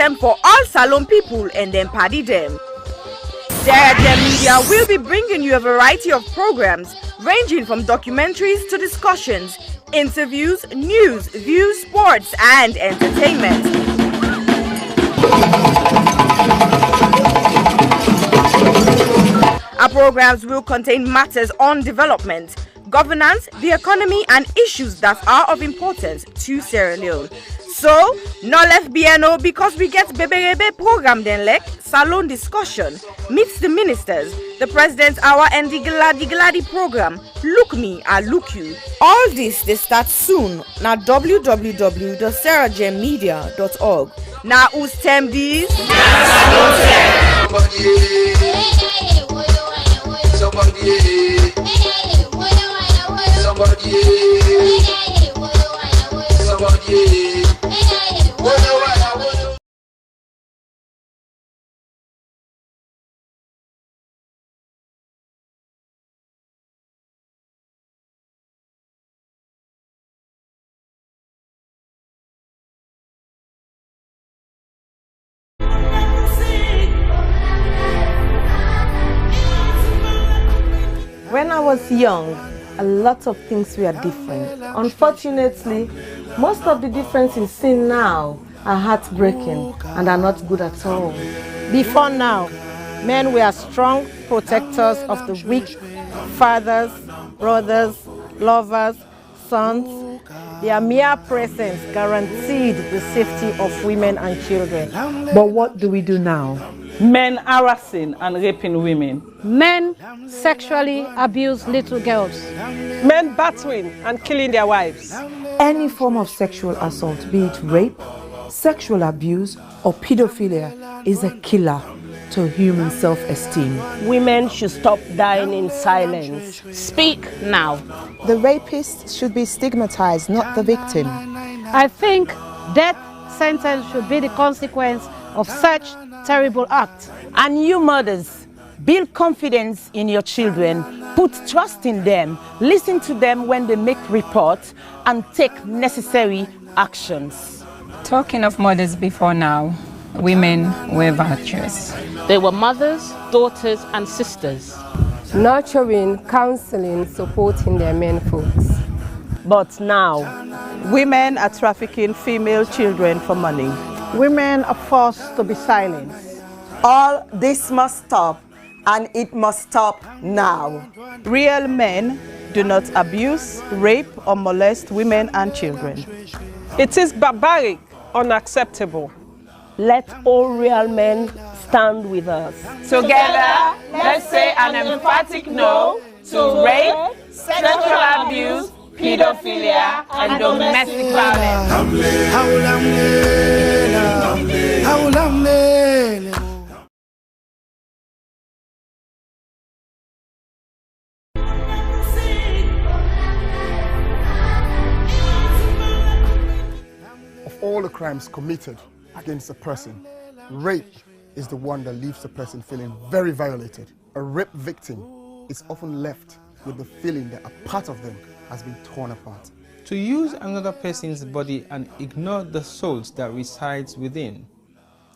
item for all Salone people and then party them. Sierra Leone Media will be bringing you a variety of programs ranging from documentaries to discussions, interviews, news, views, sports and entertainment. Our programs will contain matters on development, governance, the economy and issues that are of importance to Sierra Leone. So, no left BNO because we get Beberebe program then like Salone discussion, meets the ministers, the president's hour and the Gladi program, Look Me, I Look You. All this they start soon na www.sierragemedia.org. Now who's tem these? When I was young, a lot of things were different. Unfortunately, most of the differences seen now are heartbreaking and are not good at all. Before now, men were strong protectors of the weak, fathers, brothers, lovers, sons. Their mere presence guaranteed the safety of women and children. But what do we do now? Men harassing and raping women. Men sexually abuse little girls. Men battering and killing their wives. Any form of sexual assault, be it rape, sexual abuse, or pedophilia, is a killer to human self-esteem. Women should stop dying in silence. Speak now. The rapist should be stigmatized, not the victim. I think death sentence should be the consequence of such terrible act. And you mothers, build confidence in your children, put trust in them, listen to them when they make reports, and take necessary actions. Talking of mothers before now, women were virtuous. They were mothers, daughters and sisters. Nurturing, counseling, supporting their men folks. But now, Women are trafficking female children for money. women are forced to be silenced. All this must stop, and it must stop now. Real men do not abuse, rape, or molest women and children. It is barbaric, unacceptable. Let all real men stand with us. Together, let's say an emphatic no to rape, sexual abuse, pedophilia, and domestic violence. Of all the crimes committed against a person, rape is the one that leaves the person feeling very violated. A rape victim is often left with the feeling that a part of them has been torn apart. To use another person's body and ignore the soul that resides within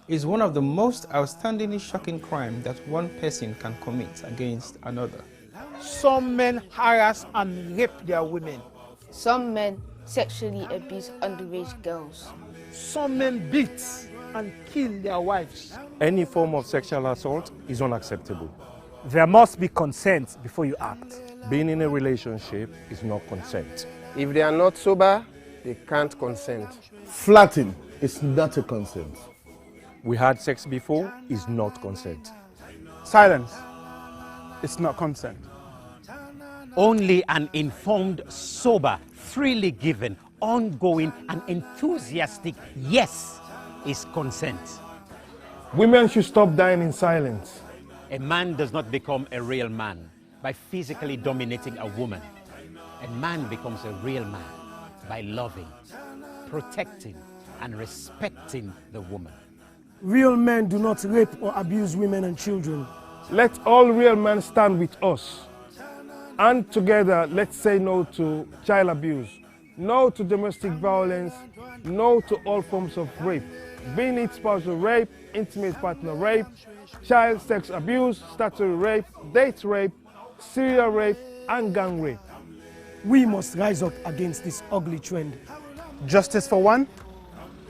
is one of the most outstandingly shocking crimes that one person can commit against another. Some men harass and rape their women. Some men sexually abuse underage girls. Some men beat and kill their wives. Any form of sexual assault is unacceptable. There must be consent before you act. Being in a relationship is not consent. If they are not sober, they can't consent. Flirting is not a consent. We had sex before is not consent. Silence is not consent. Only an informed, sober, freely given, ongoing and enthusiastic yes is consent. Women should stop dying in silence. A man does not become a real man by physically dominating a woman. A man becomes a real man by loving, protecting, and respecting the woman. Real men do not rape or abuse women and children. Let all real men stand with us. And together, let's say no to child abuse, no to domestic violence, no to all forms of rape. being it spousal rape, intimate partner rape, child sex abuse, statutory rape, date rape, serial rape, and gang rape. We must rise up against this ugly trend. Justice for one,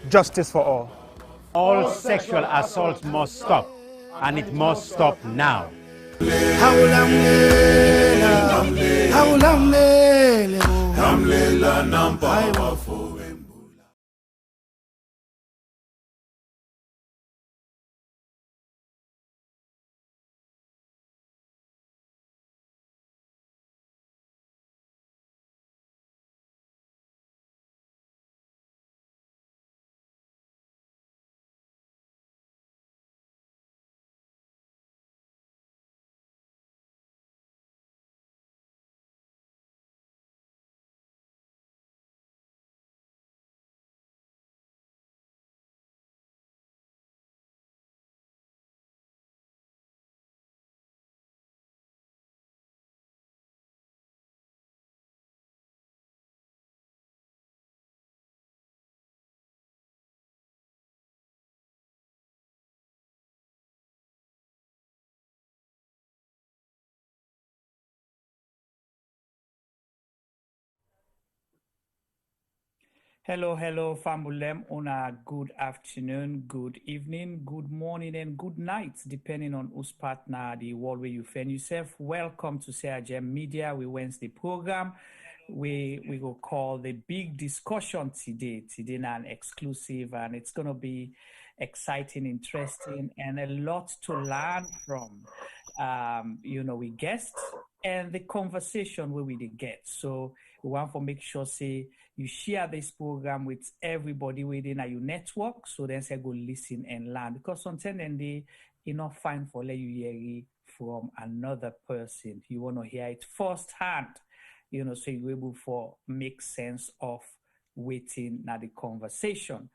justice for all. All sexual assault must stop, and it must stop now. Hello, Famulem. Una good afternoon, good evening, good morning, and good night, depending on whose partner the world where you find yourself. Welcome to Sierra Media. We Wednesday program. We will call the big discussion today. Today an exclusive, and it's gonna be exciting, interesting, and a lot to learn from. We guests and the conversation where we get. So we want to make sure say you share this program with everybody within your network, so then say go listen and learn. Because sometimes they not fine for let you hear it from another person. You want to hear it firsthand, so you're able to make sense of waiting na the conversation.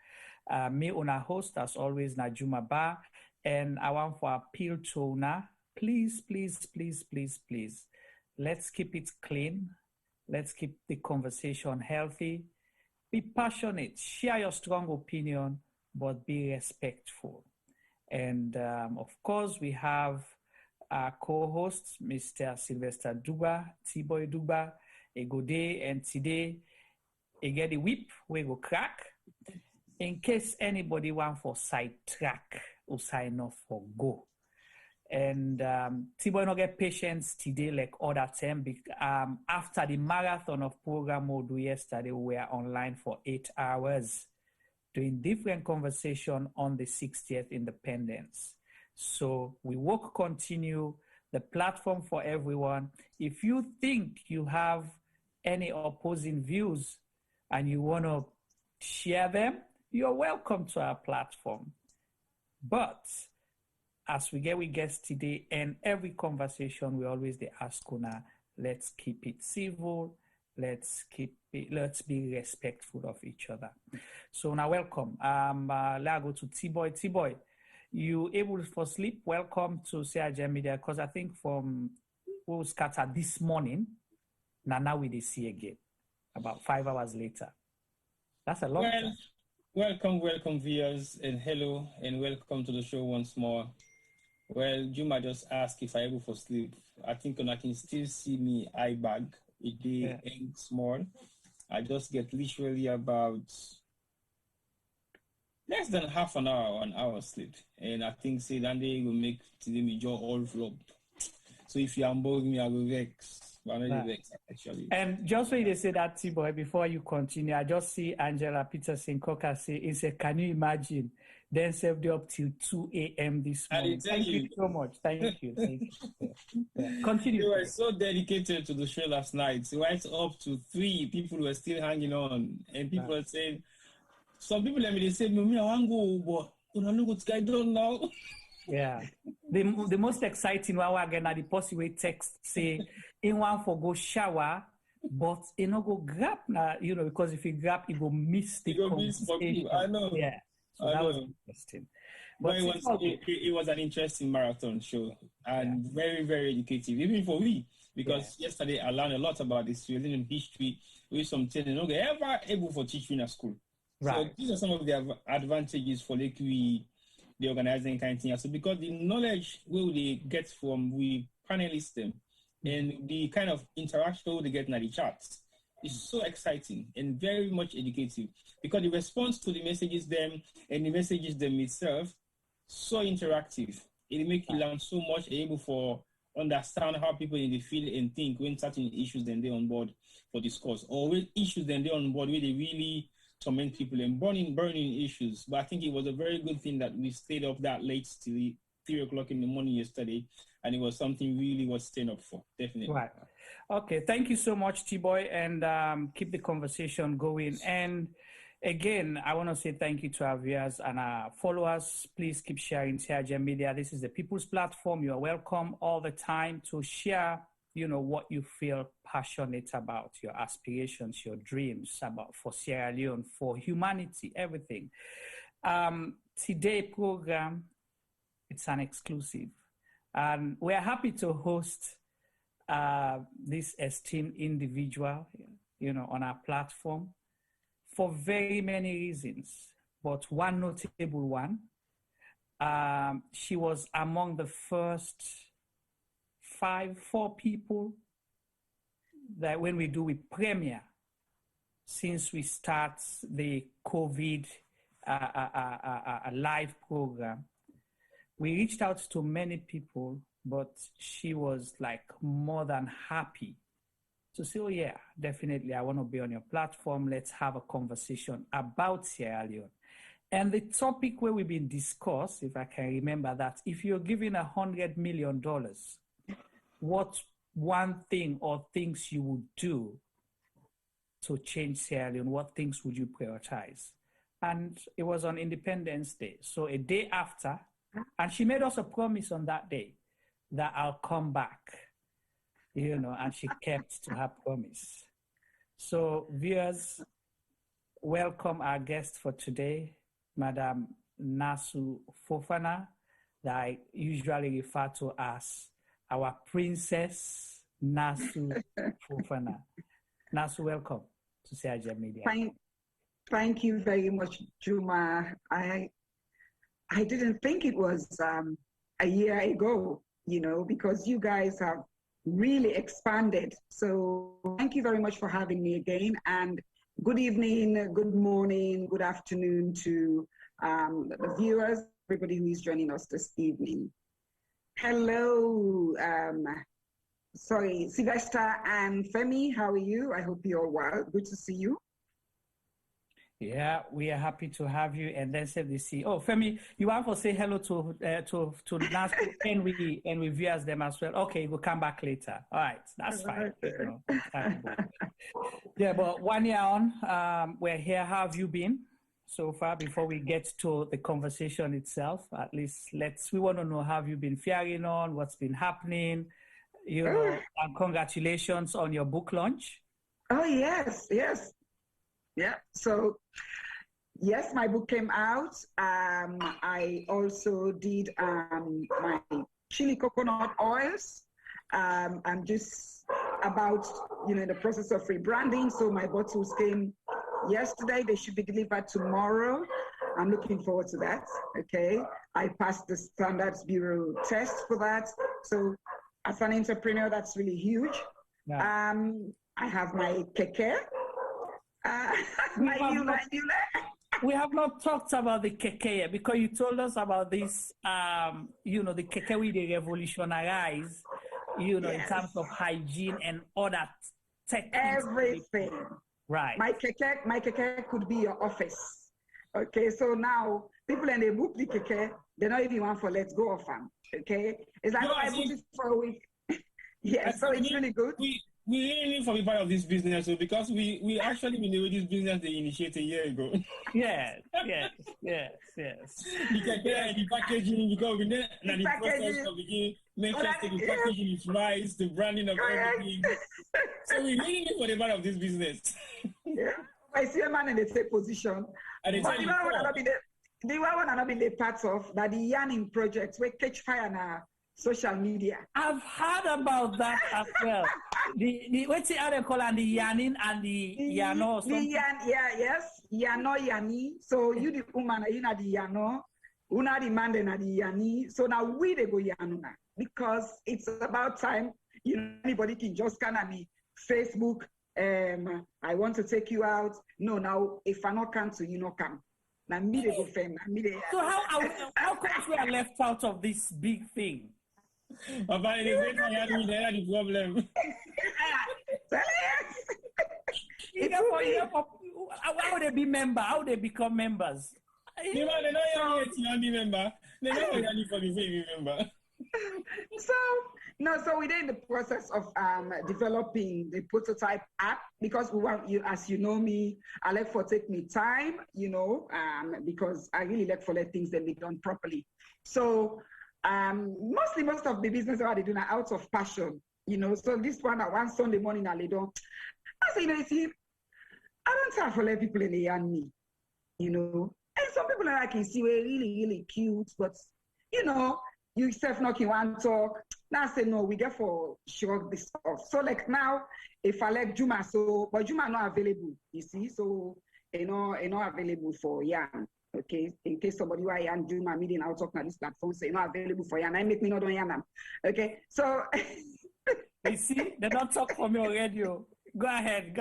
Me on our host as always Najuma Ba, and I want to appeal to una. Please, let's keep it clean. Let's keep the conversation healthy. Be passionate. Share your strong opinion, but be respectful. And of course, we have our co-host, Mr. Sylvester Duba, T-Boy Duba. A good day, and today, a get the whip, we go crack. In case anybody want for sidetrack or sign off for go. And T-Boy no get patience today like other time. After the marathon of program mode yesterday, we were online for 8 hours doing different conversation on the 60th independence. So we work continue, the platform for everyone. If you think you have any opposing views and you want to share them, you're welcome to our platform. But as we guests today, and every conversation we always they ask una, let's keep it civil, let's be respectful of each other. So now welcome. Let's go to T-Boy. T-Boy, you able for sleep? Welcome to Sierra Media, because I think from we'll scatter this morning, now we they see again, about 5 hours later. That's a long time. Welcome viewers, and hello, and welcome to the show once more. Well, Juma just asked if I able for sleep. I think I can still see me eye bag. It ain't small. I just get literally about less than half an hour, 1 hour sleep. And I think say that day will make today me jaw all flop. So if you unbold me, I will vex. But I'm not vex actually. And just when they say that, T-Boy, before you continue, I just see Angela Peterson Cocker say, he said, can you imagine? Then served up till 2 a.m. this morning. Thank you so much. Thank you. Continue. You were so dedicated to the show last night. So right up to 3 people were still hanging on. And people are saying, some people let me they say, me, I want to go, but I know what's going on now. Yeah. The most exciting one again are the possible text say, in one for go shower, but you know go grab now, because if you grab, it will miss the conversation. I know. Yeah. So that was interesting. But it was an interesting marathon show and very, very educative, even for me, because yesterday I learned a lot about the Sierra Leone history with some things ever able for teaching at school. So these are some of the advantages for the organizing kind of thing. So because the knowledge we get from we panelists them and the kind of interaction they get in the chats is so exciting and very much educative because the response to the messages them and the messages them itself so interactive. It makes you learn so much, able for understand how people in the field and think when certain issues then they're on board for discourse or when issues then they're on board where they really torment people and burning issues. But I think it was a very good thing that we stayed up that late till 3 o'clock in the morning yesterday, and it was something really worth staying up for, definitely. Right. Okay, thank you so much, T-Boy, and keep the conversation going. And again, I want to say thank you to our viewers and our followers. Please keep sharing CRGM Media. This is the People's Platform. You are welcome all the time to share, what you feel passionate about, your aspirations, your dreams about for Sierra Leone, for humanity, everything. Today program, it's an exclusive. And we're happy to host this esteemed individual, on our platform for very many reasons, but one notable one. She was among the first 4 people that when we premiere, since we start the COVID live program, we reached out to many people, but she was like more than happy to say, oh yeah, definitely, I want to be on your platform. Let's have a conversation about Sierra Leone. And the topic where we've been discussed, if I can remember that, if you're given $100 million, what one thing or things you would do to change Sierra Leone? What things would you prioritize? And it was on Independence Day. So a day after, and she made us a promise on that day that I'll come back, and she kept to her promise. So viewers, welcome our guest for today, Madam Naasu Fofanah, that I usually refer to as our Princess Naasu Fofanah. Naasu, welcome to CRGM Media. Thank you very much, Juma. I didn't think it was a year ago, because you guys have really expanded. So thank you very much for having me again. And good evening, good morning, good afternoon to the viewers, everybody who is joining us this evening. Hello, Sylvester and Femi, how are you? I hope you're well. Good to see you. Yeah, we are happy to have you. And then say this. Oh, Femi, you want to say hello to Naasu and we viewers them as well. Okay, we'll come back later. All right, that's fine. Yeah, but 1 year on, we're here. How have you been so far? Before we get to the conversation itself, at least we want to know how you've been faring on, what's been happening, and congratulations on your book launch. Oh yes. Yeah, so yes, my book came out. I also did my chili coconut oils. I'm just about, in the process of rebranding. So my bottles came yesterday. They should be delivered tomorrow. I'm looking forward to that. Okay. I passed the Standards Bureau test for that. So as an entrepreneur, that's really huge. Yeah. I have my keke. We have not talked about the keke yet because you told us about this, the keke we revolutionize, in terms of hygiene and other techniques. Everything. Right. My keke could be your office. Okay, so now people in the book the keke, they don't even want for let's go of them. Okay, it's like I booked it for a week. Yeah, so it's really good. We really need to be part of this business, because we actually been doing this business they initiated a year ago. Yes. The packaging, because we know the process of make sure the packaging is right, the branding of everything. So we really need to be part of this business. Yeah, I see a man in the same position. But the one I not been the part of that the yarning project where catch fire now social media. I've heard about that as well. What's the other call and the Yanin and the Yano or something? Yes, Yano Yani. So you the woman in the Yano, una the man in the Yani. So now we they go Yano now because it's about time. You know, anybody can just kind of me Facebook. I want to take you out. No, now if I not come to you, not come. Now me they go fame. So how come we are left out of this big thing? Papa, it is the problem. How would they be member? How would they become members? They know you're be member. They know you're for the same member. So we're in the process of developing the prototype app because we want you, as you know me, I like for take me time, you know, because I really like for let things that be done properly. So most of the business that they do are out of passion, you know. So this one at one Sunday morning, I don't. I say, you see, I don't have to let people in the and me, you know. And some people that I can see were really cute, but you know, you self knocking one talk. Now I say no, we get for sure this stuff. So like now, if I like Juma, but Juma not available, you see, so not available for Yan. Okay, in case somebody who I am doing my meeting, I'll talk on this platform, say not available for Yan. I make me not on Yan. Okay, so you see, they don't talk for me already. Go ahead.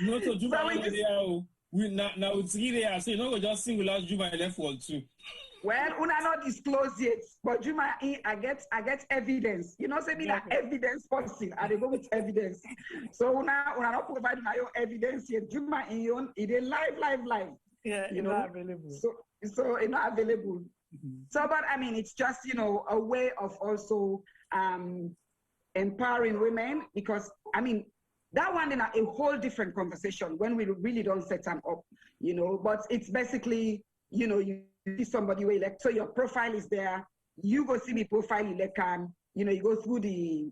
No, so Juma now it's really so you know just single out Juma left wall too. Well, una not disclose yet, but Juma, I get evidence. You know, say me that evidence person. I go with evidence. So una not provide my own evidence yet. Juma it is live. Yeah, you know, not available. So it's not available. Mm-hmm. So, but I mean, it's just a way of also empowering women because I mean that one in a whole different conversation when we really don't set them up, you know. But it's basically you see somebody where like so your profile is there. You go see me profile you go through the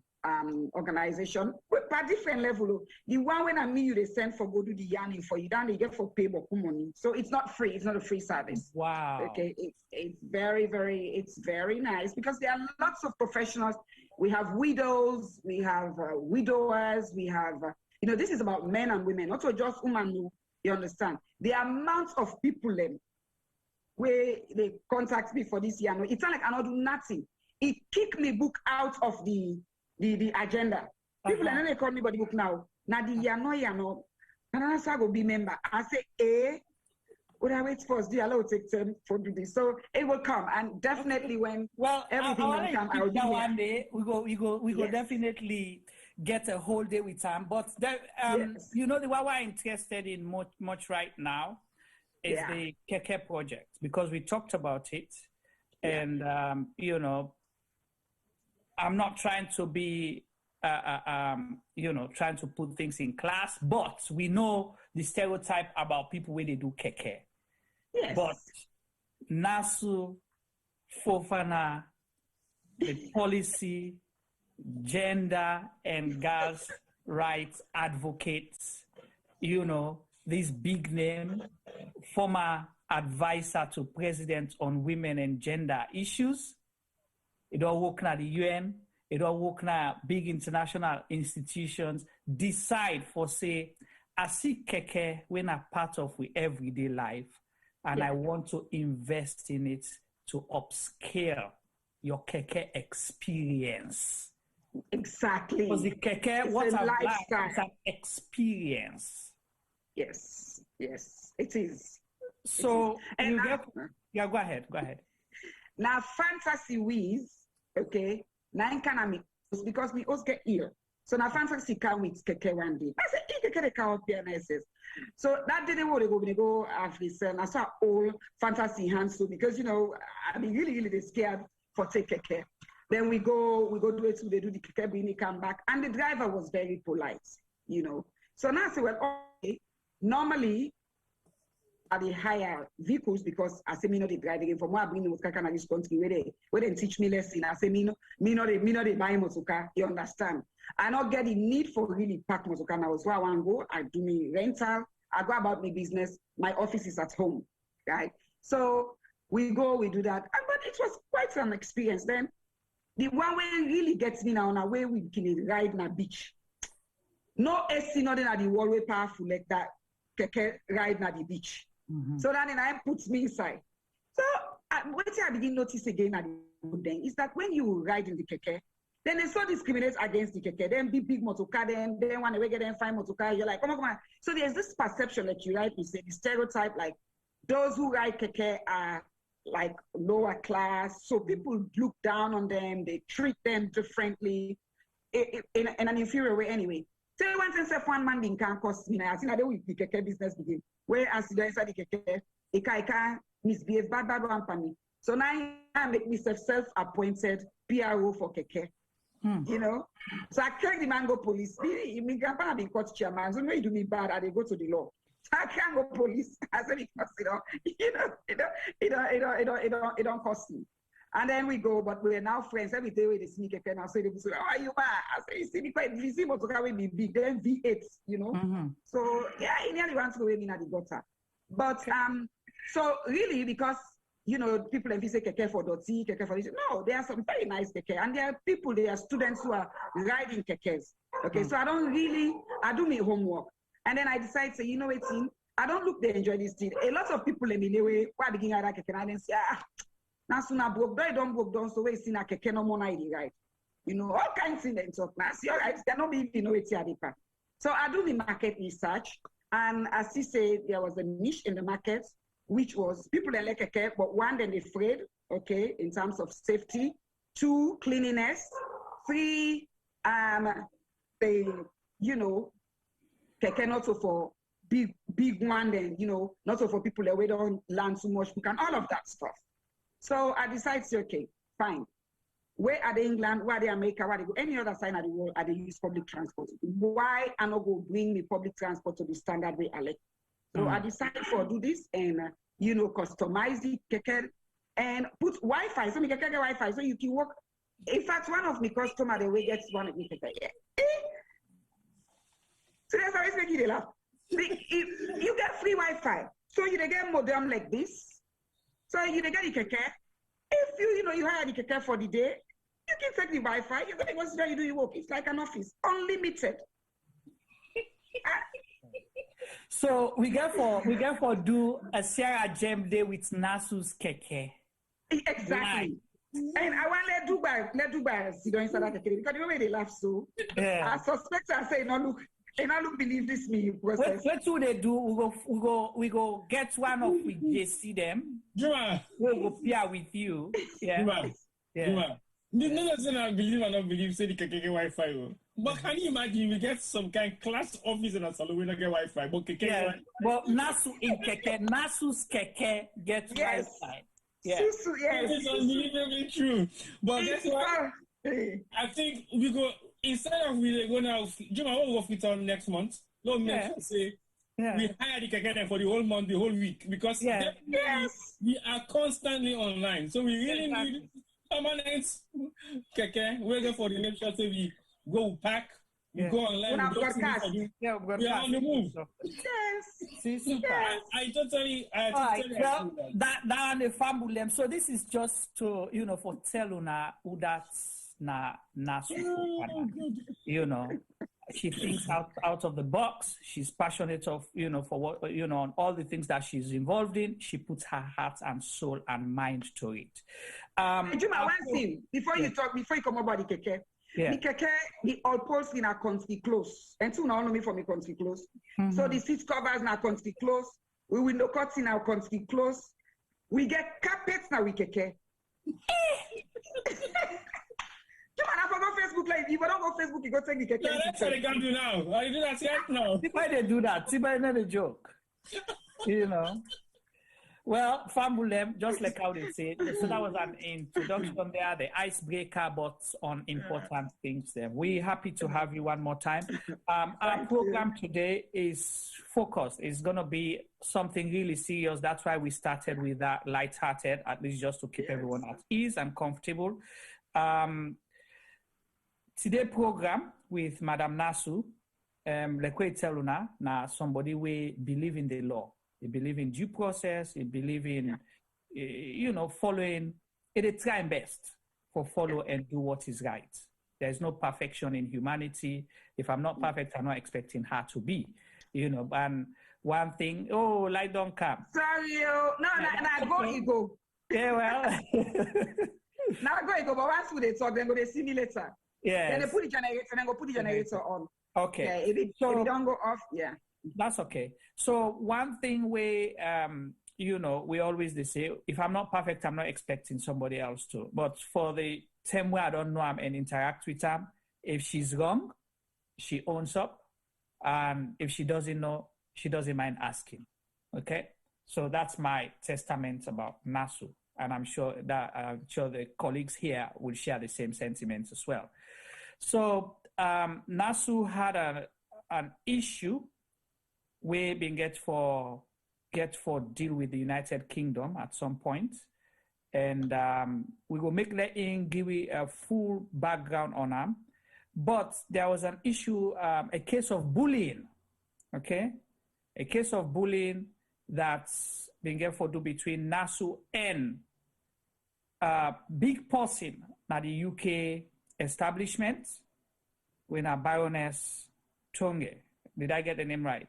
organization but by different level. The one when I mean you they send for go do the yarning for you, then they get for pay money. So it's not free, it's not a free service. Wow. Okay, it's very nice because there are lots of professionals. We have widows, we have widowers, we have this is about men and women, not just women. You understand the amount of people where they contact me for this year. It's not like I don't do nothing. It kicked me book out of the agenda. People are not calling me about the book now. Now the yano. And I go be member. I say, would I wait first? Do allow take time for do this? So it will come, and definitely when everything will come, I will be one day. We go definitely get a whole day with time. But the what we're interested in much right now is the Keke project because we talked about it, and I'm not trying to be trying to put things in class, but we know the stereotype about people when they do Keke. Yes. But Naasu Fofanah, the policy, gender and girls' rights advocates, this big name, former advisor to president on women and gender issues. It all work at the UN, it all work at big international institutions, decide for say, I see Keke when a part of we everyday life, and I want to invest in it to upscale your Keke experience. Exactly. Because the Keke, what I've learned is an experience. Yes, it is. So and go ahead. Now fantasy with okay, now can I because we also get here. So now fantasy can with Keke one day. I said, Keke can up here, so that didn't want to go after and I saw all fantasy hands so because I mean really scared for take Keke. Then we go do it so they do the Keke bini come back and the driver was very polite, So now I say, well, okay, normally at the higher vehicles because I say me not the drive again from what I bring in Muskaka this country where they teach me lesson. I say me not they buy motoka, you understand? I not get the need for really pack motoka now. So I want to go, I do me rental, I go about my business, my office is at home, right? So we go, we do that. But it was quite an experience. Then the one way really gets me now on a way we can ride na beach. No AC, nothing at the wall way powerful like that keke ride na the beach. So that then I puts me inside. So what I begin notice again at the then is that when you ride in the keke, then they so discriminate against the keke. Then big motorcar, then when they get them fine motorcar, you're like, come on. So there's this perception, like you rightly say, the stereotype, like those who ride keke are like lower class. So people look down on them, they treat them differently in an inferior way anyway. So once I say one man being can cost me, I think that the keke business begin. Whereas you inside the keke, it can misbehave bad one for me. So now I make myself self-appointed PRO for keke. You know, so I crack the mango police. My grandpa have been caught chairman. So when you do me bad, I go to the law. So I can't go police. I said because it don't cost me. And then we go, but we're now friends. Every day we sneak a pen. I say, "How are you, man?" I say, "You see me quite busy, but we be big. Then V8, you know." So yeah, he nearly wants to go in at the gutter. But so really because. You know, people in say keke for doti, keke for this. No, there are some very nice keke, and there are people, there are students who are riding kekes. Okay, so I do my homework, and then I decide, say, you know what, I don't look they enjoy this thing. A lot of people in the way who are beginning at keke, and then say, now soon I broke down, don't broke down, so we see na keke no more na right. You know, all kinds of things they talk. Now, see, all right, they're not being know it's adipa. So I do the market research, and as he said, there was a niche in the market. Which was people that like keke, but one, they're afraid, okay, in terms of safety. 2, cleanliness. 3, they, you know, keke not so for big one, then, you know, not so for people that we don't learn too much, and all of that stuff. So I decided, okay, fine. Where are they England? Where are they America? Where are they go? Any other side of the world, are they use public transport? Why I not go bring me public transport to the standard way I like? So I decided to do this and, you know, customize the keke and put Wi-Fi. So me keke get Wi-Fi, so you can work. In fact, one of my customers, the way gets one of me keke. So that's always making it laugh. You get free Wi-Fi, so you get modem like this. So you get the keke. If you know you hire the keke for the day, you can take the Wi-Fi. You can go sit you do your work. It's like an office, unlimited. So we get for do a Sierra Gem day with Naasu's keke. Exactly. And I want let Dubai sit down inside that keke because the way they laugh so. I suspect I say no look. And I don't believe this me process. What do they do? We go get one of we JC them. Juma. We'll go peer with you. Yeah. Juma. Juma. I believe or not believe say the keke Wi-Fi. But can you imagine we get some kind of class office in a salon we not get Wi-Fi, but keke Wi-Fi. Well, Naasu's keke get Wi-Fi. Yes. Yes. It's unbelievably true. But guess what? I think we go instead of we go now. Juma, what will we on next month? No, say we hire the keke for the whole month, the whole week because we are constantly online. So we really need permanent keke. We're going for the next shot. We go pack, we go online, we are on the move. Yes. Super. I totally well, that on the family. So this is just to for tell una who that's Naasu Fofanah. She thinks out of the box. She's passionate of for what on all the things that she's involved in. She puts her heart and soul and mind to it. Juma, one thing before you come about the keke. The keke, the all poles in our country close. And two now know me for me country close. So the seat covers in our country close. We window cuts in our country close. We get carpets now we keke. Come on, I forgot Facebook Live. If you don't go Facebook, you go take the keke. Yeah, that's what they can do now. I do that right now. Why they do that? See, but not a joke. Well, Fambulem, just like how they say, so that was an introduction there, the icebreaker, but on important things there. We're happy to have you one more time. Our program today is focused. It's going to be something really serious. That's why we started with that lighthearted, at least just to keep everyone at ease and comfortable. Today program with Madam Naasu, like we tell una, na somebody we believe in the law. They believe in due process. They believe in, following. They try best for follow and do what is right. There's no perfection in humanity. If I'm not perfect, I'm not expecting her to be. And one thing, light don't come. Sorry, go, go. Yeah, well. Now go, but once they talk, then go they see me later. Yeah. Then they put the generator, then go put the generator on. Okay. Yeah, if it don't go off, yeah. That's okay. So one thing we always say, if I'm not perfect, I'm not expecting somebody else to. But for the time where I don't know him and interact with him, if she's wrong, she owns up. And if she doesn't know, she doesn't mind asking. Okay? So that's my testament about Naasu. And I'm sure the colleagues here will share the same sentiments as well. So Naasu had an issue we been get for deal with the United Kingdom at some point, and we will make letting give you a full background on them. But there was an issue, a case of bullying, okay, a case of bullying that's been get for do between Naasu and big person at the UK establishment with a Baroness Tonge. Did I get the name right?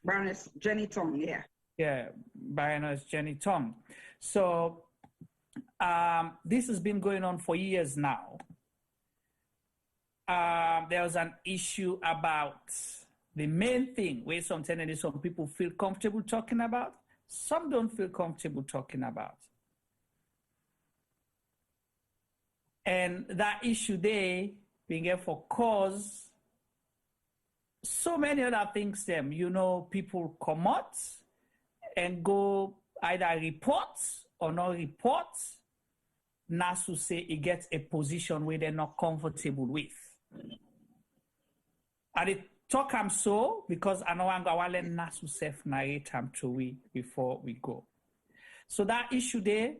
Baroness Jenny Tonge, yeah. Yeah, Baroness Jenny Tonge. So this has been going on for years now. There was an issue about the main thing where some people feel comfortable talking about, some don't feel comfortable talking about. And that issue there being here for cause so many other things them, people come out and go either report or not report. Naasu say it gets a position where they're not comfortable with. And it talk am so because I know I'm going to let Naasu self narrate him to we before we go. So that issue there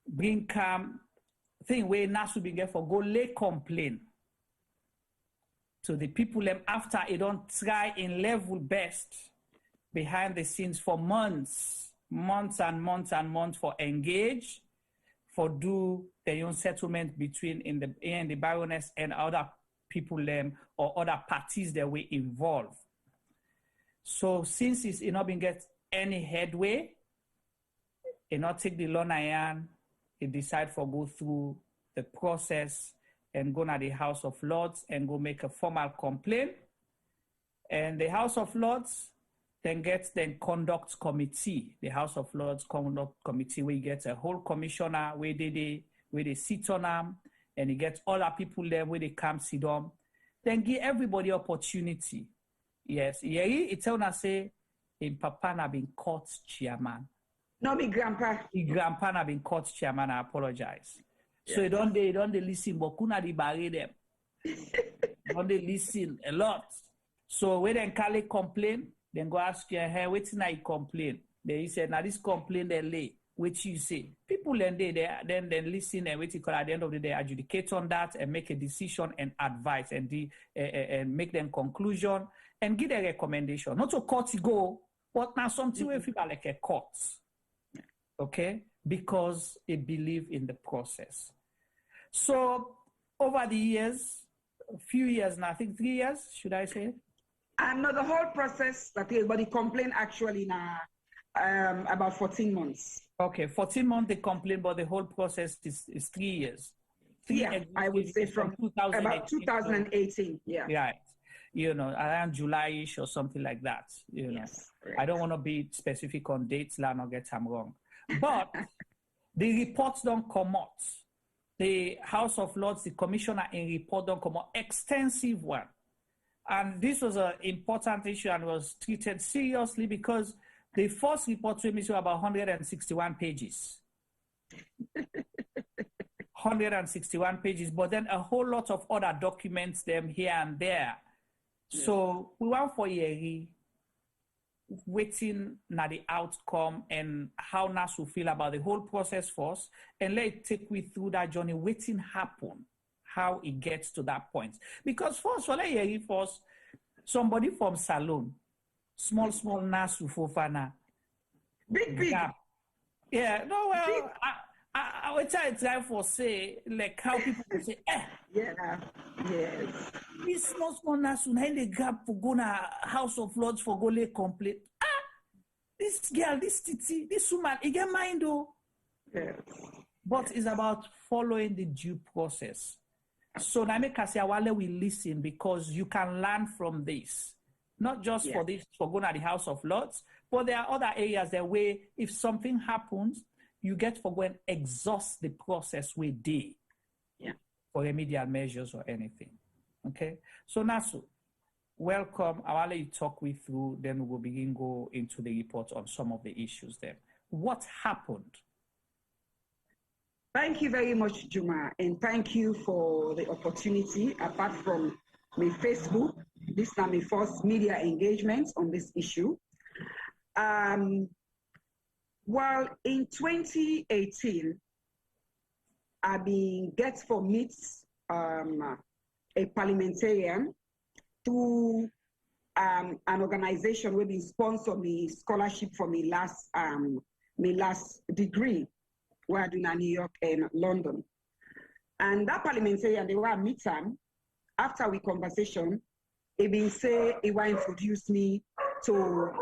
bring come thing where Naasu be for go lay complain to the people them after it don't try in level best behind the scenes for months and months for engage, for do their own settlement between in the Baroness and other people them or other parties that were involved. So since it's not been get any headway, it not take the long iron, it decide for go through the process and go to the House of Lords and go make a formal complaint. And the House of Lords then gets the conduct committee, the House of Lords conduct committee, where you get a whole commissioner where they sit on them, and you get all the people there where they come sit on. Then give everybody opportunity. Yes, it tell us say, in Papa na been court chairman. No, me grandpa. The grandpa na been court chairman, I apologize. Yes. So they don't listen, but kuna di bury them. Don't they listen a lot. So when they call it complain, then go ask you, hey, what's now you complain? Then he said, now this complaint they lay, which you say. People then listen and wait till at the end of the day adjudicate on that and make a decision and advise and make them conclusion and give a recommendation. Not to court go, but now something we feel like a court. Okay? Because it believe in the process. So over the years, a few years now, I think 3 years, should I say? No, the whole process that is, but the complaint actually now about 14 months. Okay, 14 months they complain, but the whole process is 3 years. I would say from about 2018. Yeah. Right. Around July-ish or something like that. Yes. I don't want to be specific on dates, let not get them wrong. But the reports don't come out. The House of Lords, the commissioner in report don't come out. Extensive one. And this was an important issue and was treated seriously because the first report to me was about 161 pages. 161 pages, but then a whole lot of other documents them here and there. Yeah. So we want for a waiting na the outcome and how Naasu feel about the whole process first, and let it take we through that journey, waiting happen, how it gets to that point. Because first, first, somebody from Salone, small Naasu Fofanah. Big. Yeah, no, well, I will try for say, like how people will say, yeah, yes. This small Naasu, now they grab for go na House of Lords for go lay complaint. This girl, this titi, this woman, you get mind though. Yes. But it's about following the due process. So Naime Kasiawale will listen because you can learn from this. Not just for this, for going to the House of Lords, but there are other areas that way, if something happens, you get for go and exhaust the process with day for remedial measures or anything. Okay? So Naasu, welcome. I'll let you talk with through, then we will begin go into the report on some of the issues there. What happened? Thank you very much, Juma, and thank you for the opportunity. Apart from my Facebook, this is my first media engagement on this issue. Well, in 2018, I've been get for meet a parliamentarian through an organization where been sponsor me scholarship for me last degree, where I do in New York and London. And that parliamentarian, they were meet him. After we conversation, he been say he want to introduce me to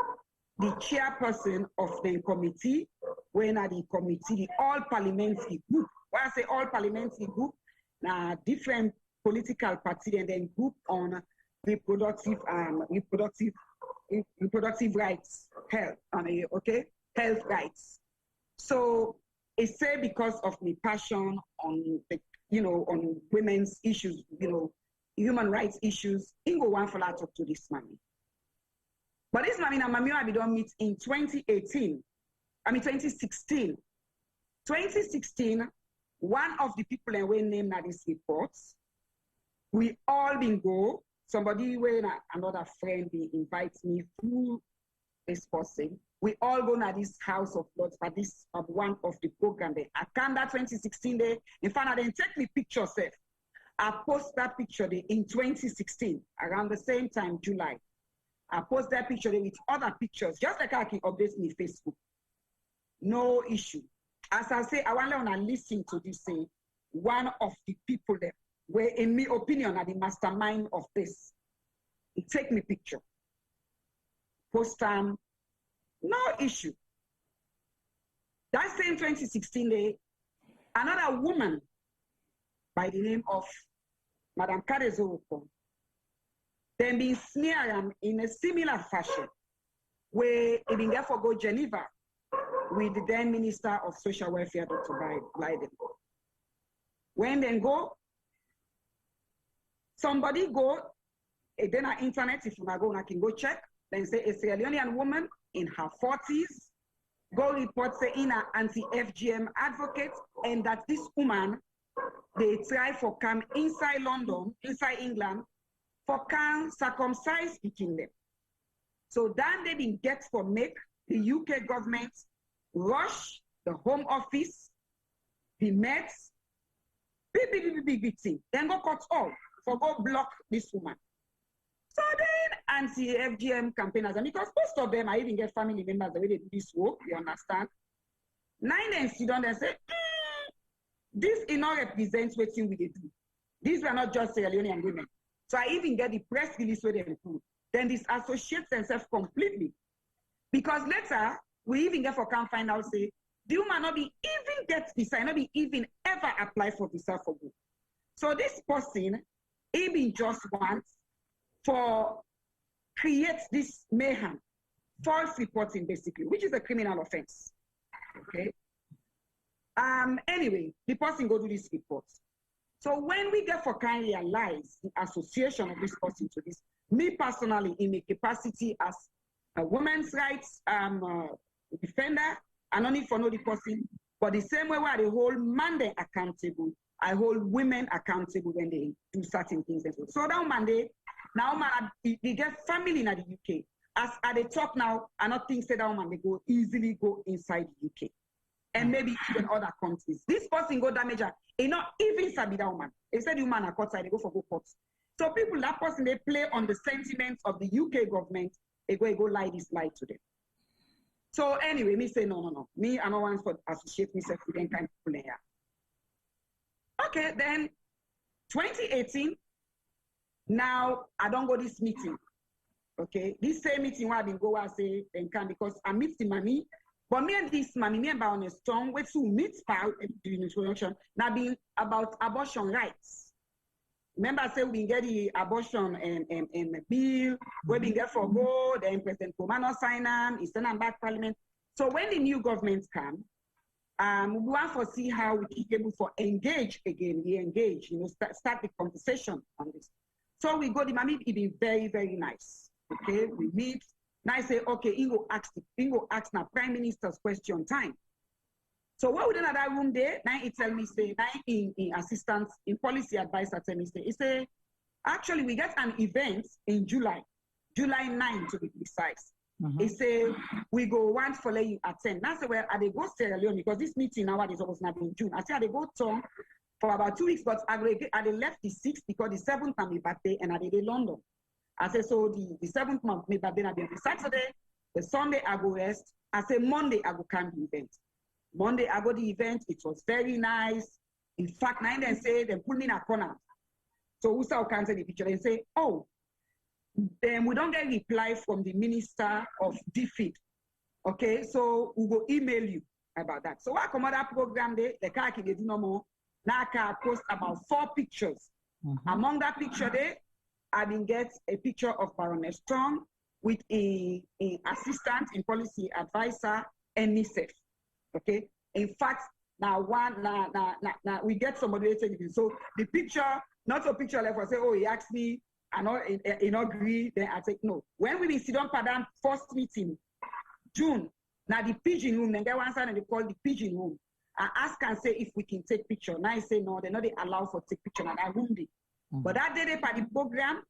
the chairperson of the committee, when at the committee, the all parliamentary group. When I say all parliamentary group, now different political party and then group on reproductive rights, health, health rights. So it say because of my passion on the, on women's issues, human rights issues, Ingo one for talk to this man. But this man and Mamio I don't meet in 2016. 2016, one of the people that were named at these reports, we all been go, somebody when another friend they invite me through this person. We all go to this House of Lords for this one of the program there. I come that 2016 day, in fact, I didn't take me picture self. I post that picture there in 2016, around the same time, July. I post that picture there with other pictures, just like I can update me Facebook. No issue. As I say, I want to listen to this say, one of the people there, where in my opinion are the mastermind of this. Take me picture. Post time, no issue. That same 2016 day, another woman by the name of Madame Kadezo, then been smeared in a similar fashion, where he been therefore go Geneva with the then Minister of Social Welfare, Dr. Biden. When they go, somebody go, then on internet, if you go, I can go check, then say a Sierra Leonean woman in her 40s, go report say in an anti-FGM advocate, and that this woman, they try for come inside London, inside England, for can circumcise speaking them. So then they didn't get for make the UK government rush the Home Office, the Mets, big thing. Then go cut all for go block this woman. So then anti-FGM campaigners, and because most of them, I even get family members the way they do this work, you understand? Nine and sit down and say, this in all represents what we do. These were not just Sierra Leonean women. So I even get the press release where they do. Then this associates themselves completely. Because later, we even get for can find out, say, the woman not be even get visa, not be even ever apply for visa for good. So this person, even just wants for create this mayhem, false reporting basically, which is a criminal offense. Okay. Anyway, the person go do this report. So when we get for kind realize the association of this person to this, me personally in my capacity as a women's rights defender, I don't need for know the person, but the same way where I hold Monday accountable, I hold women accountable when they do certain things. So that Monday, now man, they get family in the UK. As they talk now, I not think that woman they go easily go inside the UK. And maybe even other countries. This person go damage her. They not even sabi that woman. They said the woman are court side, they go for go court. So people, that person, they play on the sentiments of the UK government, they go lie this lie to them. So anyway, me say, no. Me, I don't want to associate myself with any kind of people here. Okay, then 2018, now I don't go this meeting. Okay, this same meeting where I been go, I say, then can, because I meet the mommy, but me and this mommy, me and Baroness Tonge, we to meet power during the introduction, now being about abortion rights. Remember, I said we get the abortion and bill, we been get for go, then President Komano sign on, he send them back parliament. So when the new government come, we want to see how we keep able to engage again. We engage, start the conversation on this. So we go, the mommy, it be very, very nice. Okay, we meet. Now I say, okay, Ingo ask now Prime Minister's question time. So what we done at that room there, now he tell me, say, now in assistance, in policy advisor tell me, say, he say, actually we get an event in July 9 to be precise. He say, we go once for let you attend. Now I say, well, I they go Sierra Leone because this meeting nowadays was not in June. I say, I they go Tonge for about 2 weeks, but I they left the 6th because the 7th time my birthday and I did London. I say, so the 7th month, my birthday will be on the Saturday, the Sunday I go rest. I say, Monday I go come the event. Monday I go the event, it was very nice. In fact, now they say, they put me in a corner. So who saw cancel the picture? They say, oh, then we don't get reply from the Minister of Defeat. Okay, so we go email you about that. So I come on that program there, the car can do no more. Now I can post about 4 pictures. Among that picture there, I didn't get a picture of Baroness Tonge with a assistant in policy advisor and NICEF. Okay. In fact, now we get somebody to take it. So the picture, not a picture left. I say, oh, he asked me, I know he not agree. Then I say no. When we sit down for that first meeting, June, now the pigeon room, then get one side and they call the pigeon room. I ask and say if we can take picture. Now I say no, they not they allow for take picture and I room it. But that day they part the program,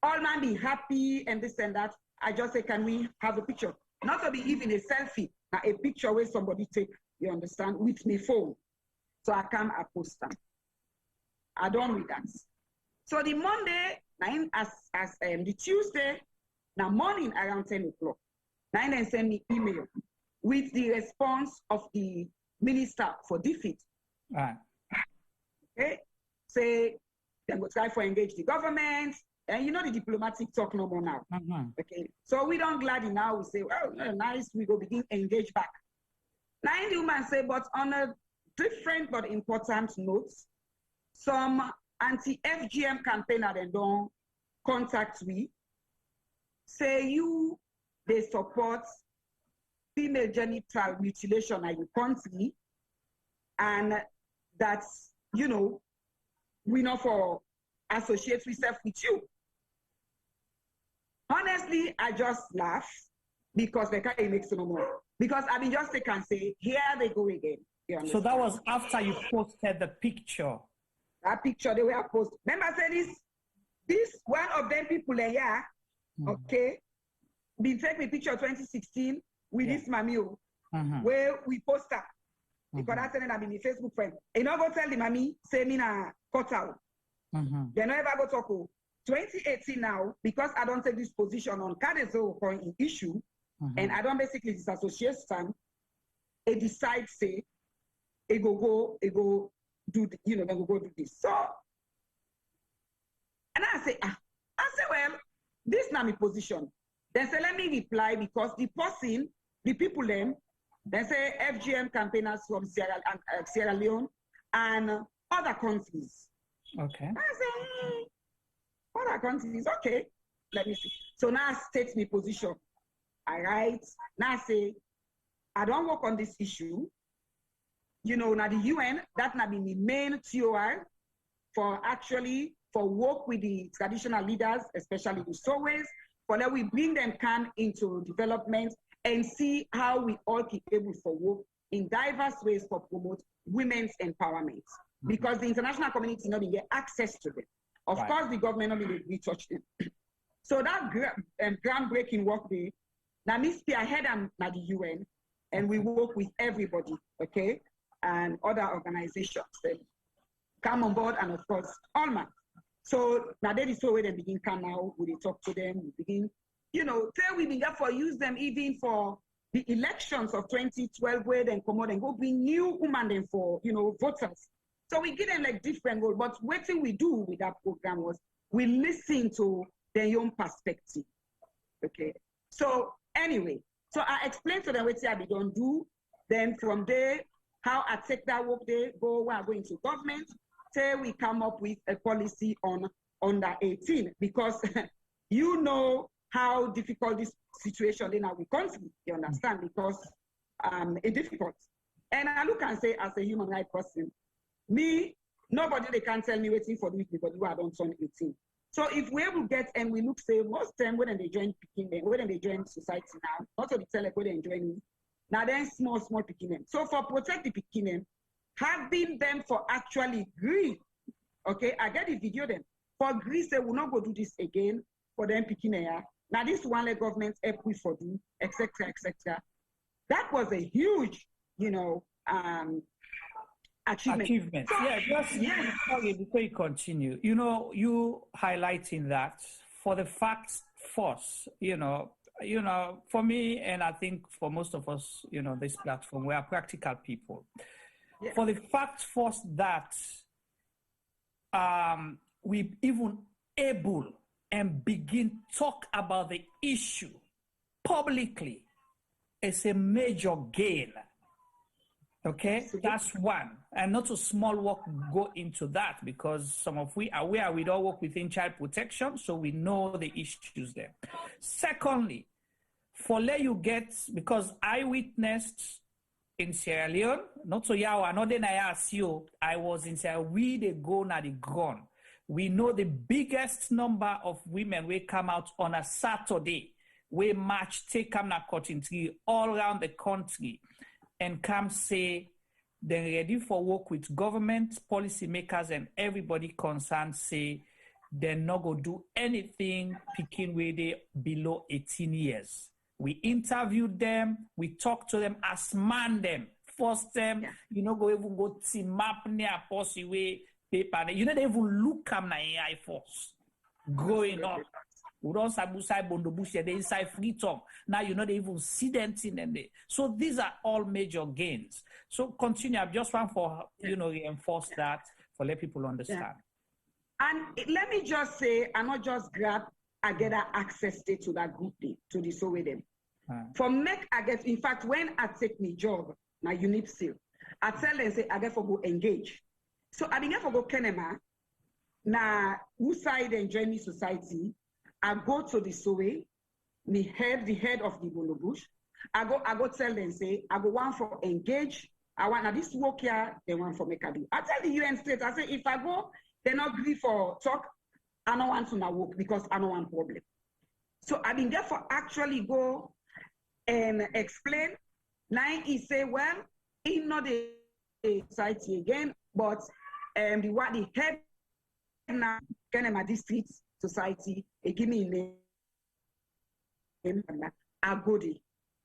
all man be happy and this and that. I just say, can we have a picture? Not to be even a selfie, now a picture where somebody take, you understand, with me phone. So I come, I post them. I don't read that. So the Monday, the Tuesday, now morning around 10 o'clock, now then send me email with the response of the Minister for Defeat. Okay, say, then go try for engage the government, and you know the diplomatic talk no more now. Okay, so we don't gladly now, we say, well, nice, we go begin engage back. Now the woman say, but on a different but important notes, some anti-FGM campaigner then don't contact me, say you, they support female genital mutilation in your country, and that's, you know, we know for associate myself with you. Honestly, I just laugh because they can't make no more. Because I mean, just they can say, here they go again. So that was after you posted the picture. That picture they were posted. Remember, I said this one of them people here, okay, been take me picture 2016 with this mamio, where we post her. Because that's something I've been in Facebook friend. You know, go tell the mommy, say me na cut out. They never go talk. 2018 now, because I don't take this position on Kadezo point in issue, and I don't basically disassociate stand, it decides say, it go do, you know, then go do this. So, and I say, well, this now my position. Then say, let me reply because the person, the people them, they say FGM campaigners from Sierra Leone and other countries. Okay. I say, other countries, okay. Let me see. So now I state my position. All right. Now I say, I don't work on this issue. You know, now the UN, that now be the main TOR for work with the traditional leaders, especially the Sowers, for that we bring them into development and see how we all keep able for work in diverse ways for promote women's empowerment. Because the international community not get access to them. Of course, the government not really touch them. So that groundbreaking work there, now me spearhead and now the UN, and we work with everybody, okay, and other organizations that come on board, and of course, all man. So now that is the way they begin come now, we talk to them, we begin, you know, say we begin for use them even for the elections of 2012, where then come out and go bring new women then for, you know, voters. So we give them like different role. But what thing we do with that program was we listen to their own perspective. Okay. So anyway, so I explained to them what I don't do. Then from there, how I take that work there, go where I go into government, say we come up with a policy on under 18 because you know how difficult this situation in our country, you understand, because it's difficult. And I look and say, as a human rights person, me, nobody they can tell me waiting for this because I don't turn 18. So if we able get and we look, say, most time when they join picking, when they join society now, not to tell like when they join me, now then small picking. So for protect the picking, having them for actually agree, okay, I get the video then, for agree say we'll not go do this again for them picking here. Now this one like government help we for do, etc., etc. That was a huge, you know, achievement. So, sorry, before you continue, you know, you highlighting that for the facts force, you know, for me, and I think for most of us, you know, this platform, we are practical people. Yeah. For the facts force that we even able and begin talk about the issue publicly is a major gain. Okay, that's one. And not a small work go into that because some of we are aware we don't work within child protection, so we know the issues there. Secondly, for let you get, because I witnessed in Sierra Leone, not so yeah, another I was in Sierra Leone, we they go na the ground. We know the biggest number of women will come out on a Saturday. We march, take them na cotton tree all around the country and come say they're ready for work with government, policymakers, and everybody concerned say they're not going to do anything picking where they below 18 years. We interviewed them, we talked to them, man them, force them, you know, go even go to map near posse way paper. You know, they even look at my AI force growing up. We don't say bondo bush, they inside freedom. Now you know they even see them in there. So these are all major gains. So continue. I just want for reinforce that for let people understand. Yeah. And let me just say, I not just grab I get access to that group day, to the so with them. For make I get, in fact, when I take my job, my unit seal, I tell them say I get for go engage. So I begin for go Kenema, na who side and join me society. I go to the Sowe, the head of the Bono Bush. I go tell them, say, I go one for engage. I want now this work here, they want for make a do. I tell the UN state, I say, if I go, they not agree for talk, I don't want to now work because I don't want problem. So I been there for actually go and explain. Now he say, well, it's not a society again, but the head now, Kenema district society, give me name, I go there,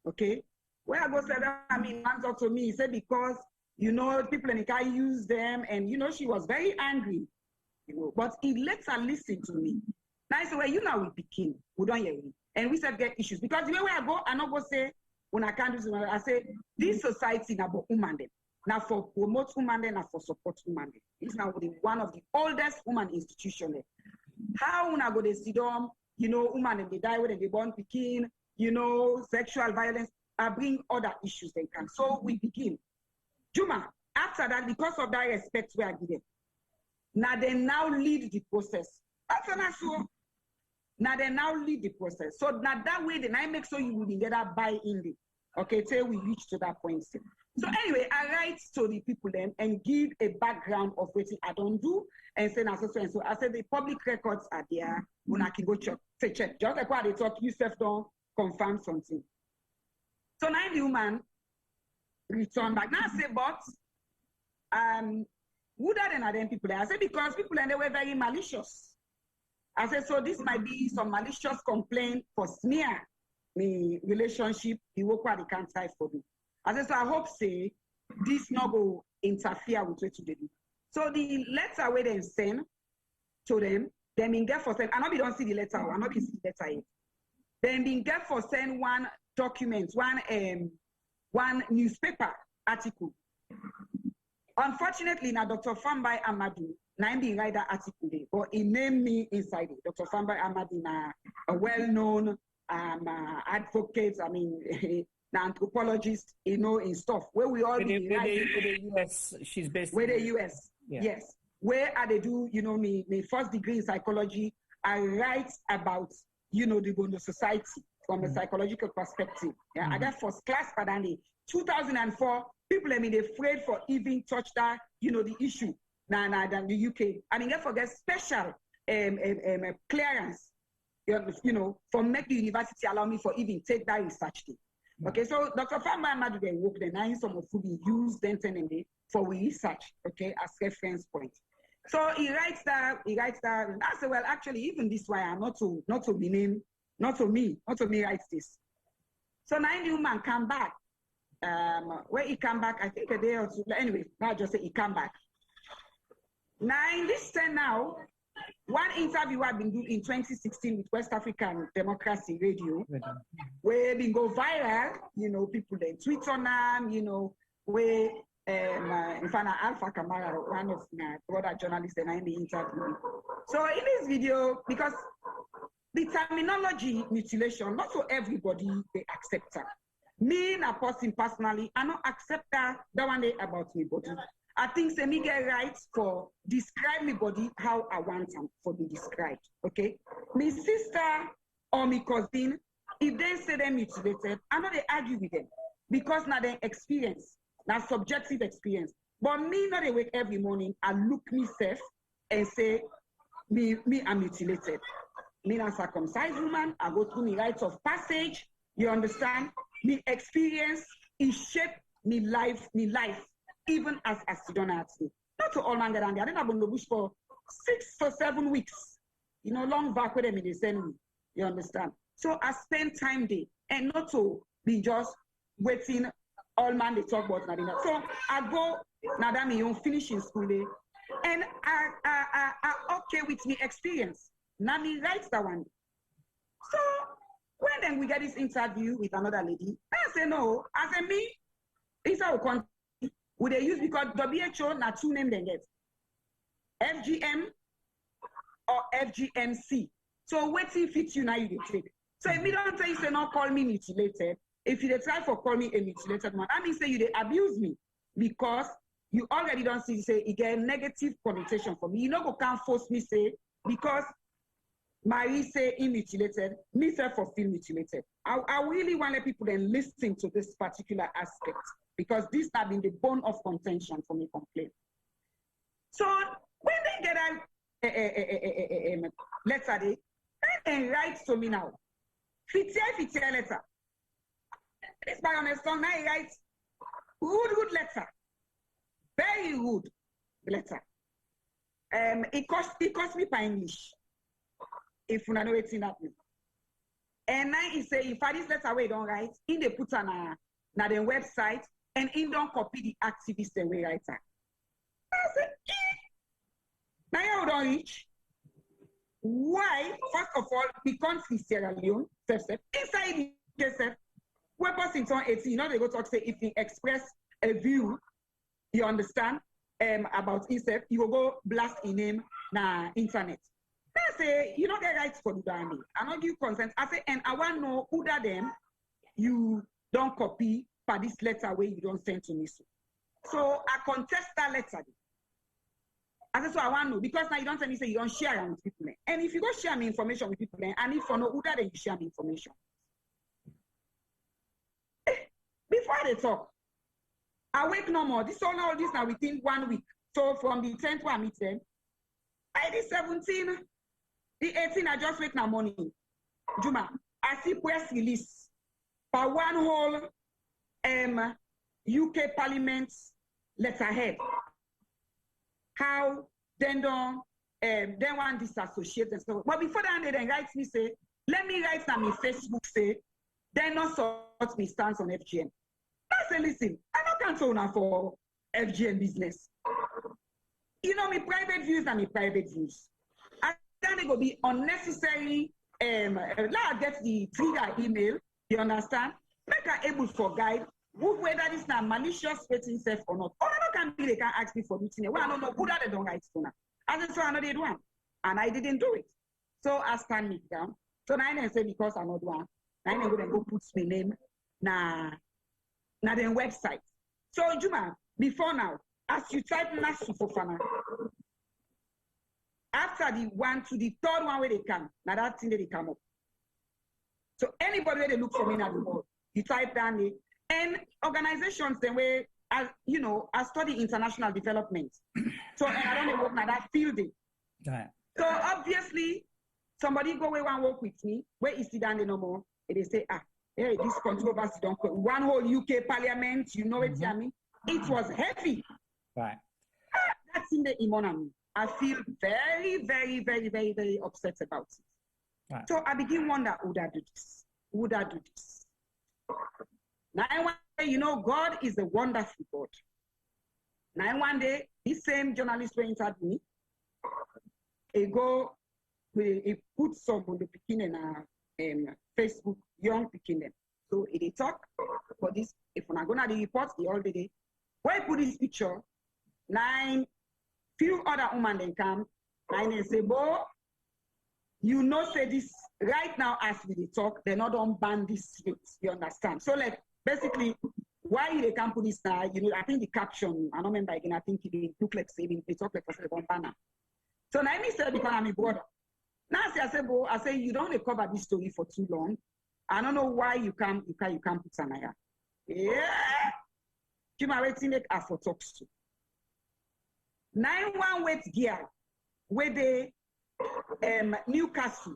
okay? Where I go say that, I mean, man talk to me, he said because, you know, people in the car use them, and, you know, she was very angry, you know, but he lets her listen to me. Now I say, well, you know, we picking, we don't hear you. And we said get issues. Because the way where I go, I not go say, when I can't do something, I say, this society now for women, now for promote women, now for support women. It's now one of the oldest women institutions. How una go they sit down, you know, women and they die when they born picking, you know, sexual violence, I bring other issues they can. So we begin. Juma, after that, because of that respect we are given, now they now lead the process. That's an issue. Now they now lead the process. So now that way, then I make sure you will get that buy in the, okay, till we reach to that point. So anyway, I write to the people then and give a background of what I don't do and say, and so I said the public records are there. When I can go check, say check. Just like what they talk, you self don't confirm something. So now the woman return back. Now I say, but who that and then people there? I say because people and they were very malicious. I said, so this might be some malicious complaint for smear the relationship, the work where they can't type for them. I said, so I hope say this not go interfere with what they do. So the letter where they send to them, they been get for send, I know we don't see the letter, I know we see the letter yet. Then been get for send one document, one newspaper article Unfortunately, now Dr. Fambai Amadou, now I'm write that article today, but he named me inside it. Dr. Fambai Amadou, a well-known advocate, I mean, the anthropologist, in stuff where we all be where the US, she's based where the US, yeah. Yes. Where are they do, me first degree in psychology, I write about, the Bondo society from a psychological perspective. Yeah, I got first class for that 2004, people are afraid for even touch that, the issue than the UK. And you forget special clearance, for make the university allow me for even take that research thing. Okay, so Dr. Famba Amadu, they work the 9 some of who we use then for research, okay, as reference point. So he writes that, and I say, well, actually, even this why I'm not to me writes this. So now the woman come back. Where he come back, I think a day or two. Anyway, now just say he come back. Now in this time now, one interview I've been doing in 2016 with West African Democracy Radio, where been go viral, people they tweet on them, where in fact Alpha Kamara, one of my brother journalists, and I in the interview. So in this video, because the terminology mutilation, not so everybody they accept that. Me, a person personally, I don't accept that one day about me body. I think say me get rights for describe me body how I want them for be described. Okay, my sister or my cousin, if they say they're mutilated, I'm not they argue with them because now they experience, now subjective experience. But me not they wake every morning, I look myself and say me I'm mutilated. Me a circumcised woman, I go through my rites of passage. You understand? Me experience is shape me life, even as you don't ask me. Not to all man get on there. I didn't have on the bush for 6 or 7 weeks. Long back with them in the same week. You understand? So I spend time there and not to be just waiting all man they talk about nothing. So I go now that me finish in school day and I okay with me experience. Now me writes that one. So when then we get this interview with another lady, I say no. I say me, it's our country. Would they use because WHO na 2 names they get. FGM or FGMC. So what if it's you now you take? So if me don't tell you say no call me mutilated, if you try for call me a mutilated man, I mean say you they abuse me because you already don't see say it get a negative connotation for me. You know go can't force me say because Marie say mutilated, me say for feel mutilated. I really want to let people then listen to this particular aspect because this has been the bone of contention for me complaint. So when they get a letter, they write to me now. Fitia letter. This Baroness Tonge now writes rude letter. Very rude letter. It cost me by English. If you know it's in that way. And now he say, if I this letter way don't write, in they put on the website, and in don't copy the activist the way write that. I said, now you don't reach. Why? First of all, we come from Sierra Leone, inside the case, when person turn 18, they go talk say if he express a view, you understand, about himself, you will go blast in him na internet. I say, you don't get rights for the Dani. I don't give consent. I say, and I want to know who that them you don't copy for this letter where you don't send to me. So I contest that letter. I say, so I want to know because now you don't tell me say you don't share it with people. And if you go share me information with people, and if you know who that then you share me information. Before they talk, I wait no more. This all this now within 1 week. So from the 10th one I meet them. By the 17th, the 18th, I just wake now morning. Juma, I see press release for one whole UK Parliament letterhead. How then don't then want disassociate and stuff. But before that, they then write me say, let me write on my Facebook say, then not sort me stance on FGM. I say, listen, I don't cancel now for FGM business. You know, my private views and my private views. I think it will be unnecessary. Now I get the trigger email, you understand? Make her able for guide whether this now malicious waiting self or not. Or I can be they can ask me for meeting. Well, I don't know who that they don't write to now. I said, so I know they do one. And I didn't do it. So I stand me down. So now I say because I not one. Now I go put my name na the website. So Juma, before now, as you type Naasu Fofanah, after the one to the third one where they come, now that thing they come up. So anybody where they look for me now the world, you type down it. And organizations the way as you know, I study international development. So and I don't work now that field. Right. So obviously somebody go away and work with me, where is it down no more? And they say, hey, this controversy don't go. One whole UK parliament, you know it, I mean? It was heavy. Right. That's in the economy. I feel very, very, very, very, very upset about it. Right. So I begin wonder, would I do this? Would I do this? Now one day, you know, God is a wonderful God. Now one day, this same journalist went at me. He put some on the beginning Facebook, young beginning. So they talk for this. If we're not gonna the reports the all the day, why put this picture? 9 few other women then come. 9 and say, "Bo, you know, say this right now as we talk, they're not on ban this street. You understand? So like basically, why they can't put this now? You know, I think the caption. I don't remember again. I think it look like saving. They talk like a banner. So now me said because I'm a brother. Now I say, "Bo, I say you don't cover this story for too long. I don't know why you can't put Sanaya. Yeah, you my rating it as for talks to. 9-1 wait gear where they Newcastle.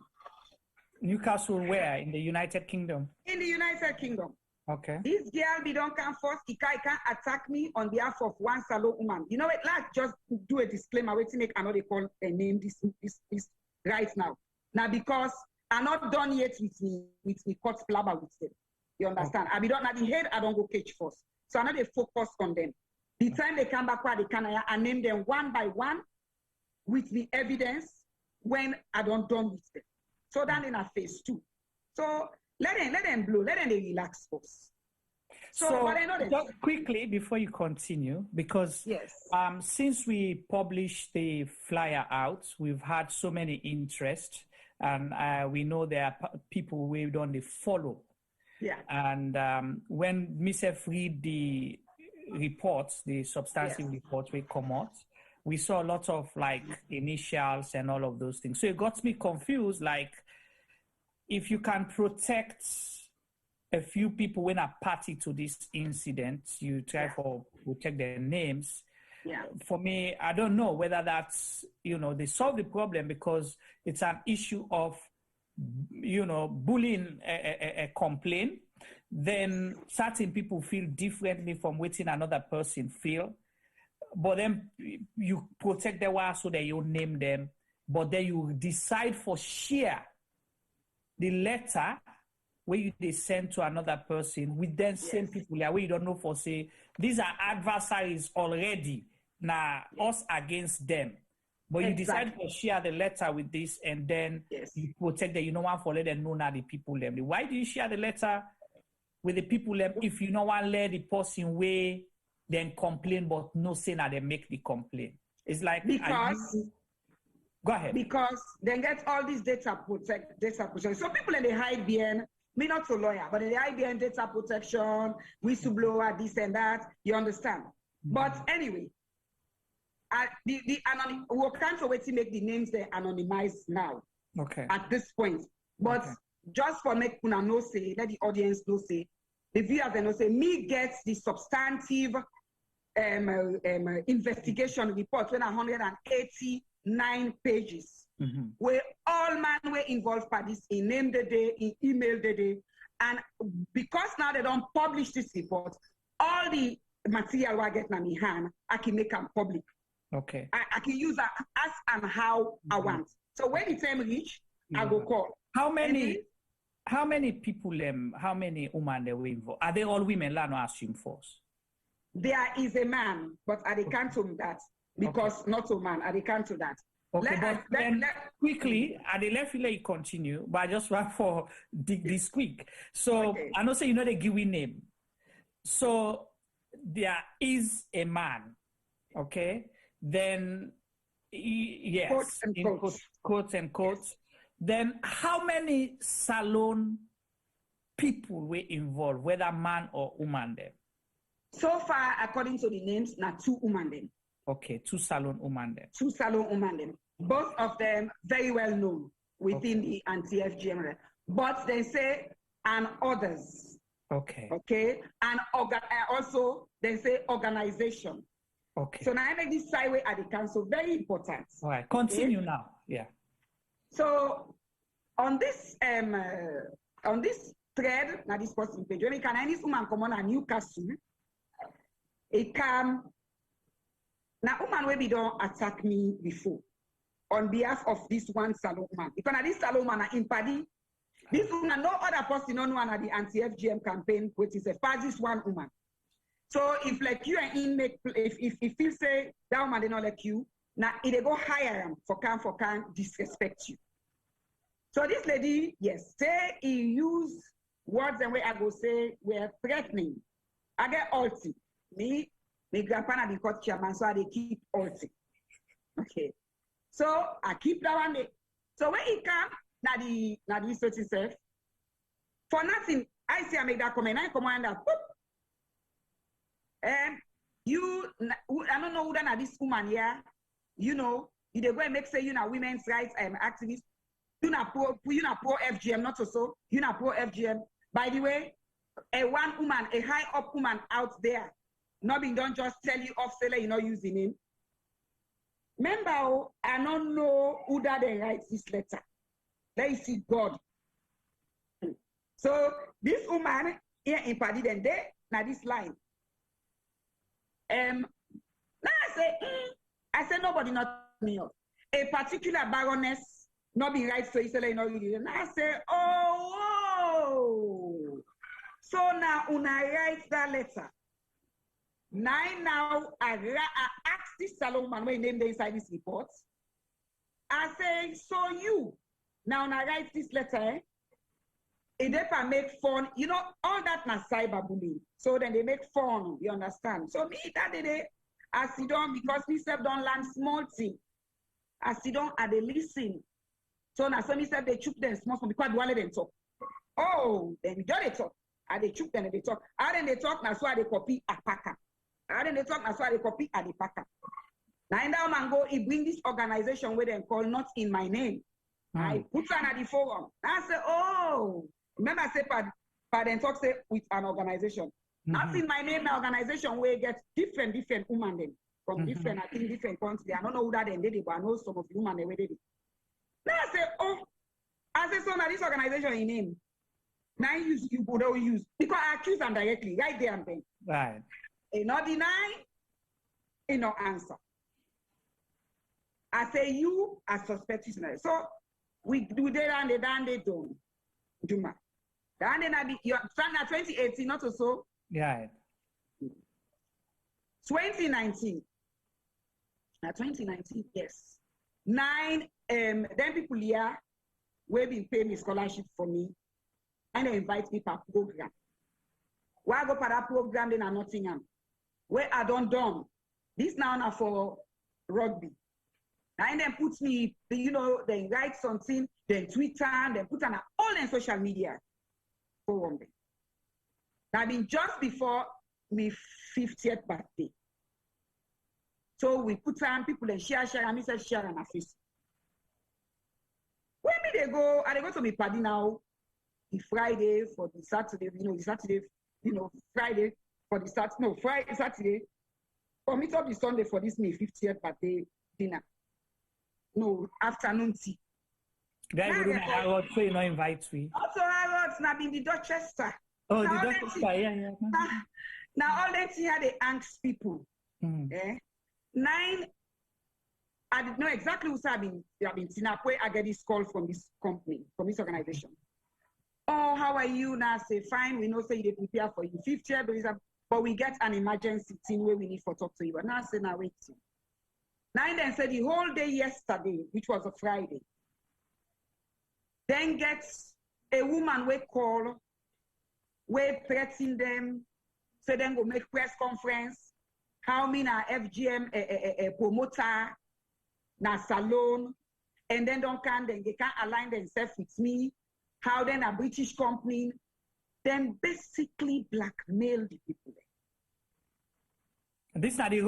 Newcastle where? In the United Kingdom? In the United Kingdom. Okay. This girl be don't come first. He can attack me on behalf of one salo woman. You know what? Like just do a disclaimer. Wait to make another call a name this right now. Now because I'm not done yet with me court blabber with them. You understand? Okay. I be done at the head. I don't go catch first. So I know they focus on them. The time they come back where they can, I name them one by one with the evidence when I don't done with them. So then in a phase 2. So let them blow, let them relax first. So just quickly before you continue, because yes, since we published the flyer out, we've had so many interest, and we know there are people we don't follow. Yeah. And when myself read the reports, the substantive reports will come out, we saw a lot of like initials and all of those things. So it got me confused, like if you can protect a few people when a party to this incident, you try for protect their names. Yeah. For me, I don't know whether that's, you know, they solve the problem because it's an issue of, you know, bullying a complaint. Then certain people feel differently from what another person feel. But then you protect the one so that you name them, but then you decide for share the letter where they send to another person with then same people where you don't know for say these are adversaries already. Now us against them. But you decide to share the letter with this and then you protect that you don't want to let them know now the people them. Why do you share the letter with the people them if you don't want to let the person way then complain but no say now they make the complaint? It's like go ahead. Because they get all these data protection. So people in the hide behind, me not a lawyer, but in the hide behind data protection, whistleblower, this and that, you understand. But anyway, we can't wait to make the names they anonymized now. Okay. At this point. But just for make una know say, let the audience know say, the viewers they know say, me gets the substantive investigation report when 189 pages. Where all man were involved by this in name the day, in email the day. And because now they don't publish this report, all the material I get in my hand, I can make them public. Okay. I can use that as and how I want. So when the time reach, I go call. How many people, how many women they were involved? Are they all women? Let no assume first. There is a man, but I can't do that because not a man. I can't do that. Okay, quickly, I let you continue, but I just want for this quick. So I know say you know the give name. So there is a man, okay? Then, yes, Quotes and in quotes. quotes and quotes. Then how many salon people were involved, whether man or woman then? So far, according to the names, now 2 women then. Okay, 2 salon women then. 2 salon women then. Both of them very well known within the anti-FGM. But they say, and others. Okay. Okay. And also, they say organization. Okay. So now I make this sideway at the council very important. All right, continue now. Yeah. So on this thread, now this person page, when can any woman come on a Newcastle, it can now woman will be don't attack me before on behalf of this one salon man. Because this salon man in Paddy, this woman, no other person, no one at the anti-FGM campaign, which is a this one woman. So if like you and in make if you say that woman they not like you, now it go hire him for can disrespect you. So this lady, yes, say he use words and way I go say we're threatening. I get ulti. Me grandpa na be court chairman, so I they keep ulti. Okay. So I keep that one. So when he come, na the search itself. For nothing, I say I make that comment. I command that. And I don't know who that this woman here. You know, you they go and make say you know women's rights activists. You not pro FGM, not so. You not pro FGM. By the way, a one woman, a high up woman out there, not being done just tell you off, say you not using him. Remember, I don't know who that they write this letter. Let you see God. So this woman here in Paddy then there, now this line. Now I say nobody not me up. A particular baroness not be right, so he said, you know, and I say, oh. So now when I write that letter, now I ask this salon man when he named inside this report. I say, so you now when I write this letter, if they make fun, you know, all that na cyberbullying. So then they make fun, you understand? So me that day, I sit down because me self don't learn small thing. I sit down and they listen. So now some said they chook them small because they want them talk. Oh, then we don't talk. And they chook them and they talk. And then they talk, now so they copy a packer. And then they talk, now so they copy a the packer. Now in that man go, he bring this organization where they call not in my name. I put on at the forum. I say, oh, remember I say but then talk say with an organization. Not in my name, my organization where get different women then from different, I think different countries. I don't know who that they did it, but I know some of the women they did it. Now I say, oh, I say, so now this organization in name. Now you would use because I accuse them directly, right there and then. Right. They not deny, they not answer. I say you are suspected. So we do that and they don't. Juma. Then I be you're 2018, not so. Yeah. 2019. Now 2019, yes. 9 then people here will be paying me scholarship for me and they invite me for program. Where I go for that program then I'm Nottingham. Where I don't done. This now for rugby. And then put me, you know, they write something, then Twitter, then put on all in social media for one day. Now been just before my 50th birthday. So we put on people and share, and me say share on my face. When me they go to me party now, the Friday for the Saturday, Friday for the Saturday. For me to be Sunday for this me 50th birthday dinner. No, afternoon tea. Guys, you don't so you not invite me. Also, I was now in the Dorchester. Oh, the Dorchester, yeah. Now all that here they ask people. 9. I didn't know exactly who I've been Tinapwe. I get this call from this company, from this organization. Oh, how are you? Now I say fine. We know say they prepare for you 50th, but we get an emergency thing where we need for talk to you. And now I say now wait. Now then said the whole day yesterday, which was a Friday. Then gets a woman we call, we threaten them, So then go make press conference. How many FGM promoter, na salon, and then they can't align themselves with me. How then a British company, then basically blackmail the people. These are the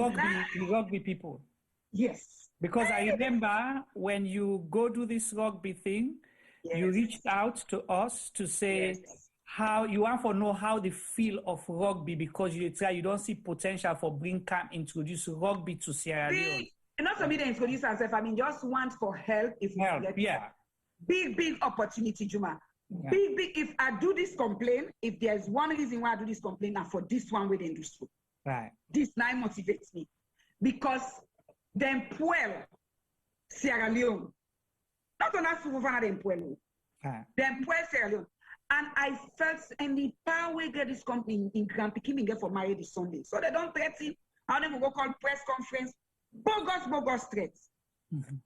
rugby people. Yes. Because I remember when you go do this rugby thing, you reached out to us to say how you want to know how the feel of rugby, because you don't see potential for introduce rugby to Sierra Leone. Not for me to introduce myself, I mean just want for help if you big opportunity, Juma. Yeah. Big, if I do this complaint, if there's one reason why I do this complaint, now for this one way they do so. Right. This now motivates me. Because them Puel, Sierra Leone, not on Naasu Fofanah them Puel, them Puel Sierra Leone. And I felt any power we get this company in Grand Peking get for married this Sunday. So they don't threaten, how they go call press conference, bogus threats.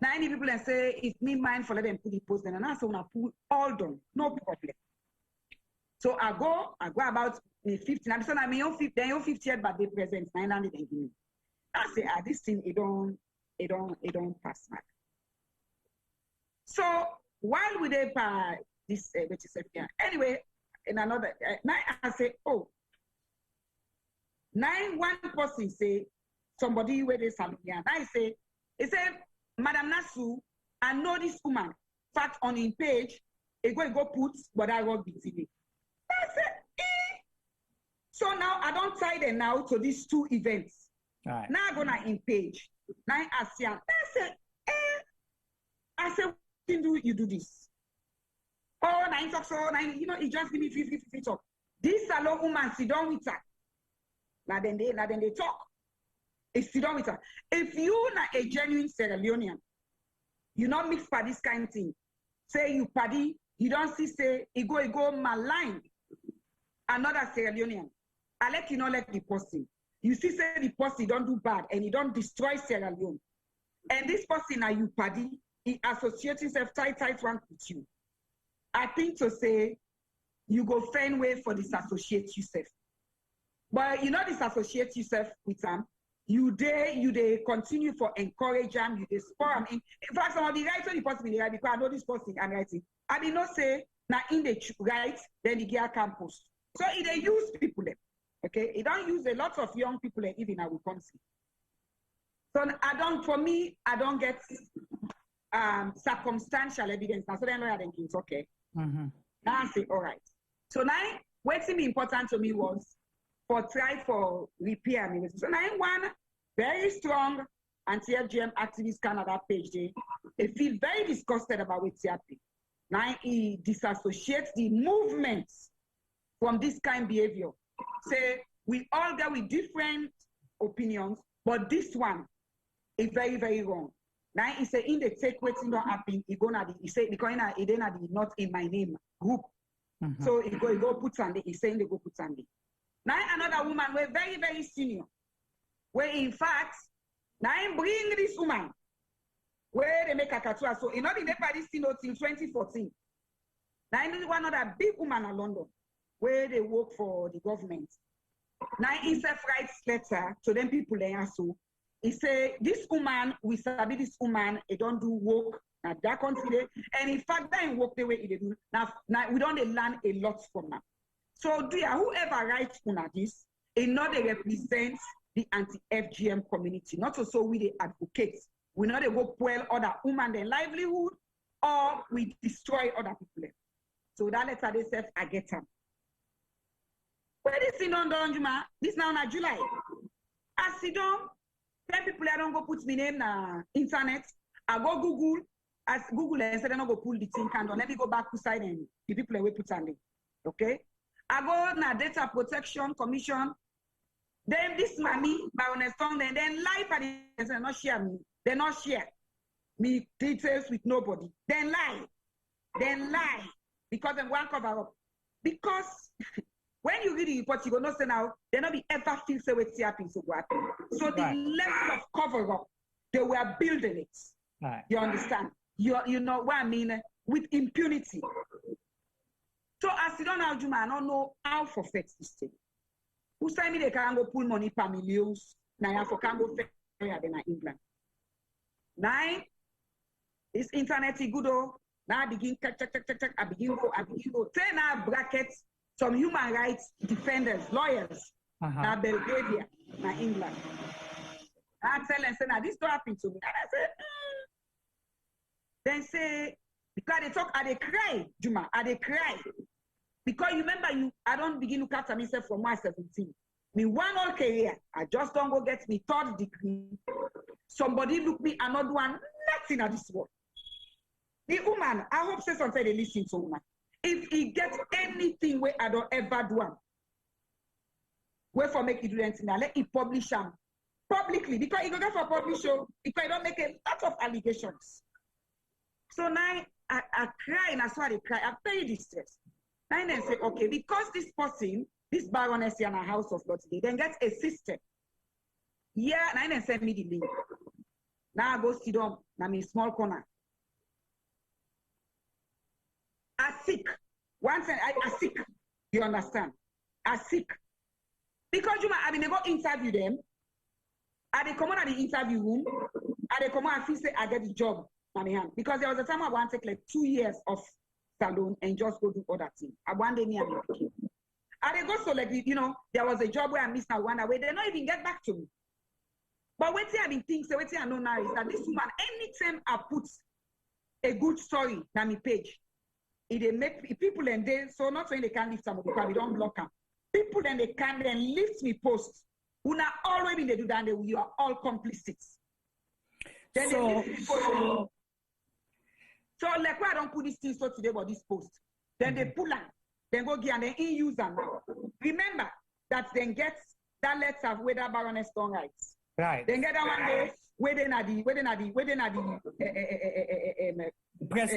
Now any people that say, if me mind for let them put the post, then I say when I pull all done, no problem. So I go about 15. I'm saying I'm your 50th birthday present, 900 and give me. I say, this thing it don't pass back. So while we there by this which is anyway, in another now I say, oh, one person say somebody where they something here. I say, he said, Madam Naasu, I know this woman. In fact, on his page, he go put, but I work with TV. I said, So now I don't tie them now to these two events. Right. Now I go now in page. Now I said, I said, what you do this? Oh, now you talk so, now you just give me 50 talk. This salon woman sit down with her. Now then they talk. If you don't with her. If you not a genuine Sierra Leonean, you not mix for this kind of thing. Say you party, you don't see say you go malign another Sierra Leonean. I let you not let the person. You see say the person don't do bad and he don't destroy Sierra Leone. And this person now you party, he associates himself tight one with you. I think to say you go find way for disassociate yourself. But you not disassociate yourself with them. You they continue for encourage them, you they spur them. In fact, some of the right when the person be right because I know this person I'm writing. I did not say now in the right, then the gear campus. So they use people there. Okay, it don't use a lot of young people even I will come see. So I don't get circumstantial evidence. Now so then I think it's okay. Now I say, all right. So now what's important to me was for try for repair. So now one very strong anti-FGM activist Canada page, they feel very disgusted about what's happening. Now he disassociates the movements from this kind of behavior. Say we all get with different opinions, but this one is very, very wrong. Now he say in the take waiting don't happen, he say because he didn't not in my name group. So he go put Sunday, he saying they go put Sunday. Now another woman we're very, very senior. Where in fact, now I bring this woman where they make a katua. So in order to this thing till 2014. Now I one other big woman in London where they work for the government. Now himself writes letter to them people there. So he say this woman, we sabi this woman, they don't do work at that country. And in fact, they work the way they do. Now we don't learn a lot from them. So whoever writes on this, it not they represent the anti-FGM community, not also we the advocates. We not they go spoil other women their livelihood or we destroy other people. So that letter they said, I get them. Where this thing on Juma, this now in July. I sit down, tell people I don't go put my name na internet. I go Google, as Google and said I don't go pull the thing candle. Let me go back to side and the people will put on it. Okay? I go na Data Protection Commission. Then this mommy, Baroness Tonge, then lie for the they not share me. They not share me details with nobody. Then lie. Because they want cover up. Because when you read the report, you go not say now, they not be ever feel say what's happening so what happened. So the level of cover up, they were building it. Right. You understand? You know what I mean? With impunity. So as you don't know, Juma, I don't know how for fix this thing. Who say me they can go pull money per millions? Now for can go fair than England. Nine, this internet is good oh. Now I begin check. I begin go. Say now brackets some human rights defenders, lawyers. Now Belgravia, now England. I tell them say now this don't happen to me. And I say, Then say because they talk, they cry, Juma, they cry. Because you remember I don't begin to catch myself from my 17. Me one whole career, I just don't go get me 3rd degree. Somebody look me another one, nothing at this world. The woman, I hope say something they listen to woman. If he gets anything where I don't ever do one, where for make it do anything, let it publish them publicly because he go get for publish show because he don't make a lot of allegations. So now I cry and I saw they cry. I'm very distressed. Now they say, okay, because this person, this Baroness in a house of law today, then get a sister. Yeah, now they send me the link. Now I go sit down, I'm in small corner. I sick. One thing, I sick. You understand? I sick. Because you might, I mean, they go interview them. Are they come on at the interview room? Are they come on and feel say I get the job on my hand? Because there was a time I want to take like 2 years of salon and just go do other things. I one day me and my kid. And they go so like, you know, there was a job where I missed out one away. They don't even get back to me. But what I been thinking, what I know now is that this woman, anytime I put a good story on my page, it make people and they, so not when they can't lift somebody because we don't block them. People then they can then lift me post. Who now already they do that, you are all complicit. Then they lift me post. So like why I don't put this thing so today about this post. Then they pull them, then go get and then use them now. Remember that then get that letter where that Baroness Tonge writes. Right. Then get that one there, where they are the press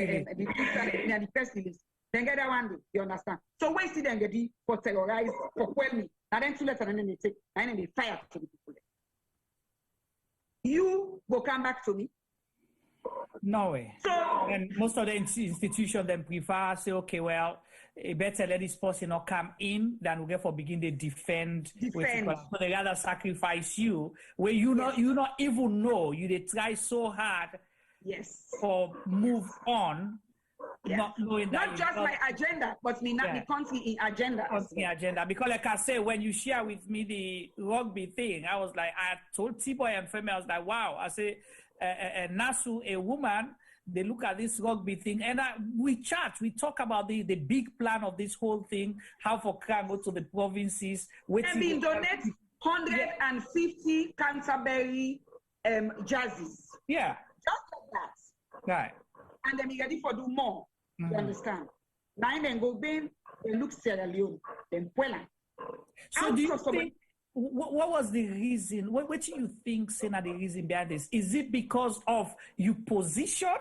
release. Then get that one day, you understand? So when see them get the for terrorize, for quell me, and then 2 letters and then they take, and then they fire to the people. You will come back to me. No way. So, and most of the institutions then prefer say, okay, well, better let this person not come in than we get for begin to defend. So they rather sacrifice you where you not even know you they try so hard. Yes. For move on. Yes. Not knowing that not just my agenda, but me not the country in agenda. Agenda. Because like I say, when you share with me the rugby thing, I was like, I told T-Boy and Femi, I was like, wow. I say, Naasu, a woman, they look at this rugby thing, and we chat, we talk about the big plan of this whole thing, how for crime go to the provinces. And we donate 150 Canterbury jerseys. Yeah. Just like that. Right. And then we ready for do more. You understand? Now then go then they look Sierra Leone, then Puela. So do you think what was the reason? What do you think, Sena, the reason behind this? Is it because of your position,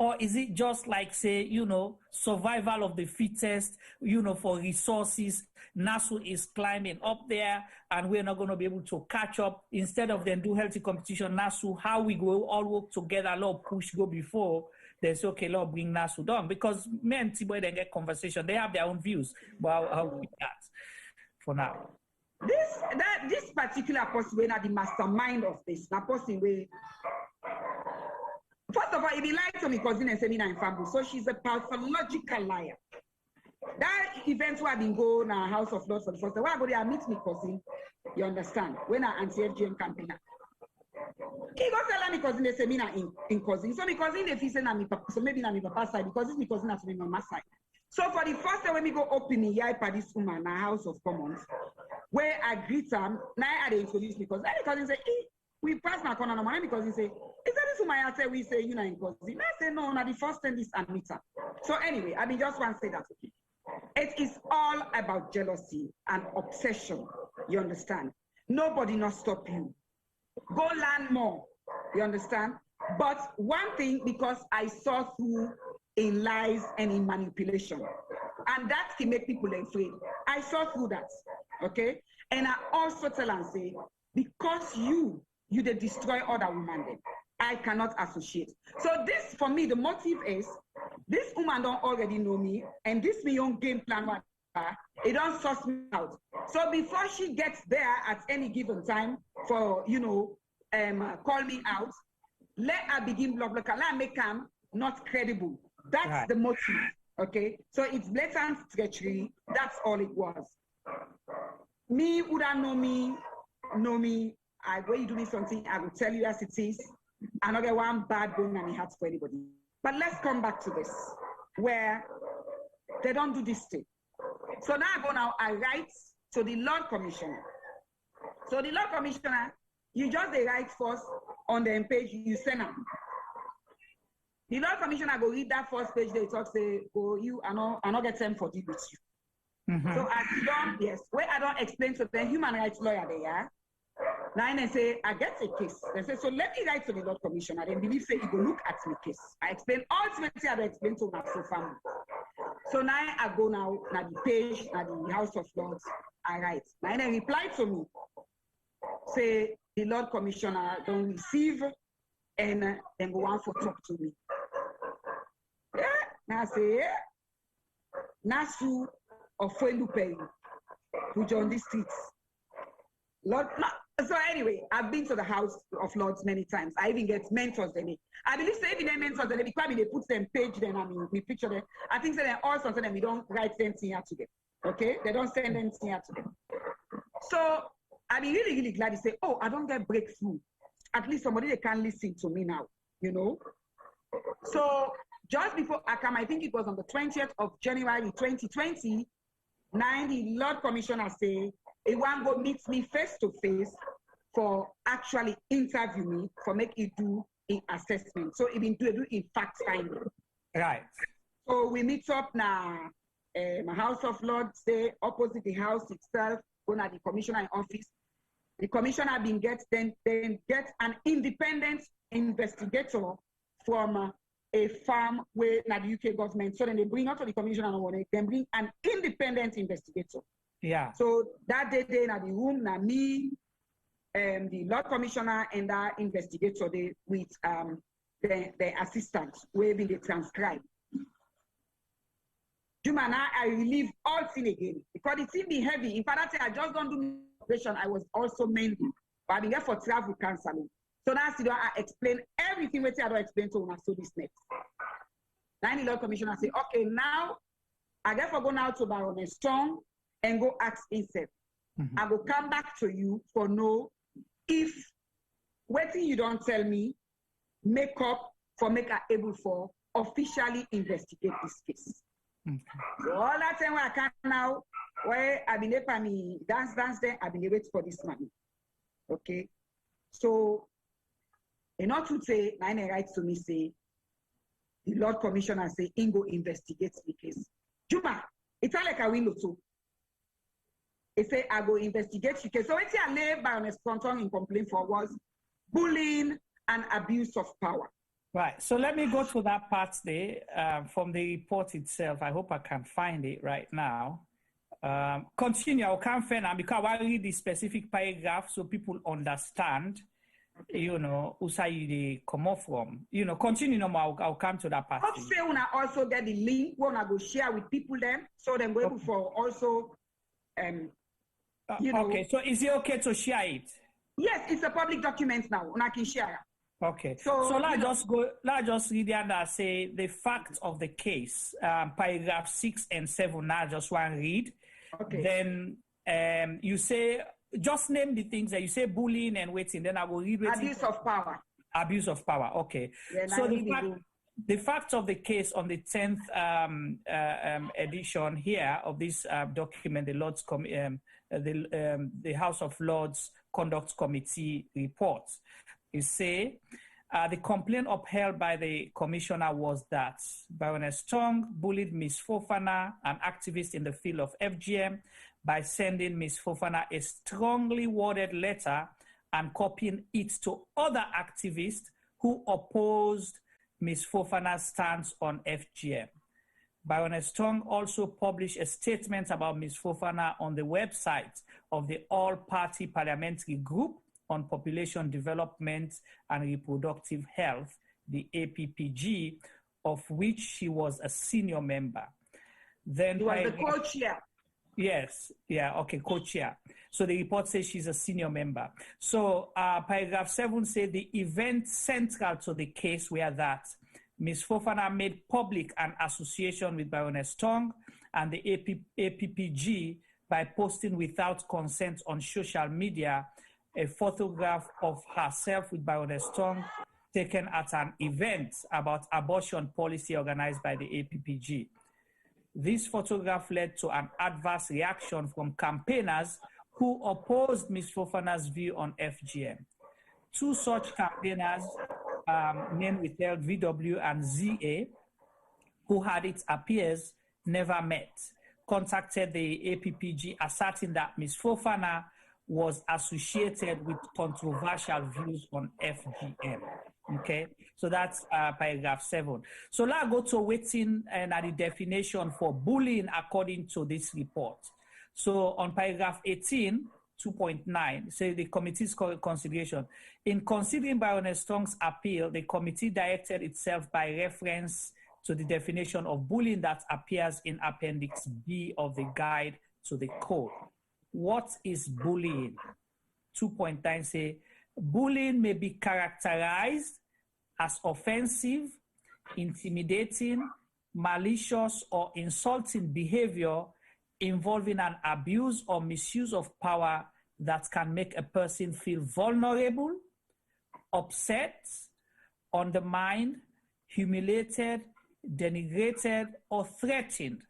or is it just like, say, you know, survival of the fittest, you know, for resources? Naasu is climbing up there and we're not going to be able to catch up. Instead of them do healthy competition, Naasu, how we go all work together, Lord push go before they say, okay, Lord bring Naasu down. Because men and T-Boy then get conversation. They have their own views. But how we that for now? This particular person, we are the mastermind of this. Now, person we first of all, if he lied to me, cousin and say me in family, so she's a pathological liar. That event where I been go na House of Lords for the first time, where I go there meet me cousin. You understand? When I anti-FGM campaigner, he go tell me cousin they say me na in cousin. So my cousin if he say na me papa, so maybe na me papa side because it's my cousin that's my mama side. So for the first time when we go open the yard for this woman na House of Commons, where I greet her, now I introduce me because every cousin say, we pass my corner no money because he say, is that this woman I say we say you know in cousin? I say no, na the first time this admitter. So anyway, I mean just want to say that. It is all about jealousy and obsession. You understand? Nobody not stop you. Go learn more. You understand? But one thing, because I saw through in lies and in manipulation, and that can make people afraid. I saw through that. Okay? And I also tell and say, because you they destroy other women then. I cannot associate. So this, for me, the motive is, this woman don't already know me, and this my own game plan what it don't suss me out. So before she gets there at any given time for, call me out, let her begin block, let her make him not credible. That's the motive, okay? So it's blatant treachery. That's all it was. Me, would I know me, when you do me something, I will tell you as it is. I don't get one bad bone and it hurts for anybody. But let's come back to this, where they don't do this thing. So now I write to the Lord Commissioner. So the Lord Commissioner, you just write first on the page, you send them. The Lord Commissioner go read that first page, they talk, say, oh, you, I not get time for deal with you. So as you don't, yes, where I don't explain to the human rights lawyer there, now they say, I get a case. They say, so let me write to the Lord Commissioner. Then believe say, he go look at my case. I explain ultimately I explain to Naasu Fofanah. So now I go now the page, now the House of Lords, I write. Now they reply to me, say the Lord Commissioner don't receive, and then go on for talk to me. Yeah, now I say, yeah. Naasu Fofanah, who joined the streets. Lord, no. So anyway, I've been to the House of Lords many times. I even get mentors there. I believe say even mentors there because they put them page then we picture them. I think so then also so then we don't write them here to them. Okay? They don't send them here to them. So I'd be really, really glad to say, oh, I don't get breakthrough. At least somebody they can listen to me now, So just before I come, I think it was on the 20th of January 2020, now the Lord Commissioner say, he want go meet me face to face for actually interview me for make it do an assessment. So it been do in fact finding. Right. So we meet up now. My House of Lords stay opposite the house itself. Go to the commissioner in office. The commissioner been get then get an independent investigator from a farm where the UK government. So then they bring out to the commissioner and then bring an independent investigator. Yeah. So that day in the room, me, the Lord Commissioner and that investigator they with the assistant where they transcribe. Jumana, I relieve all sin again because it seemed be heavy. In fact, I just don't do operation. I was also mending, but I've been there for travel counseling. So now I explain everything which I don't explain to when I saw this next. Now the Lord Commissioner say, okay, now I get for go now to Baroness Tonge and go ask himself. I will come back to you for know if waiting you don't tell me, make up for make her able for officially investigate this case. So all that time where I can now, where I've been there for me, dance there, I've been waiting for this money. Okay. So in order to say, Nine writes to me, say, the Lord Commissioner say, Ingo investigates the case. Juma, it's like a window too. He said, I go investigate the case. So what I lay Baroness Tonge in complaint for was bullying and abuse of power. Right. So let me go to that part there from the report itself. I hope I can find it right now. Continue. I can't find it because I read the specific paragraph so people understand, who say they come off from. Continue. No, I'll come to that part. Hope say when I also get the link, when I go share with people then, so then go able for also. Okay, so is it okay to share it? Yes, it's a public document now, and I can share. Okay, so let's just read it and say the facts of the case, paragraph 6 and 7. Now, just one read. Okay. Then you say, just name the things that you say bullying and waiting. Then I will read abuse of power. Abuse of power. Okay. Yeah, so the facts of the case on the 10th edition here of this document, the House of Lords Conduct Committee report, is say the complaint upheld by the commissioner was that Baroness Tonge bullied Ms. Fofanah, an activist in the field of FGM, by sending Ms. Fofanah a strongly worded letter and copying it to other activists who opposed Ms. Fofanah's stance on FGM. Baroness Tonge also published a statement about Ms. Fofanah on the website of the All-Party Parliamentary Group on Population Development and Reproductive Health, the APPG, of which she was a senior member. Then she was the co-chair. Yes, yeah, okay, co-chair. So the report says she's a senior member. So paragraph 7 says the event central to the case were that Ms. Fofanah made public an association with Baroness Tonge and the APPG by posting without consent on social media a photograph of herself with Baroness Tonge taken at an event about abortion policy organized by the APPG. This photograph led to an adverse reaction from campaigners who opposed Ms. Fofanah's view on FGM. Two such campaigners, named withheld VW and ZA, who had, it appears, never met, contacted the APPG asserting that Ms. Fofanah was associated with controversial views on FGM. Okay, so that's paragraph 7. So now go to waiting and the definition for bullying according to this report. So on paragraph 18, 2.9, say the committee's consideration. In considering Baroness Tonge's appeal, the committee directed itself by reference to the definition of bullying that appears in Appendix B of the guide to the code. What is bullying? 2.9 say, bullying may be characterized as offensive, intimidating, malicious, or insulting behavior involving an abuse or misuse of power that can make a person feel vulnerable, upset, undermined, humiliated, denigrated, or threatened.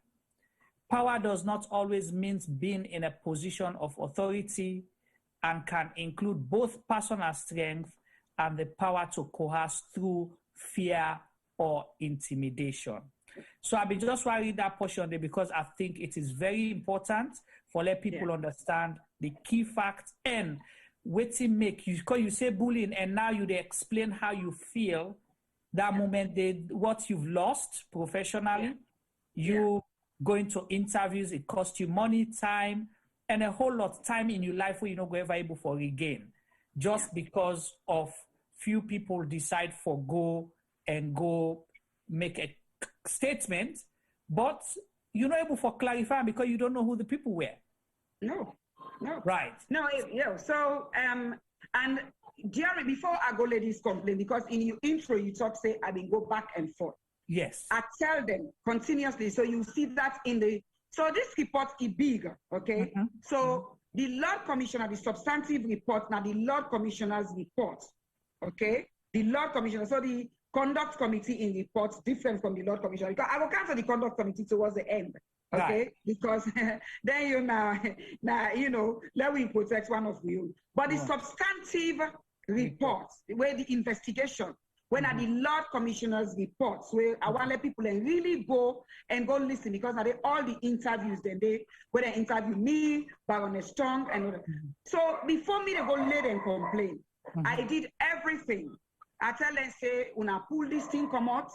Power does not always mean being in a position of authority and can include both personal strength and the power to coerce through fear or intimidation. So I'll be just read that portion there because I think it is very important for let people understand the key facts and what it make you, because you say bullying and now you explain how you feel that moment, what you've lost professionally, you going to interviews, it costs you money, time, and a whole lot of time in your life where you're not ever able to regain just because of few people decide for go make a statement, but you're not able to clarify because you don't know who the people were. No. Right. No, so, and Jerry, before I go ladies complain, because in your intro, you talk, say, I will go back and forth. Yes. I tell them continuously, so you see that in the, so this report is big, okay? So the Lord Commissioner, the substantive report, now the Lord Commissioner's report, okay? The Lord Commissioner, so the conduct committee in reports different from the Lord Commissioner, because I will cancel the conduct committee towards the end, okay? Right. Because then you now, you know, let me protect one of you. But the substantive reports, where the investigation, when are the Lord Commissioner's reports, where I want to let people really go listen, because now they all the interviews, then where they interview me, Baroness Tonge, and so before me they go late and complain. I did everything. I tell them, say, una pull this thing come out,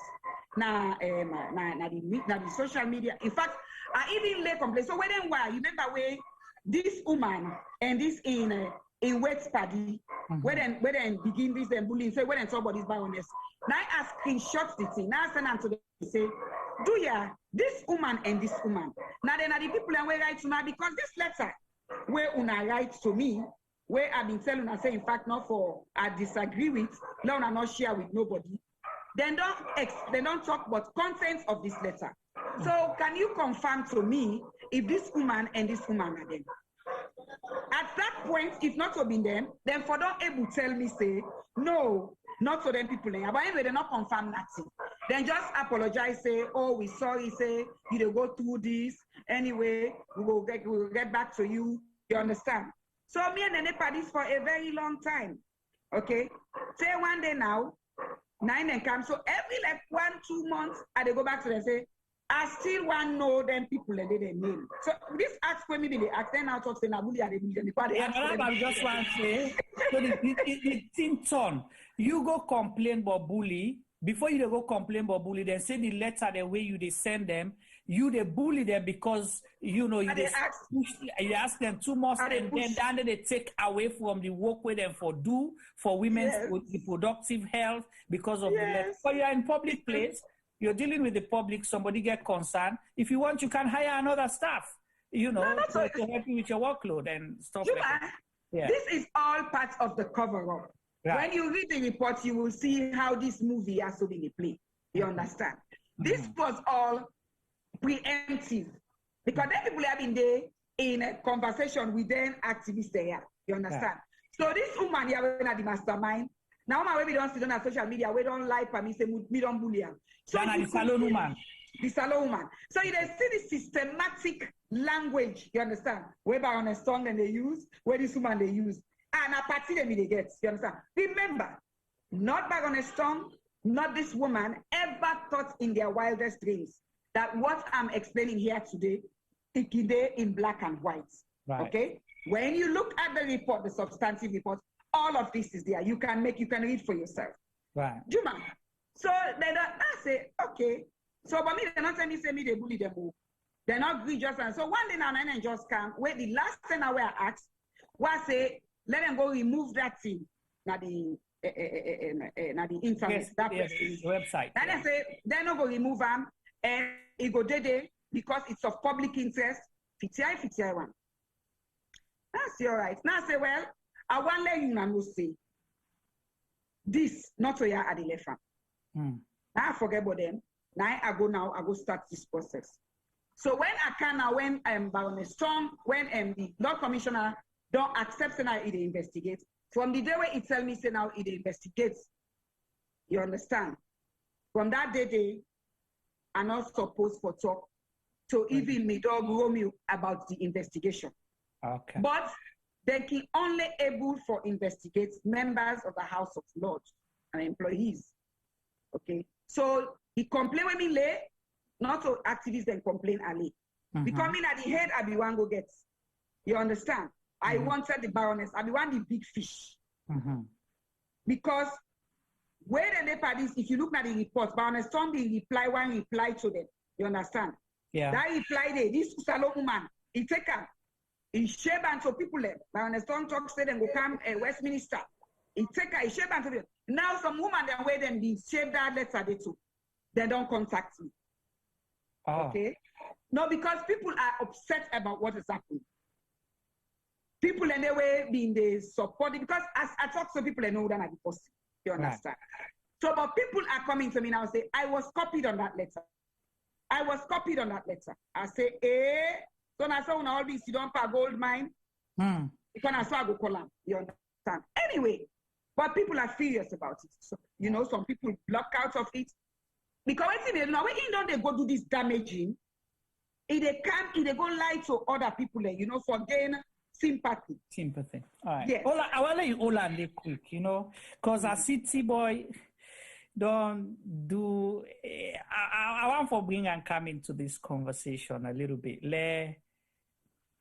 the social media. In fact, I even late complain. So when why you remember where this woman and this in West Paddy, where then begin this and bullying, say when somebody's Baroness. Now I screenshot the thing. Now I send them to them say, do ya this woman and this woman. Now then are the people and we write to now because this letter where una write to me, where I've been telling her, say, in fact, not for I disagree with, now I not share with nobody. They don't talk about contents of this letter. So can you confirm to me if this woman and this woman are them? At that point, if not to be them, then for don't able tell me, say, no, not to them people. But anyway, they not confirm nothing. Then just apologize, say, oh, we sorry, say, you don't go through this. Anyway, we will get back to you. You understand? So me and Nene parties for a very long time. Okay? Say one day now, 9 and come. So every like 1-2 months, I go back to them and say, I still want to know them people and their name. So this ask when maybe they ask them out of Senabuli and they I just want to say, so the thing turn. You go complain about bully. Before you go complain about bully, then send the letter the way they send them. You they bully them because you know you ask them too much and then they take away from the work with them for women's reproductive health because of the letter. So you're in public place, you're dealing with the public, somebody get concerned. If you want, you can hire another staff. you know, No, to help you with your workload and stuff like that. Yeah. This is all part of the cover-up. Right. When you read the report, you will see how this movie has to be played. You understand? This was all preemptive. Because then people have been there in a conversation with them activists there. You understand? So this woman here, when at the mastermind, now we don't sit on social media, we don't like me, say we don't bully her. So the salon woman. The salon woman. So you see the systematic language, you understand? Where Baroness Tonge and they use, where this woman they use. And a party them they get, you understand? Remember, not Baroness Tonge, not this woman ever thought in their wildest dreams that what I'm explaining here today, it is there in black and white. Right. Okay? When you look at the report, the substantive report, all of this is there. You can read for yourself. Right. Juma. So then I say, okay. So but me, they're not telling me, say me they bully them. They're not agree just and so one day now and just come. Wait, the last thing I were asked was say, let them go remove that thing. Now the internet, yes, that website. Then I say, they're not going to remove them and it go there because it's of public interest. 51. That's all right. Now I say, well, I want to let you know say this, not to you at the left. Now I forget about them. Now I go start this process. So when I can now, when Baroness Tonge, when the Law Commissioner don't accept now it investigate. From the day where it tell me say now it investigates, you understand? From that day, I'm not supposed for talk to even me dog Romeo about the investigation. Okay. But they can only able for investigate members of the House of Lords and employees. Okay. So he complain with me late, not to activists then complain early. Becoming at the head, I be one go get. You understand? I wanted the Baroness, I be one the big fish. Because where the parties, if you look at the report, Baroness Tonge reply to them. You understand? Yeah. That reply there, this salon woman, he take her, he share bands to people there. Baroness Tonge talk say them go come Westminster. He take her, he share bands to people. Now some woman then where them be share that letter they too. They don't contact me. Okay? No, because people are upset about what is happening. People in their way being the supporting, because as I talk to people, I know that I be possible. You understand? Right. So, but people are coming to me now and say, I was copied on that letter. I was copied on that letter. I say, so now so all this, you don't pay gold mine. Because I saw I go call them. You understand? Anyway, but people are furious about it. So, you know, some people block out of it. Because now when they go do this damaging, if they come, if they go lie to other people, you know, for gain sympathy. Sympathy. All right. Yes. I want to let you all and they quick, you know, because I see T-Boy don't do. I want for bring and come into this conversation a little bit.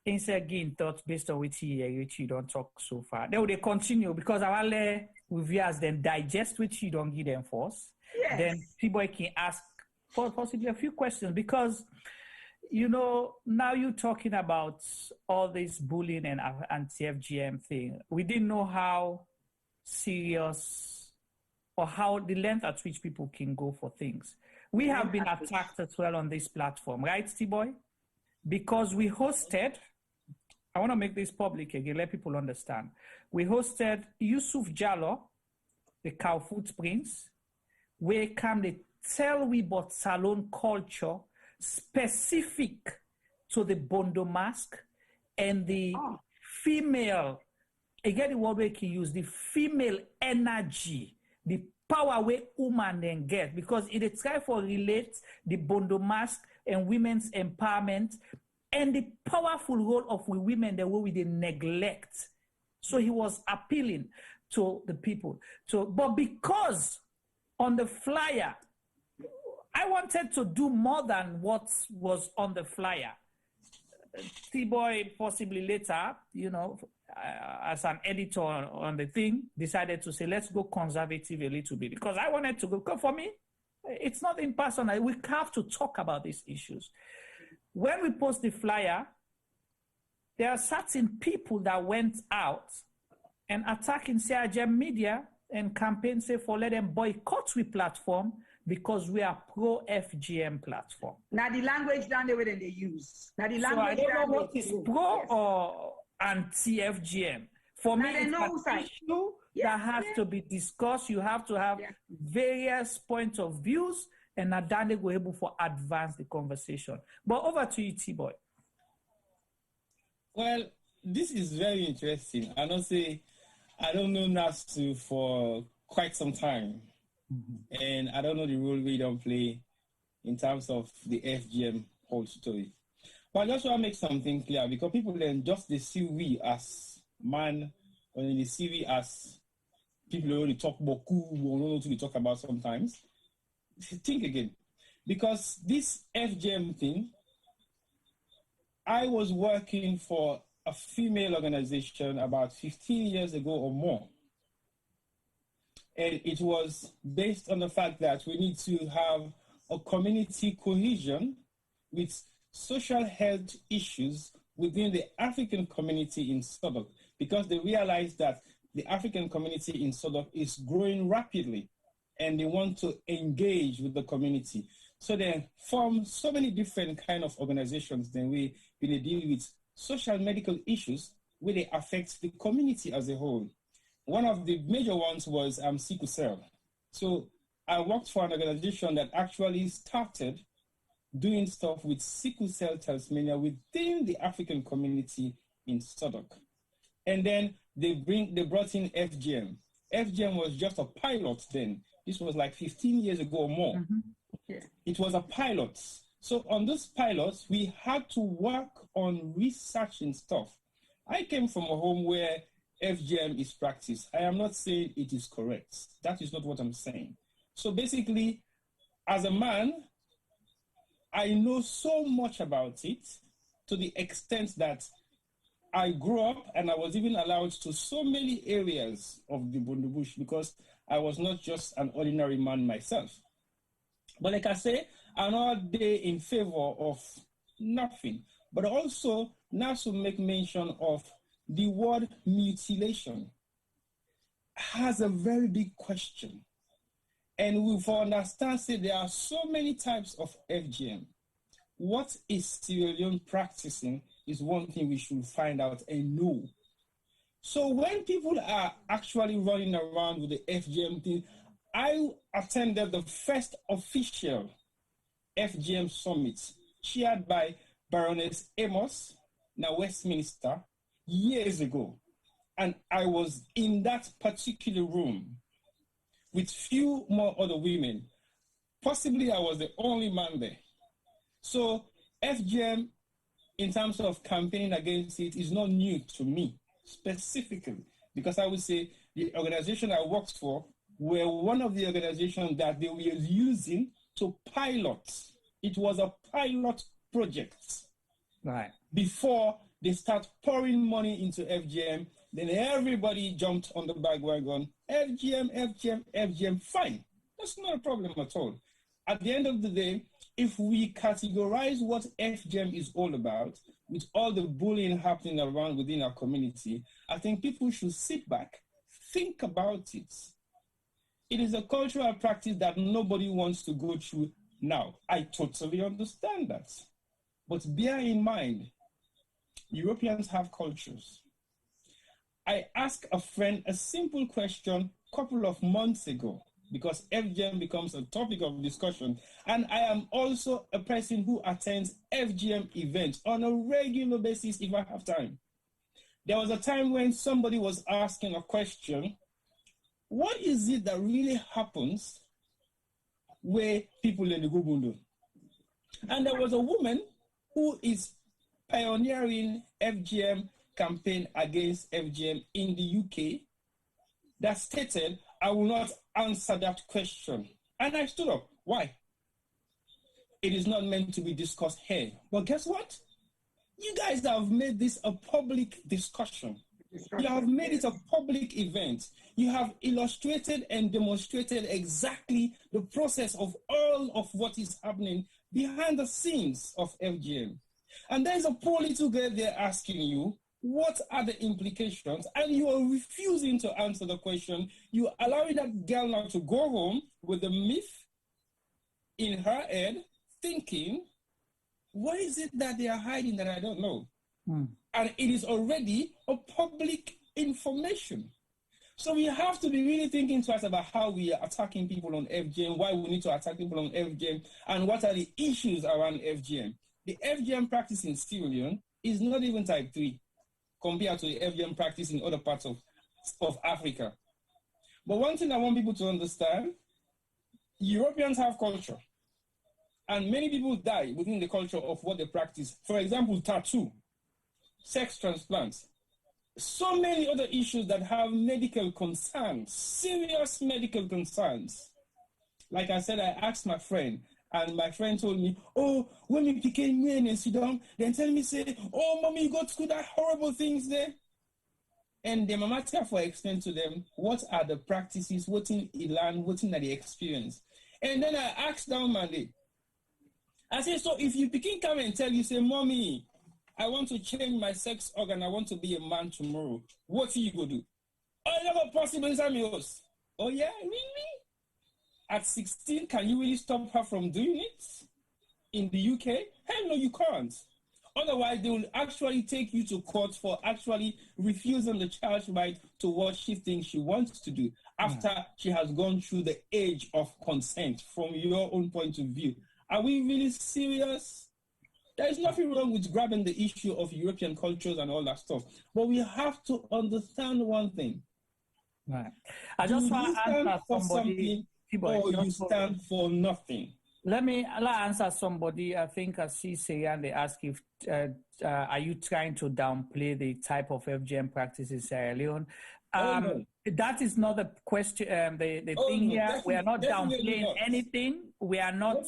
Instead again thoughts based on which you don't talk so far. Then they continue because I want to with viewers then digest which you don't give them force. Yes. Then T-Boy can ask for possibly a few questions because, you know, now you're talking about all this bullying and anti-FGM thing. We didn't know how serious or how the length at which people can go for things. We have been attacked as well on this platform, right, T-Boy? Because we hosted, I want to make this public again, let people understand. We hosted Yusuf Jallo, the Cow Footprints, where come they tell we about salon culture specific to the Bondo mask and the female, again the word we can use, the female energy, the power where woman then get, because it try for relate the Bondo mask and women's empowerment and the powerful role of we women the way we they neglect. So he was appealing to the people. So, but because on the flyer, I wanted to do more than what was on the flyer. T-Boy possibly later, you know, as an editor on the thing, decided to say, let's go conservative a little bit because I wanted to go. Because for me, it's not impersonal. We have to talk about these issues. When we post the flyer, there are certain people that went out and attacking CRGM media and campaign say for let them boycott we platform because we are pro-FGM platform. Now the language down there they use. Now the So language I don't know down what there is use. pro Yes. or anti-FGM. For Now me, they it's know an issue that has to be discussed. You have to have various points of views, and Adane were able to advance the conversation. But over to you, T-Boy. Well, this is very interesting. I don't say I don't know Naasu for quite some time, and I don't know the role we don't play in terms of the FGM whole story. But I just want to make something clear because people then just they see we as man, or they see we as people who only talk about cool, who don't know what we talk about sometimes. Think again, because this FGM thing, I was working for a female organization about 15 years ago or more. And it was based on the fact that we need to have a community cohesion with social health issues within the African community in Southern, because they realized that the African community in Southern is growing rapidly and they want to engage with the community. So they form so many different kind of organizations. Then we deal with social medical issues where they affect the community as a whole. One of the major ones was sickle cell. So I worked for an organization that actually started doing stuff with sickle cell thalassemia within the African community in Southern. And then they brought in FGM. FGM was just a pilot then. This was like 15 years ago or more. Yeah. It was a pilot. So on those pilots, we had to work on researching stuff. I came from a home where FGM is practiced. I am not saying it is correct. That is not what I'm saying. So basically, as a man, I know so much about it to the extent that I grew up and I was even allowed to so many areas of the Bundubush because I was not just an ordinary man myself. But like I say, I'm not there in favor of nothing. But also, Naasu make mention of the word mutilation has a very big question. And we understand that there are so many types of FGM. What is Sierra Leone practicing is one thing we should find out and know. So when people are actually running around with the FGM thing, I attended the first official FGM summit chaired by Baroness Amos, now Westminster, years ago. And I was in that particular room with few more other women. Possibly I was the only man there. So FGM, in terms of campaigning against it, is not new to me specifically, because I would say the organization I worked for were one of the organizations that they were using to pilot. It was a pilot project. Right. Before they start pouring money into FGM, then everybody jumped on the bandwagon. FGM, fine. That's not a problem at all. At the end of the day, if we categorize what FGM is all about, with all the bullying happening around within our community, I think people should sit back, think about it. It is a cultural practice that nobody wants to go through now. I totally understand that. But bear in mind, Europeans have cultures. I asked a friend a simple question a couple of months ago, because FGM becomes a topic of discussion. And I am also a person who attends FGM events on a regular basis if I have time. There was a time when somebody was asking a question, what is it that really happens where people in the Gubundu? And there was a woman who is pioneering FGM campaign against FGM in the UK that stated, I will not answer that question. And I stood up. Why? It is not meant to be discussed here. But guess what? You guys have made this a public discussion. You have made it a public event. You have illustrated and demonstrated exactly the process of all of what is happening behind the scenes of FGM. And there's a poor little girl there asking you, what are the implications? And you are refusing to answer the question. You are allowing that girl now to go home with the myth in her head, thinking, what is it that they are hiding that I don't know? And it is already a public information. So we have to be really thinking twice about how we are attacking people on FGM, why we need to attack people on FGM, and what are the issues around FGM. The FGM practice in Sierra Leone is not even type 3 compared to the FGM practice in other parts of Africa. But one thing I want people to understand, Europeans have culture. And many people die within the culture of what they practice. For example, tattoo, sex transplants. So many other issues that have medical concerns, serious medical concerns. Like I said, I asked my friend, and my friend told me, oh, when we became men and sit down, then tell me, say, oh, mommy, you got through that horrible things there. And the mama therefore explained to them, what are the practices, what in Ilan, what in the experience. And then I asked down Monday, I said, so if you begin come and tell you, say, mommy, I want to change my sex organ, I want to be a man tomorrow, what are you going to do? Oh, never possible, Samios. Oh, yeah, really? At 16, can you really stop her from doing it? In the UK? Hell no, you can't. Otherwise, they will actually take you to court for actually refusing the child's right to what she thinks she wants to do after she has gone through the age of consent from your own point of view. Are we really serious? There is nothing wrong with grabbing the issue of European cultures and all that stuff. But we have to understand one thing. Right. I just want to answer somebody. Or you stand for nothing. Let me answer somebody. I think I see Sierra, they ask if, are you trying to downplay the type of FGM practice in Sierra Leone? That is not the question. The thing here, we are not downplaying anything. We are not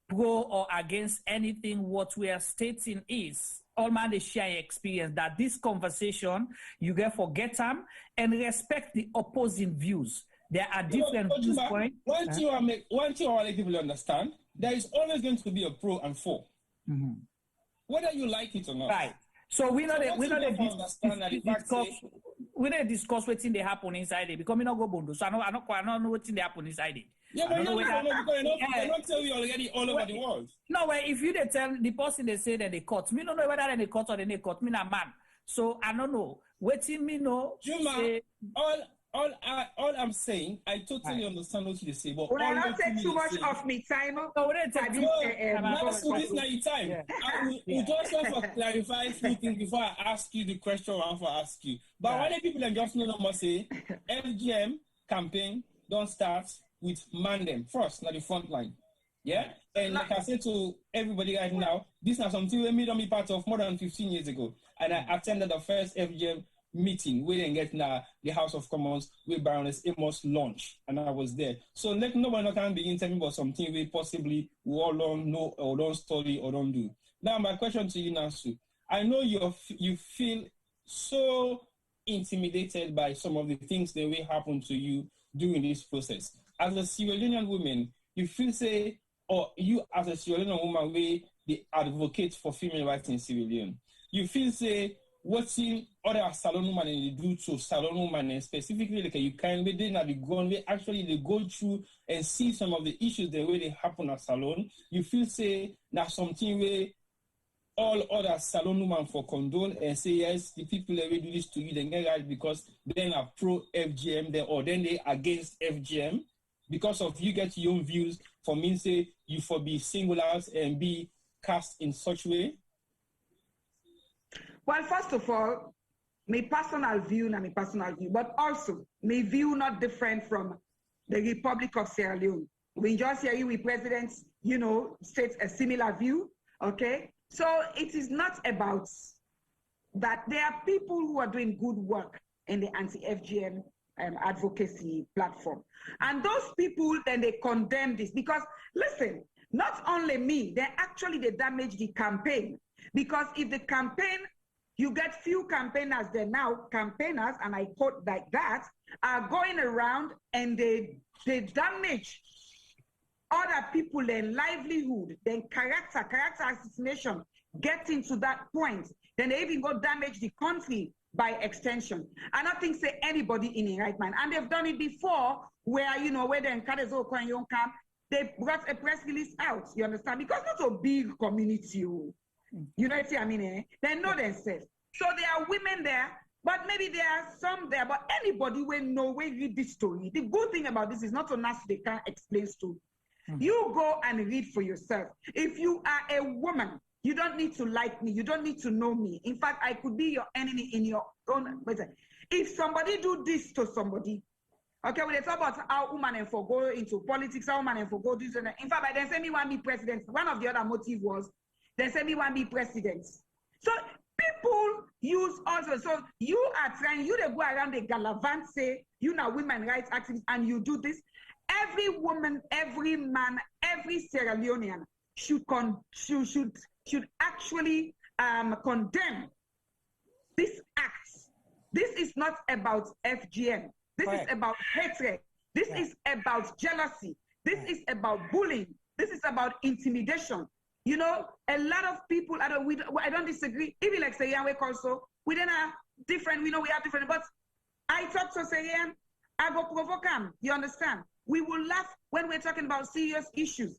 pro or against anything. What we are stating is, all man, they share experience that this conversation, you get forget them and respect the opposing views. There are different viewpoints. One thing I want people to understand, there is always going to be a pro and for. Whether you like it or not. Right. So we don't discuss what's in the happen inside it because we not go bondo. So I don't know what's in the happen inside it. Yeah, but you don't know because they don't tell you already all over the world. No, well, if you tell the person they say that they cut, me don't know whether they cut or they cut. Me not man. So I don't know. Waiting me know. Juma, all I'm saying, I totally understand what you say, but will I not take too much of me time? No, this is not your time. You just want to clarify a few things before I ask you the question I want to ask you. But why the people just know no say FGM campaign don't start with man them first, not the front line. Yeah? And like I said to everybody right now, this is something we made on me part of more than 15 years ago. And I attended the first FGM meeting we didn't get in the House of Commons with Baroness Amos launch, and I was there. So let nobody can begin telling me about something we possibly we all don't know or don't study or don't do. Now my question to you, Naasu, I know you feel so intimidated by some of the things that will happen to you during this process. As a Sierra Leonean woman, you feel say, or you as a Sierra Leonean woman, we the advocate for female rights in Sierra Leone, you feel say watching other salon women and they do to salon women, and specifically like you can be doing at the gun, we actually they go through and see some of the issues the way they happen at salon. You feel say that's something where all other salon women for condone and say yes, the people that will do this to you, they get right because then are pro FGM or then they against FGM because of you get your own views. For me, say you for be singulars and be cast in such way. Well, first of all, my personal view, but also my view not different from the Republic of Sierra Leone. We just hear you with presidents, states a similar view, okay? So it is not about that. There are people who are doing good work in the anti-FGM advocacy platform. And those people, then they condemn this because, listen, not only me, they damage the campaign. Because if the campaign, you get few campaigners, they're now campaigners, and I quote like that, are going around and they damage other people, their livelihood, their character assassination getting to that point, then they even go damage the country by extension. I don't think say anybody in the right mind. And they've done it before where, you know, where the Nkadezo Kwanyon camp, they brought a press release out, you understand? Because not a big community, you know what I mean? Eh? They know themselves. So there are women there, but maybe there are some there, but anybody will know, will read this story. The good thing about this is not on us, they can't explain story. You go and read for yourself. If you are a woman, you don't need to like me. You don't need to know me. In fact, I could be your enemy in your own. If somebody do this to somebody, okay, when they talk about how women and for go into politics, how women and for go do this. In fact, by then say me want to be president. One of the other motive was, they say me want to be president. So people use also. So you are trying, you they go around the galavant, say, you know, women rights activists, and you do this. Every woman, every man, every Sierra Leonean should actually condemn this act. This is not about FGM. This is about hatred. This is about jealousy. This is about bullying. This is about intimidation. You know, a lot of people, I don't disagree. Even like Sierra Leone also, we then are different. We know we are different. But I talk to Sierra, I go provoke them. You understand? We will laugh when we're talking about serious issues.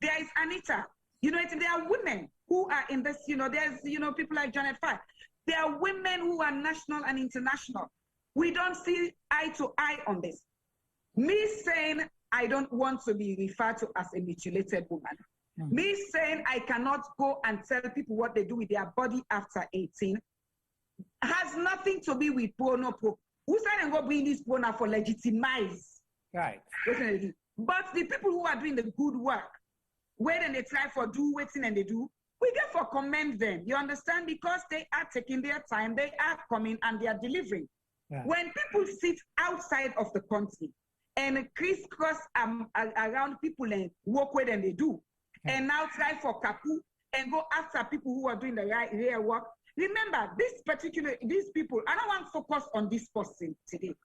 There is Anita. You know, there are women who are in this, you know, there's, you know, people like Janet Farr. There are women who are national and international. We don't see eye to eye on this. Me saying I don't want to be referred to as a mutilated woman. Me saying I cannot go and tell people what they do with their body after 18 has nothing to do with pro no pro. Who said and go bring this pro now for legitimize? Right. But the people who are doing the good work, where then they try for do waiting and they do, we get for commend them. You understand? Because they are taking their time, they are coming and they are delivering. Yeah. When people sit outside of the country and crisscross around people and work where then they do, and now try for kapu and go after people who are doing the real work. Remember, these people, I don't want to focus on this person today.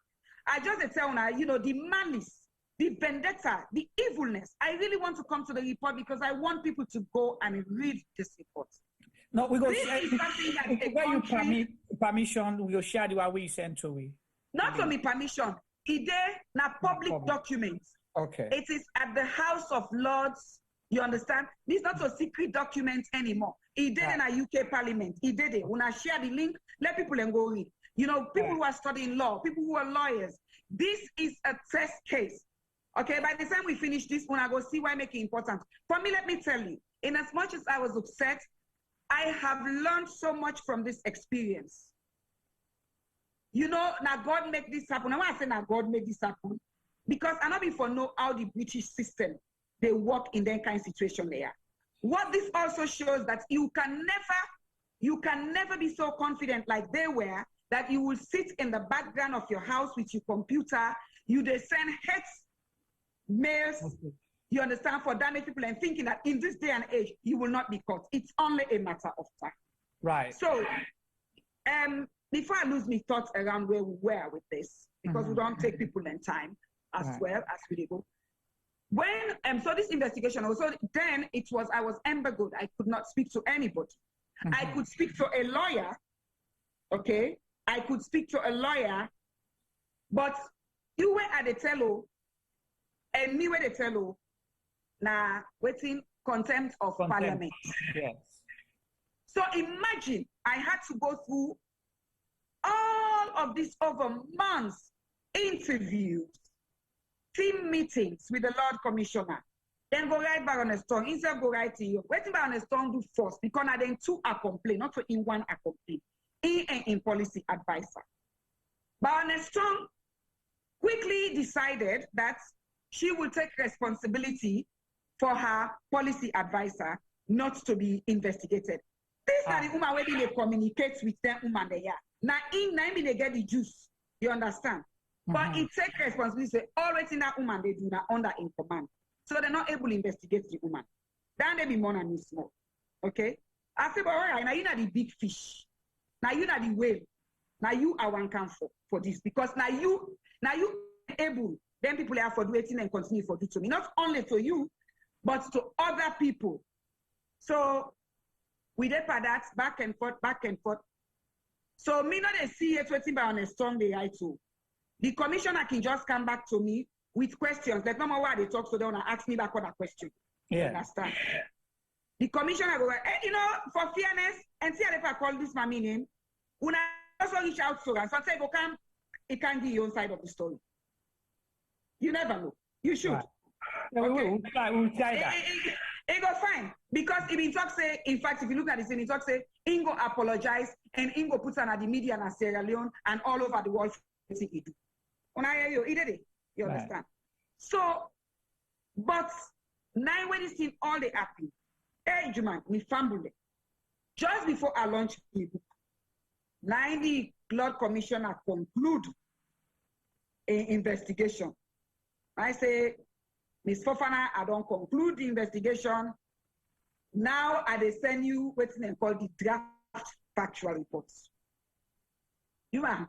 I just tell now, you know, the malice, the vendetta, the evilness. I really want to come to the report because I want people to go and read this report. No, we go share where you permission, we will share the way we send to we. Not only permission, it na public documents. Okay. It is at the House of Lords. You understand? This is not a secret document anymore. It did in a UK Parliament. It did it. When I share the link, let people and go read. You know, people who are studying law, people who are lawyers. This is a test case. Okay, by the time we finish this one, I go see why I make it important. For me, let me tell you, in as much as I was upset, I have learned so much from this experience. You know, now God make this happen. I want to say now God make this happen because I know before know how the British system, they work in that kind of situation there. What this also shows that you can never be so confident like they were that you will sit in the background of your house with your computer, you they send hate mails, you understand, for damage people and thinking that in this day and age, you will not be caught. It's only a matter of time. Right. So, before I lose my thoughts around where we were with this, because we don't take people in time as well as we go. When, so this investigation also, then it was, I was embargoed. I could not speak to anybody. I could speak to a lawyer, okay? I could speak to a lawyer, but you were at the tello, and me were the tello, now waiting contempt of parliament. Yes. So imagine I had to go through all of this over months, interviews, team meetings with the Lord Commissioner, then go write Baroness Tonge, instead go write to you. What Baroness Tonge do first? Because I then two are complain, not in one are complain. In policy advisor. Baroness Tonge quickly decided that she would take responsibility for her policy advisor not to be investigated. This is the woman where they communicate with them woman they are. Now they get the juice. You understand? But it takes responsibility. Always in that woman they do not under in command. So they're not able to investigate the woman. Then they be more than small. Okay? I say, but all right, now you know the big fish. Now you know the whale. Now you are one count for this. Because now you able, then people are for waiting and continue for do to me. Not only to you, but to other people. So We did for that back and forth. So me not a see it waiting Baroness Tonge they write to. The commissioner can just come back to me with questions. Like no matter what they talk, so they wanna ask me back on that question. Yeah. Understand? The commissioner go, you know, for fairness, and see if I call this my name, when I also reach out to her, so I say, go come, it can give your own side of the story. You never know. You should. Right. Okay. We'll try that. It go fine. Because if he talk say, in fact, if you look at this, he talk say, Ingo apologize, and Ingo puts on at the media in Sierra Leone and all over the world. When I hear you, he did it. You understand? So, but now when this thing all they happen, hey, Juman, we fumble it. Just before I launch the book, now the Lord Commissioner conclude an investigation. I say, Ms. Fofanah, I don't conclude the investigation. Now I they send you what's called the draft factual reports. You are.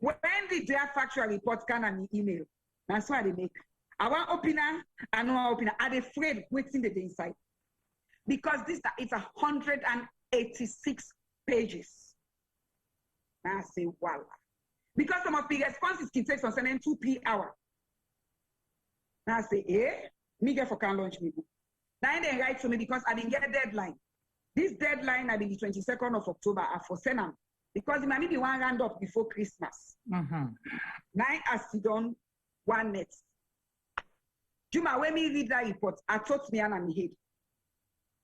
When the draft factual reports come on the email, that's why they make. I want opener, I know opener. I'm afraid what's in the inside. Because this it's 186 pages. I say, wow. Because some of the responses can take from 2-3 hours. Now I say, me get for can launch me book. Now they write to me because I didn't get a deadline. This deadline I be the 22nd of October for send them because it might be one round up before Christmas. Mm-hmm. Now I sit down one net. Juma, when me read that report, I thought me and my head.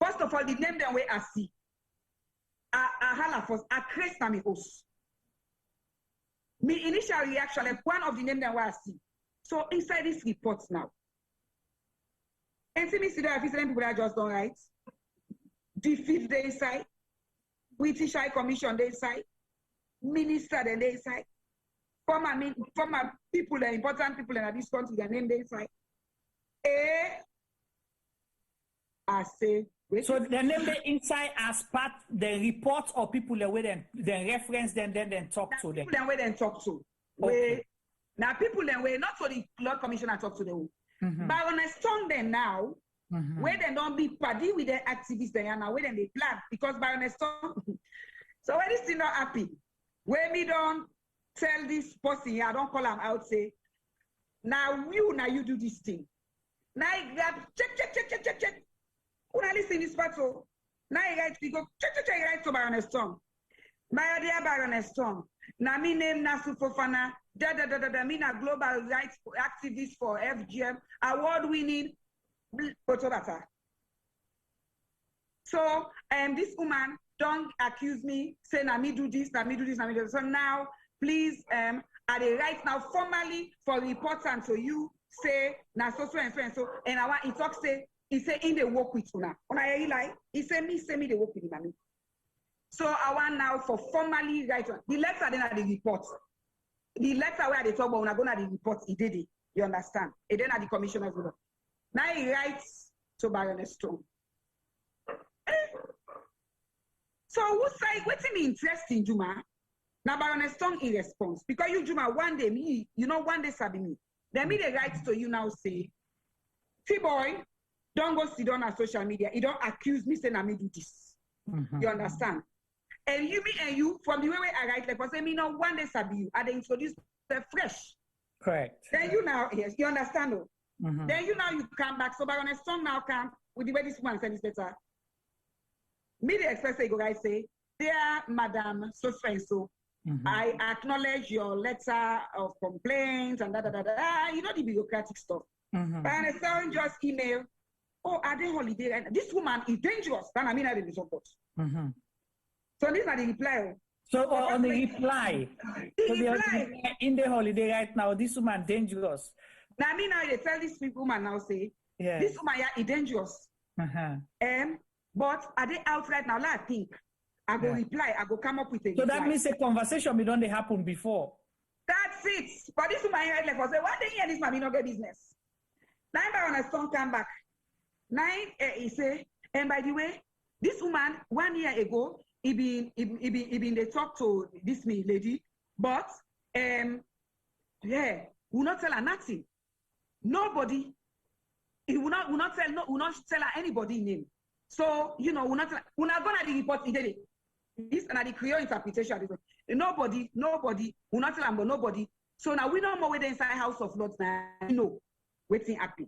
First of all, the name them way I see. I hala first, I crest na me host. Me initial reaction, like one of the name them way I see. So inside this report now, and see me see that people that just don't write. The fifth day inside, British High Commission they inside, Minister they inside, former people, the important people in this country, their name they inside. I say. So the name they inside as part the report or people the way then reference them, then talk to them. People the way then talk to. Okay. Now people then way not for the Lord Commissioner talk to them. Mm-hmm. Baroness Tonge then now, where they don't be party with their activists there now, where then they plan because Baroness Tonge. So when this thing not happy, where me don't tell this person here, I don't call him out say, now you do this thing. Now I grab check. When I listen this battle, now I write we go check right to Baroness Tonge. My dear Baroness Tonge, now me name Naasu Fofanah. Me na global rights activist for FGM, award-winning. So, this woman don't accuse me, say na me do this, na me do this, na me do this. So now, please, are they right now formally for reports and so you say na so and so, and I want he talk say he say in the work with una. When I hear like he say me they work with him. So I want now for formally write the letter then at the report. The letter where they talk about when I go to the report, he did it. You understand? And then at the commissioner's order. Now he writes to Baroness Tonge. So who say what's interesting, Juma? Now Baroness Tonge in response. Because you, Juma, one day me, one day sabi me. Then me they write to you now say, T-boy, don't go sit down on social media. You don't accuse me saying I may do this. Mm-hmm. You understand? And you, from the way I write, like I say, me now one day sabi you, and they introduce the fresh. Correct. Then you now, yes, you understand though? Mm-hmm. Then you come back. So Baroness Tonge now come with the way this woman send this letter. Me the express say, go guys say, dear Madam so and so, I acknowledge your letter of complaints and you know the bureaucratic stuff. Baroness Tonge just email, oh, are they holiday? And this woman is dangerous. Then I mean I didn't support. So this is the reply. So on the reply, in the holiday right now, this woman dangerous. Now I mean now they tell this woman now say, this woman is dangerous. But are they out right now? I think I go reply. I go come up with a. So reply. that means a conversation we don't happen before. That's it. But this woman right like I say, why they hear this man? We not get business. Now Baroness Tonge come back. Now he say, and by the way, this woman 1 year ago. He been they talk to this me lady, but will not tell her nothing. Nobody. He will not tell her anybody name. So, you know, we're not gonna the report today. This and the Creole interpretation. Nobody, we're not telling nobody. So now we know more with the inside House of Lords now. You know, waiting happy.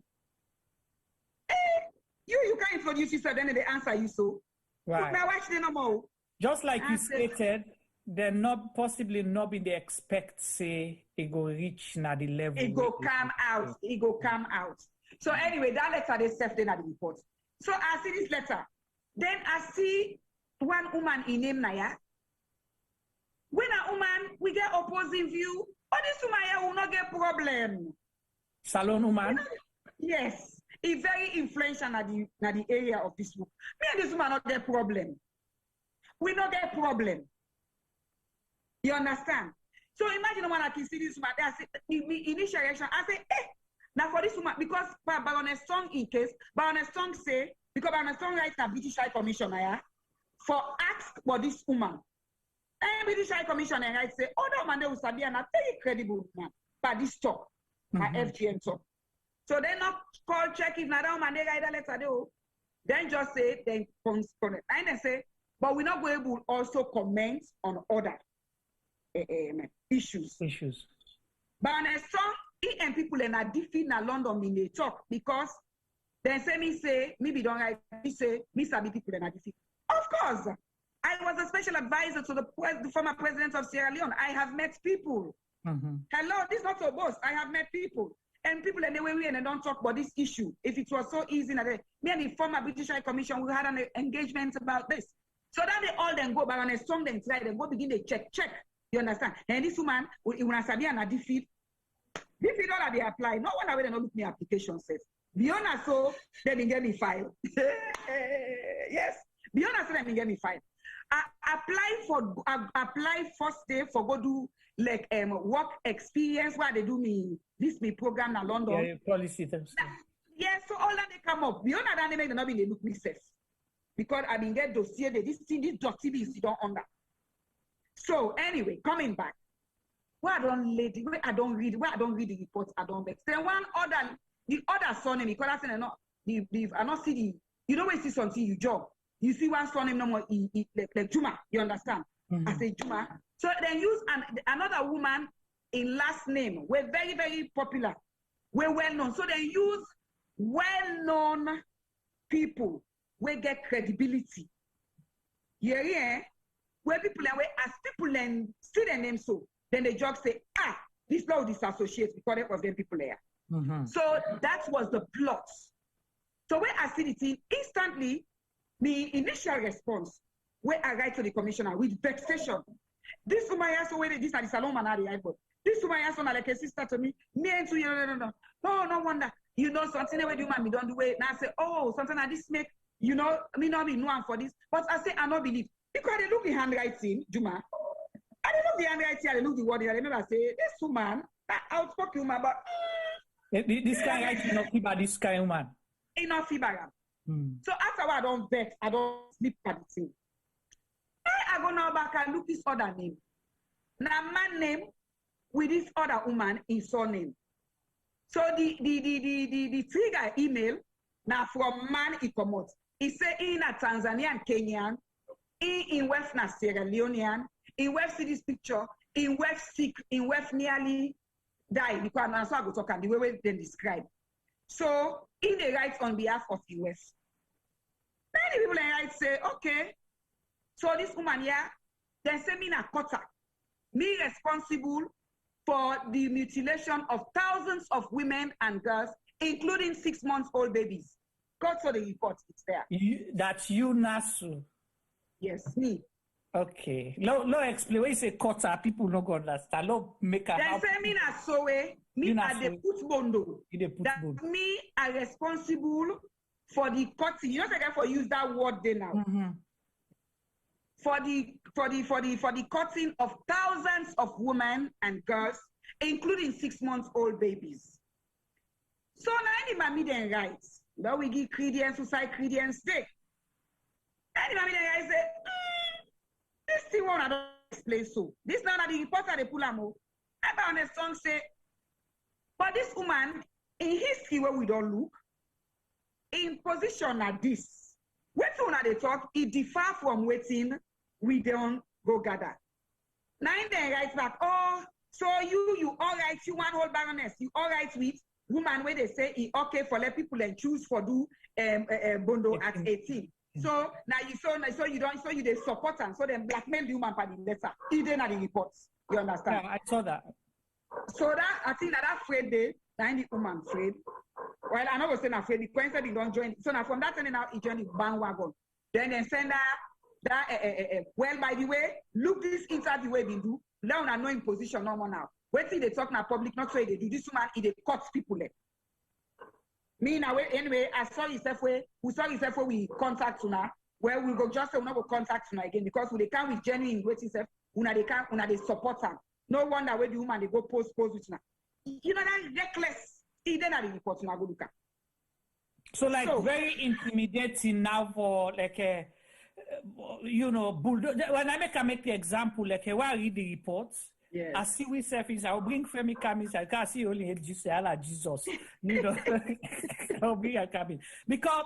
You can introduce yourself, then they answer you so. Right. Now watch the normal. Just like you stated, they're not possibly not in the expect say it go reach now the level. It go come out. It go come out. So anyway, that letter they self then at the report. So I see this letter. Then I see one woman in name Naya. When a woman we get opposing view, but this woman here will not get problem. Salon woman? Yes. It's very influential at the area of this woman. Me and this woman not get problem. We not get problem. You understand? So imagine when I can see this woman, I say, initial reaction, I say, now for this woman, because Baroness Tonge in case, Baroness Tonge say, because Baroness Tonge writes a British High Commissioner for ask for this woman. And British High Commissioner writes say, oh, that man, they will be a very credible man, but this talk, my FGM talk. So they not call check if not man they write a letter they then just say then correspond. And they say, but we're not going to also comment on other issues. Baroness Tonge and people in a defeat in London in they talk because then say maybe don't write me say me sabi people in a defeat. Of course, I was a special advisor to the former president of Sierra Leone. I have met people. Hello, this is not a boss. I have met people. And people anyway we and they don't talk about this issue. If it was so easy, me and the former British High Commission, we had an engagement about this. So that they all then go Baroness Tonge then try, then go begin to check. You understand? And this woman, when I sabi and a defeat all of they apply. No one away they don't look me application says. Beyond so they didn't get me file. Yes. Beyond so they didn't get me file. Apply first day for go do like work experience where they do me program in London. Yeah, policy terms. Yes, so all that they come up. Beyond that they make the not be they look me safe. Because I been get dossier this dirty is don't under. So anyway, coming back. Where I don't read the reports, I don't vex. Then the other son because I said I not see the you don't wait see something you job. You see one son name no more like Juma, you understand? I say Juma. So then use another woman in last name. We're very, very popular. We're well known. So they use well-known people. We get credibility. Yeah. Where people are as people and see their name so then the judge say, this law disassociates because of them people there. So that was the plot. So when I see the thing, instantly, the initial response, where I write to the commissioner with vexation. This woman has already this at the salon man this woman has like a sister to me and to you no wonder. You know something where do man me don't do it. Now I say, oh, something like this make me not be known for this. But I say I don't believe. Because they look the handwriting, Juma. I don't look the handwriting, I look the word. I remember I say, this woman, that outspoken woman, but this kind of writing not about this kind of woman. Enough feedback. So after I don't vex, I don't sleep at the thing. I go now back and look this other name. Now man name with this other woman in surname. So the trigger email now from man it come out. He say in a Tanzanian Kenyan, in West Sierra Leonean, in West see this picture, in West sick, in West nearly die because I'm also go talk and the way they describe. So in the rights on behalf of US. Many people in rights say, okay, so this woman here, they say me na quota. Me responsible for the mutilation of thousands of women and girls, including 6-month-old babies. God saw the report, it's there. That's you, Naasu. Yes, me. Okay. No explain. When you say quota, people no go understand. No make a they say me na so way. Me at the put bondo. That me are responsible for the cutting. You know I for use that word there now. For the cutting of thousands of women and girls, including 6-month-old babies. So now any then rights. But we give credence to side credence take. Any then I say, this thing one I don't explain so. This now the reporter they pull am. I Baroness Tonge say, but this woman in history where we don't look, in position like this, Wetin una dey talk, it differ from wetin we don't go gather. Now then write back, oh, so you all right, you one whole baroness, you all right with woman where they say it okay for let people and choose for do bondo at 18. So now you they support them, so then blackmail the woman by the letter. Even at the reports. You understand? Yeah, I saw that. So that I think that afraid day, now the woman afraid. Well, I know was saying afraid, the coincidence he don't join. So now from that time now he joined the bandwagon. Then they send that well, by the way, look this interview we been do. Now I know in position no more now. Wait till they talk now public, not so they do this woman, they cut people there. Me now anyway, I saw yourself where we contact now. Where we go just say we not go contact now again because we can't with genuine waiting self, they support her. No wonder where the woman they go post with now. You know that reckless. Then I report now go look at. So very intimidating now for like a bulldozer. When I make the example, like when I read the reports, yes. I see we surface, I'll bring Femi Kamis, I can't see only Jesus. I'll bring a cabin. Because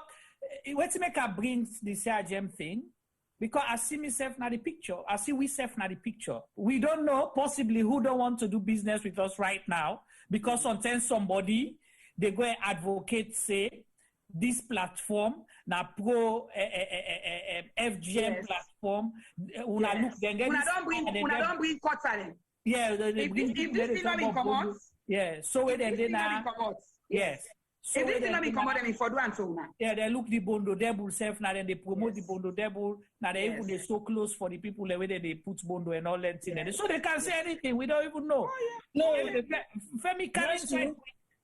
what to make her brings the CRGM thing, because I see myself now the picture. I see we self now the picture. We don't know possibly who don't want to do business with us right now, because sometimes somebody, they go and advocate, say, this platform, na pro FGM yes. platform, una yes. look then don't bring cuts at them. Yeah, if this thing not be come yeah, so when they now yes. So if this thing not be come out, then for do and so now. Yeah, they look the Bondo Devil self now, then they promote yes. the Bondo Devil. Now they even they so close for the people the way they put Bondo and all that thing. Yes. So they can't say anything. We don't even know. Oh, yeah. No, Femi can't.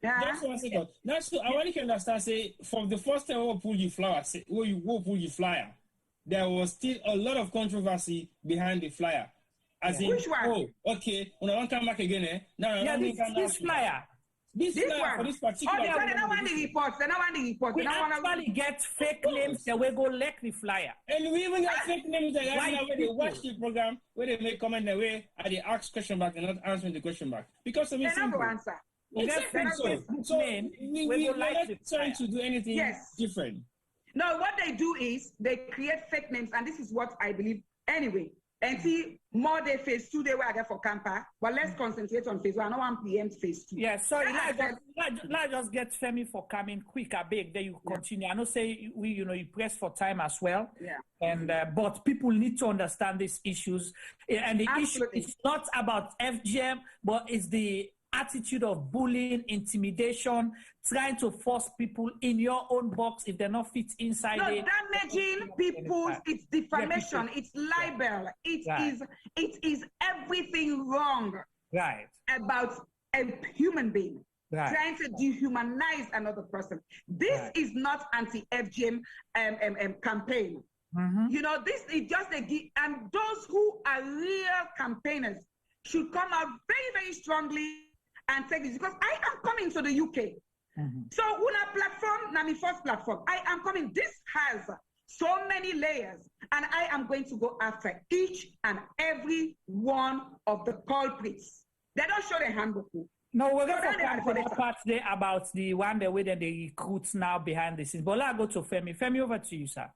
Yeah. Just 1 second. That's I want to understand. Say from the first time we pull the flower, say where you go pull the flyer, there was still a lot of controversy behind the flyer. As in, which one? Oh, okay, when I want to come back again, No, this flyer. This flyer for this particular. Oh, they don't want the reports. They don't want the reports. We actually get fake names that we go like the flyer. And we even get fake names that when they watch the program, where they make comment the way and they ask question back and not answering the question back because of they don't go answer. We're not trying to do anything yes. different. No, what they do is they create fake names, and this is what I believe anyway. And see, more they phase 2 they were there for camper, but let's concentrate on phase 1. I don't want preempt phase 2. Yeah, sorry, let's just get Femi for coming quick. I beg that you continue. I know say you press for time as well. Yeah. And but people need to understand these issues, and the Absolutely. issue is not about FGM, but it's the attitude of bullying, intimidation, trying to force people in your own box if they're not fit inside. No, damaging people, it's defamation, it's libel, it is everything wrong about a human being. Trying to dehumanize another person. This is not anti-FGM campaign. Mm-hmm. This is just and those who are real campaigners should come out very, very strongly and take this, because I am coming to the UK. Mm-hmm. So una platform, na my first platform. I am coming. This has so many layers, and I am going to go after each and every one of the culprits. They don't show their handbook. No, we're going to come to the part there about the one the way that they recruit now behind the scenes. But let's go to Femi. Femi, over to you, sir.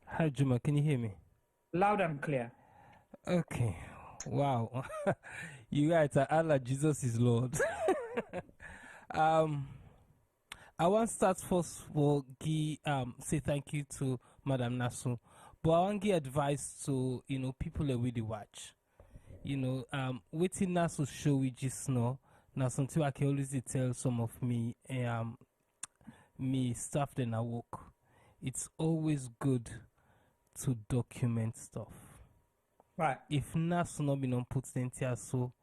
Hi, Juma. Can you hear me? Loud and clear. Okay. Wow. You guys are Allah, Jesus is Lord. I want to start first for say thank you to Madam Naasu, but I want to give advice to people that really watch. Waiting Naasu show we just know now something I can always tell some of me staff that I work. It's always good to document stuff. Right. If Naasu not been on put here, so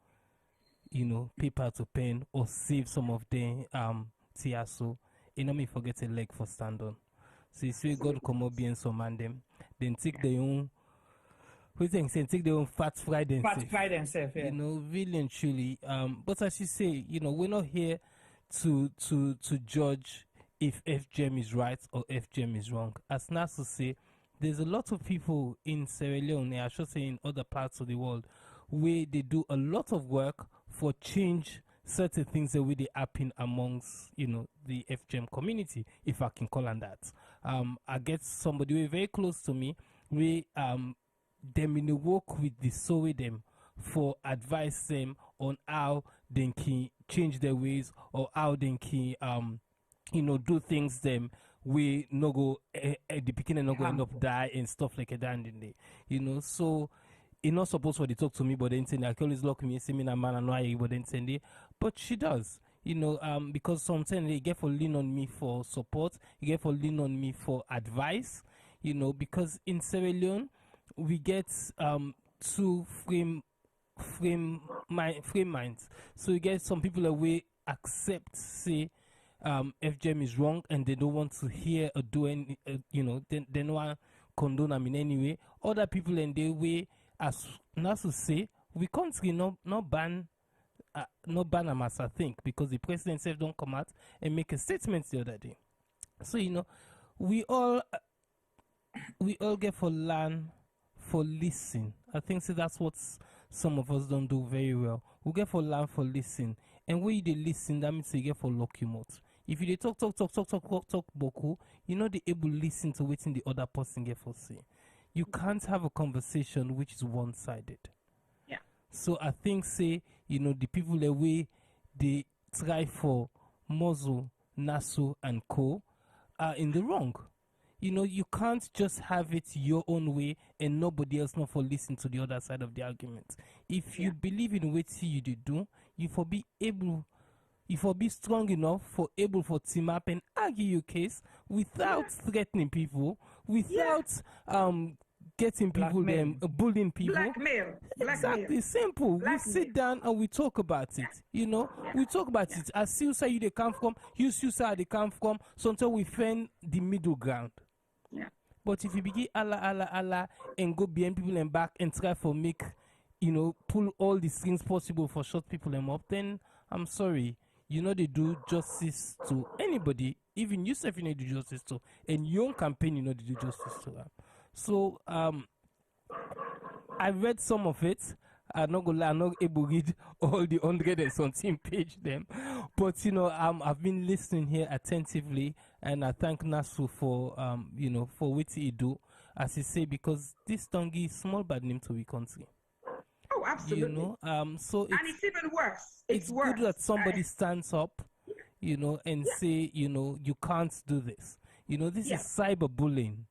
paper to pen or save some of them so me forget a leg for stand on. So it's really God come up being some man them, then take their own take their own fat fry themselves. Yeah. Really and truly. But as you say, we're not here to judge if FGM is right or FGM is wrong. As Naasu say, there's a lot of people in Sierra Leone, I should say in other parts of the world, where they do a lot of work for change certain things that really happen amongst, the FGM community, if I can call on that. I get somebody who very close to me, we them in the work with the soul them for advice them on how they can change their ways or how they can do things them we no go at the beginning no go end up die and stuff like that and then so it's not supposed for they talk to me but then I can always lock me and say me na man and why but then but she does because sometimes they get for lean on me for support, you get for lean on me for advice, because in Sierra Leone we get two frame minds. So you get some people that we accept say FGM is wrong and they don't want to hear or do any they don't want to condone them in any way. Other people in their way, as Naasu say, we can't not ban them as I think, because the president himself don't come out and make a statement the other day. So we all get for learn, for listen. I think that's what some of us don't do very well. We get for learn, for listen, and when you listen, that means you get for lock you out. If you talk boku, they able to listen to what the other person get for say. You can't have a conversation which is one-sided. Yeah. So I think the people the way they try for muzzle, Naasu and co are in the wrong. You can't just have it your own way and nobody else not for listen to the other side of the argument. If you believe in what you do, you for be strong enough for able for team up and argue your case without threatening people, without getting people them bullying people. Blackmail. Exactly, simple. We sit down and we talk about it. We talk about it. As see you they come from, you see how they come from. So until we find the middle ground. Yeah. But if you begin Allah and go behind people and back and try for make pull all the things possible for shut people them up, then I'm sorry. They do justice to anybody, even yourself, do justice to, and your own campaign, they do justice to them. So, I read some of it. I'm not gonna lie, I'm not able to read all the 100 and something page them, but I've been listening here attentively, and I thank Naasu for for what he do, as he say, because this Tonge is small bad name to we country. Oh, absolutely. So and it's even worse. It's worse. good that somebody stands up, and say, you can't do this. This is cyberbullying.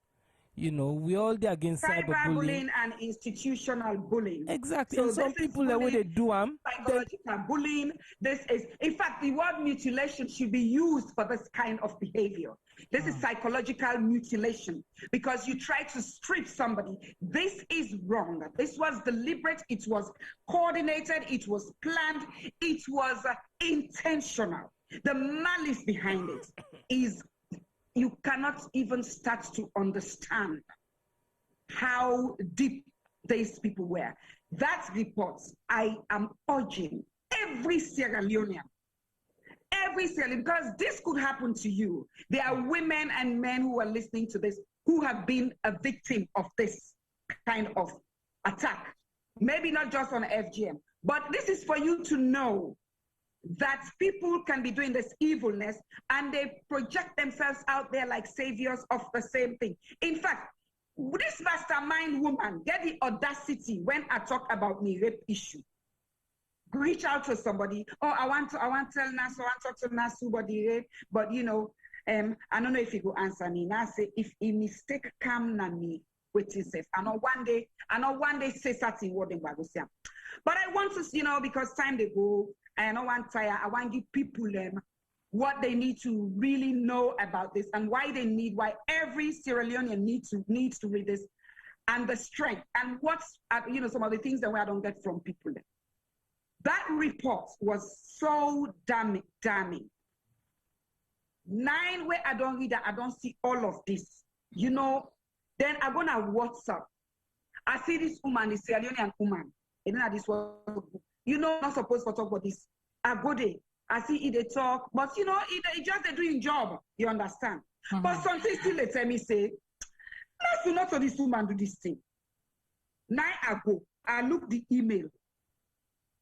We all there against cyberbullying and institutional bullying. Exactly. So and some people the way they do psychological bullying. This is, in fact, the word mutilation should be used for this kind of behavior. This is psychological mutilation because you try to strip somebody. This is wrong. This was deliberate. It was coordinated. It was planned. It was intentional. The malice behind it is. You cannot even start to understand how deep these people were. That report, I am urging every Sierra Leonean, because this could happen to you. There are women and men who are listening to this who have been a victim of this kind of attack. Maybe not just on FGM, but this is for you to know that people can be doing this evilness and they project themselves out there like saviors of the same thing. In fact, this mastermind woman get the audacity when I talk about the rape issue. Reach out to somebody. Oh, I want to tell Naasu, I want to talk to Naasu about the rape, but I don't know if he will answer me. Now say if he mistake come na me with himself. I know one day say something what they will say. But I want to, because time they go. I don't want to tire. I want to give people what they need to really know about this and why every Sierra Leonean needs to read this and the strength and what's some of the things that I don't get from people. That report was so damning. 9 where I don't read that, I don't see all of this. Then I'm gonna WhatsApp. I see this woman, this Sierra Leonean woman, and then this was. Not supposed to talk about this. I go there. I see they talk, but it just they're doing job. You understand? But something still they tell me say, let's not for this woman do this thing. 9 ago, I look the email.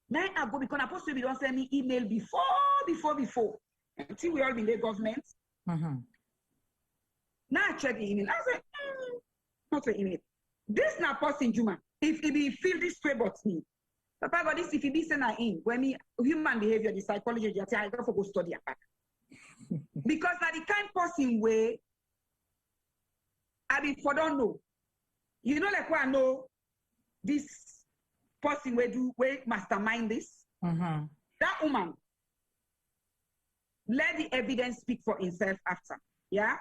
9 ago because I supposed to be don't send me email before. Until we all in the government. 9 Now I check the email. I said, not the email. This na person Juma. If he feel this way about me, Papa got this. If he be sent in, when me human behavior, the psychology, I go for go study back. Because na the kind person way, I mean, for don't know. You know, like what I know, this person way mastermind this. That woman, let the evidence speak for himself after. Yeah.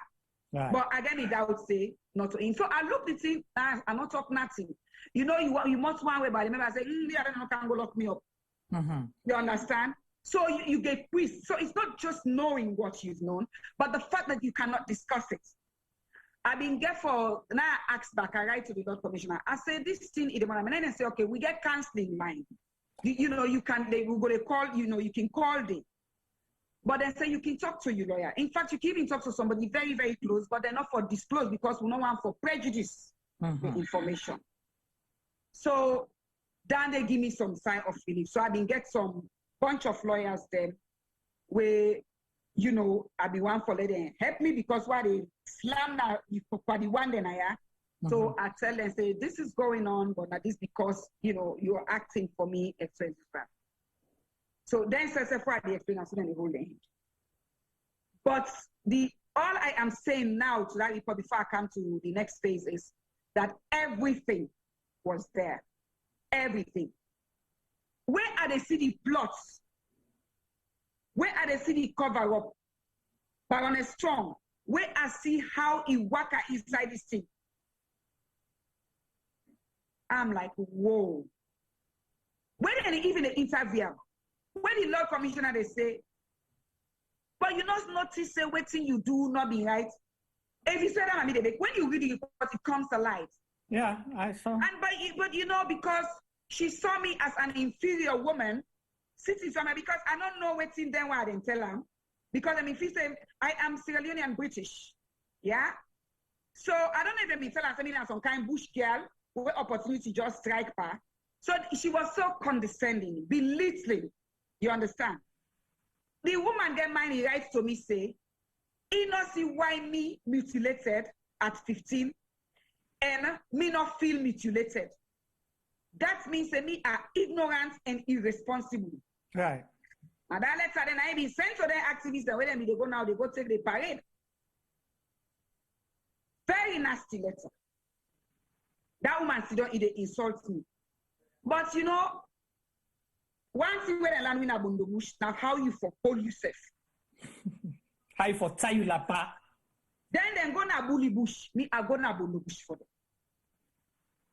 Right. But again, I would say not to. So I looked at it and I not talk nothing. You know, you must one way, but I remember I said, I don't know, can go lock me up. You understand? So you get quiz. So it's not just knowing what you've known, but the fact that you cannot discuss it. I've been get for now. I asked back. I write to the Lord Commissioner. I say this thing in the morning, and then I say, okay, we get counseling line. You know, you can. They will go to call. You know, you can call them. But then say you can talk to your lawyer. In fact, you can even talk to somebody very, very close, but they're not for disclose because we don't want for prejudice the information. So then they give me some sign of relief. So I've been get some bunch of lawyers then where, you know, I've been one for letting help me because why they slam now for the one then I am. So I tell them, say, this is going on, but that is because, you know, you're acting for me, etc. So then says for the explanation and the whole thing. But all I am saying now to that report before I come to the next phase is that everything was there. Everything. Where are the city plots? Where are the city cover up? Baroness Tonge, where I see how he work inside this thing. I'm like, whoa. Where did even the interview? When the Lord Commissioner, they say, but you not notice what thing you do not be right. If you say that, when you read the report, it comes alive. Yeah, I saw. And but you know, because she saw me as an inferior woman, sitting somewhere, because I don't know what's in them, why I didn't tell them. Because I mean, if you say, I am Sierra Leone and British. Yeah? So I don't even be telling her some kind of bush girl who opportunity just strike her. So she was so condescending, belittling. You understand? The woman get money right to me say, he not see why me mutilated at 15 and me not feel mutilated. That means that me are ignorant and irresponsible. Right. And that letter then I been sent to the activists that when they go now, they go take the parade. Very nasty letter. That woman still don't insult me. But you know, one thing when I land in a bondo bush, now how you for hold yourself. How you for tie you la pa. Then go na bully bush, me I go na bondo bush for them.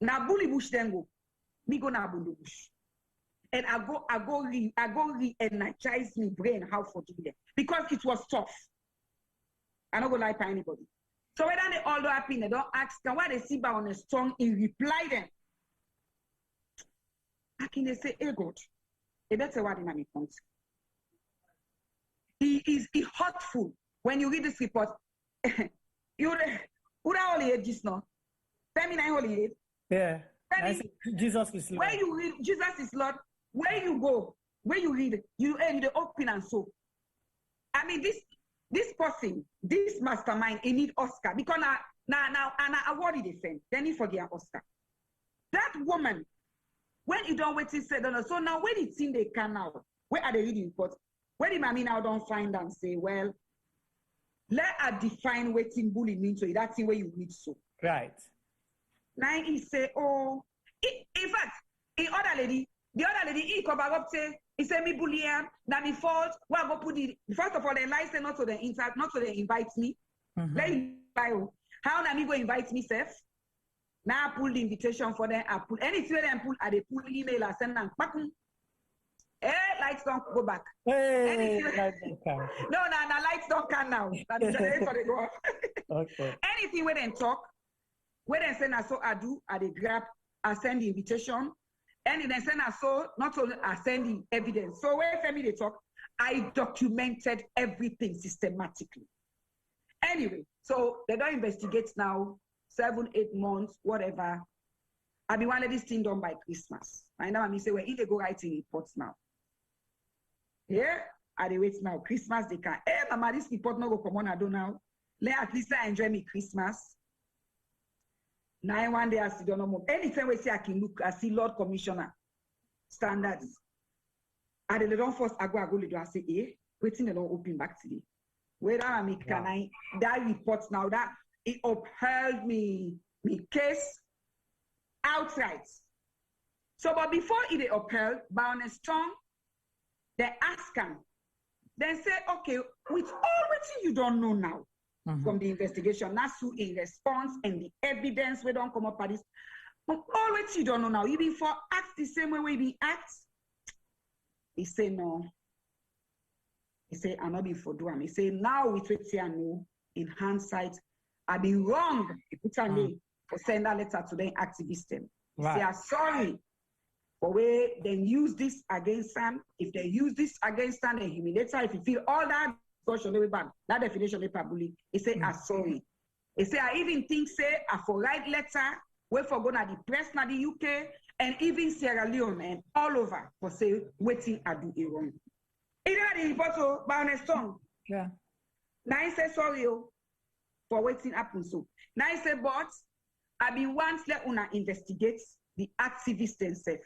Na bully bush then go, me go na bondo bush. And I go re-energize me brain how for do them. Because it was tough. I don't go lie to anybody. So when they all do happy, they don't ask them why they see Baroness Tonge in reply them. I can they say, hey God, a better word in my point. He is hurtful. When you read this report, you would only heard this now. Tell me now only heard. Yeah. Jesus is Lord. Where you read Jesus is Lord, where you go, where you read it, you open and so. I mean this person, this mastermind, he need Oscar because now and I award the defense. Then he forget Oscar. That woman, when you don't wait to say no. So now when it's in they can now, where are they reading report? When the mommy now don't find and say, well, let her define what in bully means to you. That's the way you read so. Right. Now he say, oh, in fact, the other lady, he cover up say, he say me bully him, now me fault. Well, go put it. First of all, the license not to the invite, not to the invite me. Let you how na me go invite me self? Now I pull the invitation for them. I pull anything them pull. I they pull email. I send them. Lights don't go back. Hey, no, lights don't come now. That's for the go. Okay. Anything where they talk, where they send us so I do, I they grab, I send the invitation. And then send us so not only I send the evidence. So where family they talk, I documented everything systematically. Anyway, so they don't investigate now, 7, 8 months, whatever. I be one of this thing done by Christmas. I know I say, well, if they go writing reports now. Yeah, I they wait now. Christmas they can. Mama, this report no go come on, I don't know. let at least I enjoy me Christmas. Now one day I see don't know. Anytime we see I can look, I see Lord Commissioner standards. And the don't first I go I say, waiting the don't open back today. Whether I make that report now that it upheld me case outright. So, but before it upheld, Baroness Tonge, they ask him, then say, okay, with all what you don't know now from the investigation, Naasu in response and the evidence we don't come up at this, but all what you don't know now, you before act the same way we be act. He say no. He say I'm not before do him. He say now with what I know in hindsight, I be wrong. He put a name for send a letter to the activist them. He say I'm sorry. For where then use this against them. If they use this against them, they humiliate her. If you feel all that discussion, that definition of bully, he say, I'm sorry. He say, I even think, say, I for write letter, wait for going to the press, na the UK, and even Sierra Leone, and all over, for say, waiting, I do it wrong. He did the report to Baroness Tonge. Yeah. Now he say, sorry, for waiting happen so. Now he say, but, I been once let una investigate the activists themselves.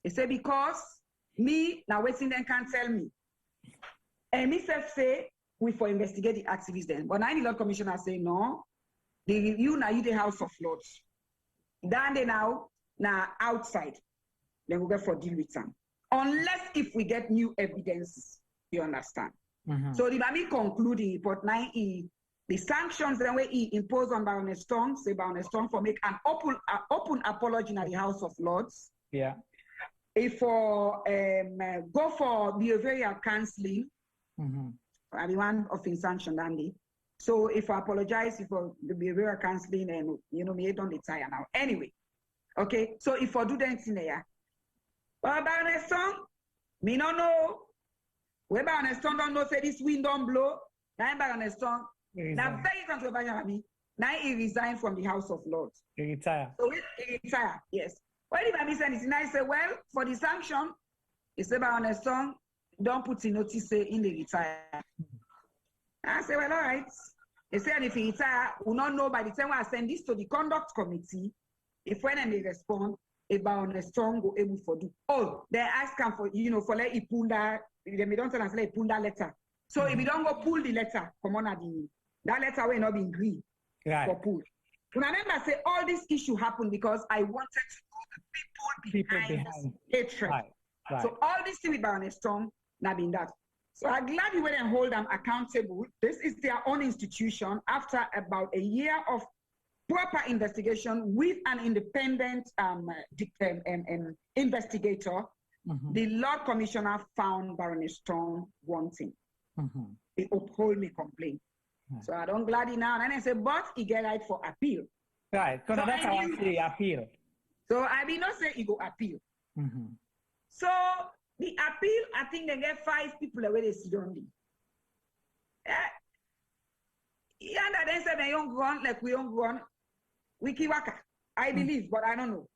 He said, because me, now waiting then can't tell me. And me say, we for investigate the activists then. But now the Lord Commissioner say, no, the review now you the House of Lords. Then they now outside. Then we go for deal with them. Unless if we get new evidence, you understand. So the Mami concluding report now the sanctions then we he impose on Baroness Tonge, say Baroness Tonge for make an open apology in the House of Lords. Yeah. If for go for behavioral counseling, I mean one of in sanction Andy. So if I apologize for the behavioral counseling and me don't retire now. Anyway, okay. So if I do that in there, but Baroness Tonge, me no know. Where Baroness Tonge don't know say this wind don't blow. Now Baroness Tonge, now very controversial me. Now he resigned from the House of Lords. He retire. So he retire, yes. When the Mami said this, I say, well, for the sanction, he said, Baroness Tonge, don't put in notice in the retire. I say, well, all right. He said, if he retire, we'll not know by the time I send this to the conduct committee, if when they respond, a Baroness Tonge go able to do. Oh, they ask him for, for let he pull that, they don't tell us let he pull that letter. So if you don't go pull the letter, come on, that letter will not be agreed for pull. Remember, say all this issue happened because I wanted to know the people behind hatred. Right. So all this thing with Baroness Tonge, not been that. So I'm glad you went and hold them accountable. This is their own institution after about a year of proper investigation with an independent investigator. The Lord Commissioner found Baroness Tonge wanting. He uphold me complaint. So I don't glad it now. And I say, but he get right for appeal. Right, because so that's how I say appeal. So I will not say he go appeal. So the appeal, I think they get 5 people away they sit on them. Yeah, then say they don't run like we don't run. Wiki waka. I believe, but I don't know.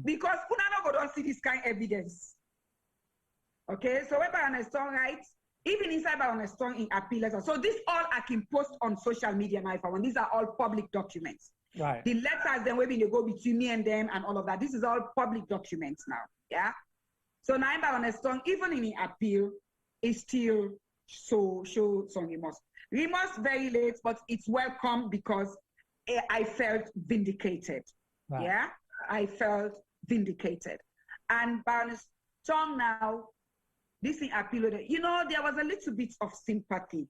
Because Kuna don't see this kind of evidence. Okay, so when Baroness Tonge writes, even inside Baroness Tonge in appeal letters. So this all I can post on social media now if I want. These are all public documents. Right. The letters then maybe they go between me and them and all of that. This is all public documents now. Yeah. So now Baroness Tonge, even in the appeal, is still show some remorse. Remorse very late, but it's welcome because I felt vindicated. Right. Yeah. I felt vindicated. And Baroness Tonge now, this thing appeal, there was a little bit of sympathy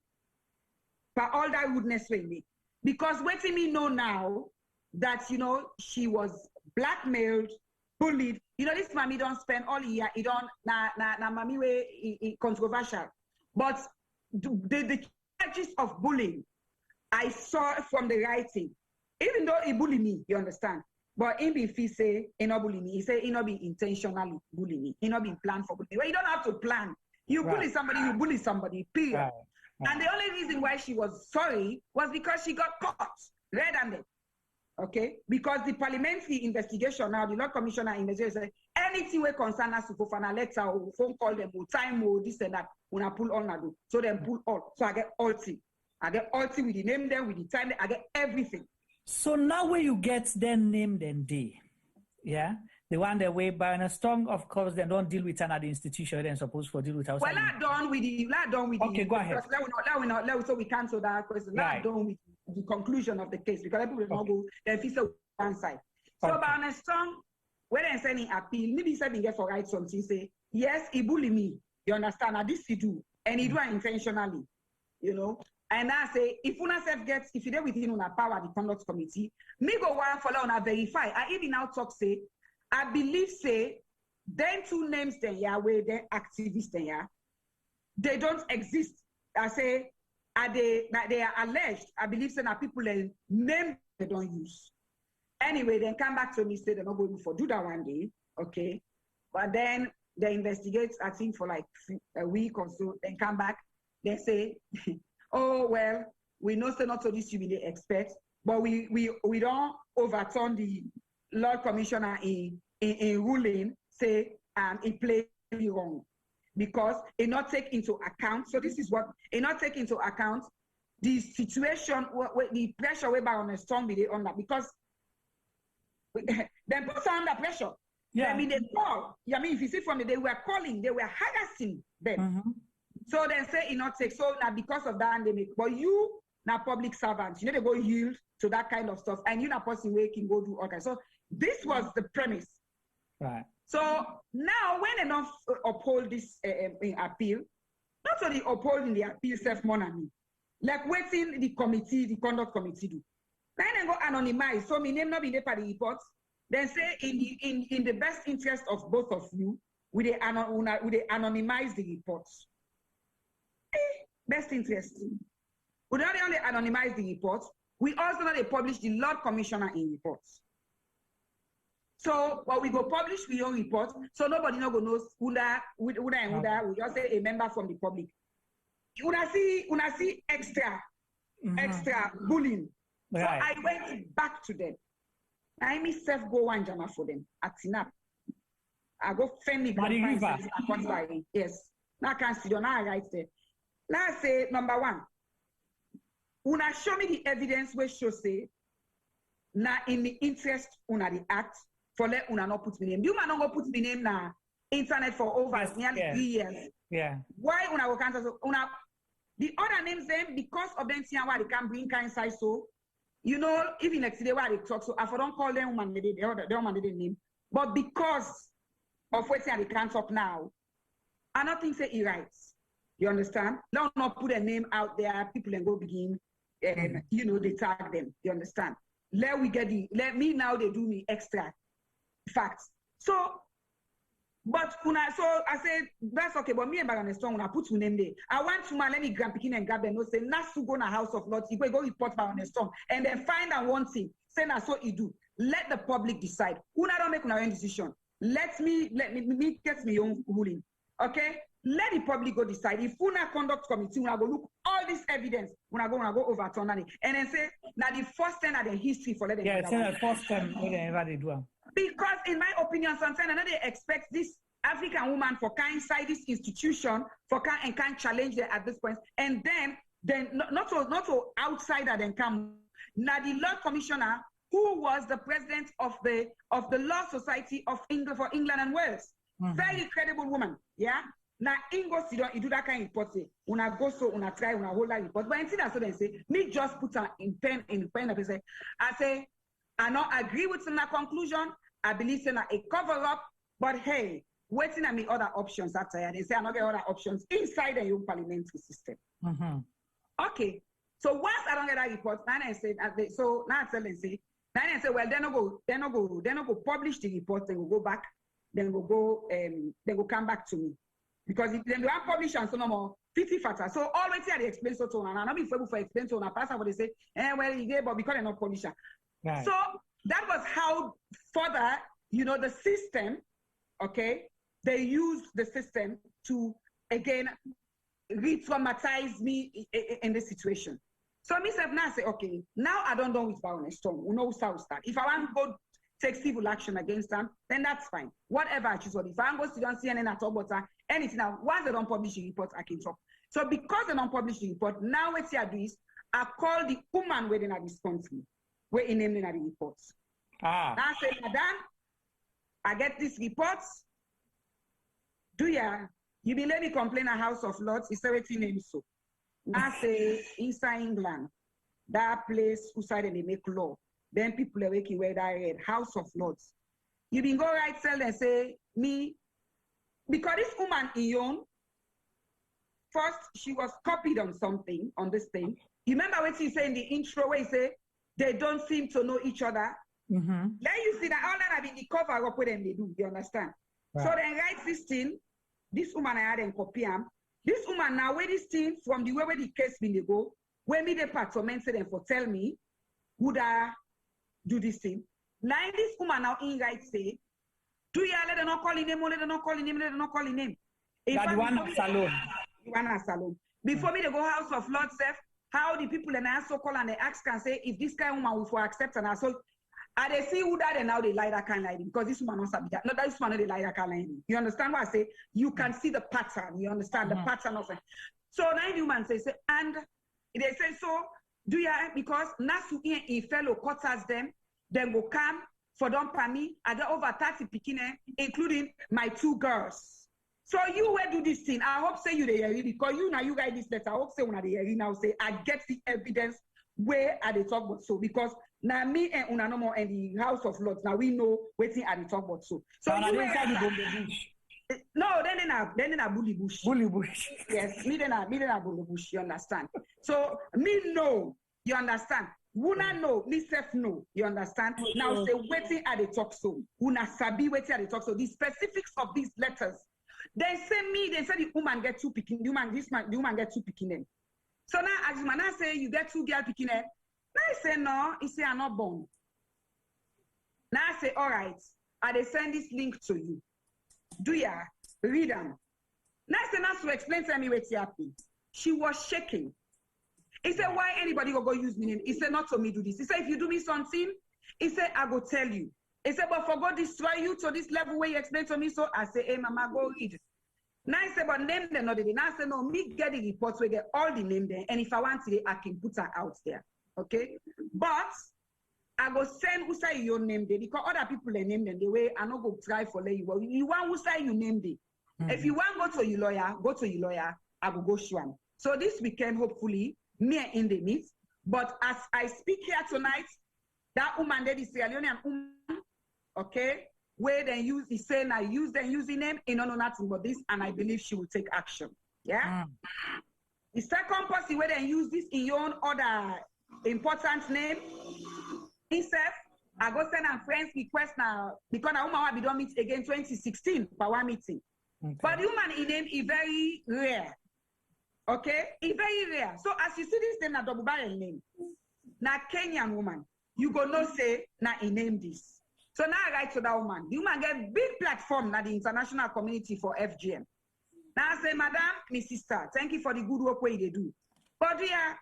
for all that rudeness with me. Because waiting me know now that, she was blackmailed, bullied. This mommy don't spend all year, it don't, mommy way controversial. But the charges of bullying, I saw from the writing, even though he bullied me, you understand? But in if he say, he not bully me, he say, he not be intentionally bully me. He not be planned for bullying. Well, you don't have to plan. You bully somebody, you bully somebody, period. Right. And the only reason why she was sorry was because she got caught red-handed. Okay? Because the parliamentary investigation now, the Lord Commissioner investigation said, anything we concern Naasu Fofanah, letter or phone call them, or time or this and that, when I pull all na do. So then pull all. So I get all thing. I get all thing with the name them, with the time, I get everything. So now when you get them named and day, yeah? The one that way Baroness Tonge, of course, they don't deal with another institution, they're supposed to deal with outside. Well, not done with the, okay, go ahead. So we cancel that question. Not done with the conclusion of the case, because people will not go, then fix one side. So Baroness Tonge, when they send an appeal, maybe he said he get for right something, say, yes, he bully me, you understand, now this he do, and he do it intentionally, you know. And I say, if una self gets, if you dey within una power, the conduct committee, me go one follow una verify. I even now talk say, I believe say, then two names then yeah, where they activists then yeah, they don't exist. I say, they are alleged. I believe say that people name they don't use. Anyway, then come back to me say they're not going for do that one day, okay? But then they investigate, I think for like a week or so. Then come back, they say. Oh, well, we know so not so this you be the expert, but we don't overturn the Lord Commissioner in ruling, say, it played wrong. Because it not take into account, so this is what, it not take into account the situation, the pressure where Baroness Tonge be on that, because they put under pressure. Yeah. I mean, they call. I mean, if you see from the day we were calling, they were harassing them. Mm-hmm. So they say it not take. So now because of that, they make. But you now public servants, you know they go yield to that kind of stuff, and you now person where can go do okay. So this was the premise. Right. So now when they don't uphold this appeal, not only upholding the appeal self money, like waiting the committee, the conduct committee do. Then they go anonymize. So my name not be there for the reports. Then say in the best interest of both of you, would they anonymize the reports? Best interest. We not only anonymize the reports, we also not publish the Lord Commissioner in reports. So what we go publish we own report, so nobody not go knows who we just say a member from the public. Una see extra bullying. Right. So I went back to them. I myself go one jama for them at Tinap. I go family. Yes. Now I can see you now right there. Now I say number one. Una show me the evidence where show say na in the interest una the act for let una not put me name. You man not go put me name na internet for over nearly 3 years. Yeah. Why una go cancel so una the other names them because of them seeing why they can bring kind size so. You know, even like today why they talk, so I don't call them woman the woman they name. But because of what they can't talk now, I don't think say it right. You understand? Don't not put a name out there, people and go begin you know, they tag them. You understand? Let me now they do me extra facts. So but so I said that's okay, but me and Baroness Tonge when I put my name there. I want to let me grab picking and grab them. No say Naasu go na House of Lords. You go report Baroness Tonge and then find out one thing. Say na so you do. Let the public decide. Una don't make una own decision. Let me get my own ruling. Okay? Let the public go decide. If una conduct committee, una go look all this evidence. Una go overturn it. And then say now the first time at the history for let them. Yeah, it's the first time they do. Because in my opinion, sometimes I know they expect this African woman for kind side this institution for can challenge them at this point, and then not to outsider then come. Now the Lord Commissioner, who was the president of the Law Society of England for England and Wales, very credible woman, yeah. Now Ingo you do that kind of report say, una go so una try una hold that report, but until that so then say me just put her in pen and say I say I not agree with some conclusion. I believe it's a cover up, but hey, waiting at me other options after they say I'm not getting other options inside the young parliamentary system. Okay, so once I don't get that report, then I say so now I tell them say well they no go publish the report, then we'll go back, then we'll go they will come back to me because if they don't publish and so no more 50 factors. So always they explain so to and I'm not able to explain to and pass what they say well you get but because they're not publisher. Right. So that was how further, you know, the system, okay, they used the system to, again, re-traumatize me in this situation. So myself now say, okay, now I don't know with Baroness Tonge. We know how to start. If I want to go take civil action against them, then that's fine. Whatever I choose. If I want to go to CNN at all, but anything now, once they don't publish the report, I can talk. So because they don't publish the report, now what I do is, I call the woman within this country, where in name in the reports. Now I say, Madam, I get these reports. Do ya? You be let me complain a House of Lords, it's everything name so. Now I say, inside England, that place who side they make law. Then people are waking where that read, House of Lords. You been go right tell and say, me, because this woman Ion, first she was copied on something, on this thing. You remember what she said in the intro where he said, they don't seem to know each other. Then you see that all that have been the cover up with them they do, you understand? Right. So then write this thing, this woman I had in copy him. This woman now where this thing from the way where the case been they go, when me the part tormented them for tell me, would I do this thing? Now this woman now in right say, do you let them not call in name, let them not call in name, let them not call in name. That one salon. One salon. Before me they go House of Lords, how the people and I so call and they ask can say if this kind of woman will for accept and so and they see who that and now they lie that kind of lie because this woman not sabi that. Not that this woman they lie that kind of lie. You understand what I say? You can see the pattern. You understand the pattern of it. So now the woman says, and they say so. Do you because Naasu in fellow quarters them go come for don't pay me. I got over 30 picking, including my 2 girls. So you will do this thing. I hope say you the hearing because you now you write this letter. I hope say when the hearing now say I get the evidence where are they talk about so because now me and una no more in the House of Lords now we know waiting at the talk about so. So you no then I bully bush. Bully bush. Yes, me then I bully bush. You understand? So me know you understand. Una know, me self know, you understand? Now say waiting at the talk so. Una sabi waiting at the talk so. The specifics of these letters. They say the woman get 2 picking, the woman get 2 picking them. So now as man I say you get 2 girl picking them. Now I say no, he say I'm not born. Now I say, all right, I they send this link to you. Do ya read them? Now I say now to explain to me what's happening. She was shaking. He said, why anybody will go use me name? He said, not to me do this. He said, if you do me something, he said, I go tell you. He said, but for God destroy you to this level where you explain to me. So I say, hey, mama, go read. Now I said, but name them not the day. Now I said, no, me get the reports, we get all the name there. And if I want to, I can put her out there. Okay? But I go send who say your name there because other people they name them the way I not go try for you. Well, you want who say you name them. If you want go to your lawyer, I will go show him. So this weekend, hopefully, me in the meet. But as I speak here tonight, that woman there is Sierra Leone woman, okay, where they use the saying I use them using name, in no nothing but this, and I believe she will take action. Yeah. The second person where they use this in your own other important name, himself, I go send and friends request now because a woman will be done meet again 2016 for one meeting. Okay. But the woman in name is very rare. Okay, it's very rare. So as you see this name, na double barrel name, na Kenyan woman, you go no say na he name this. So now I write to that woman. The woman get big platform na the international community for FGM. Now I say, Madam, my sister, thank you for the good work where they do. But yeah,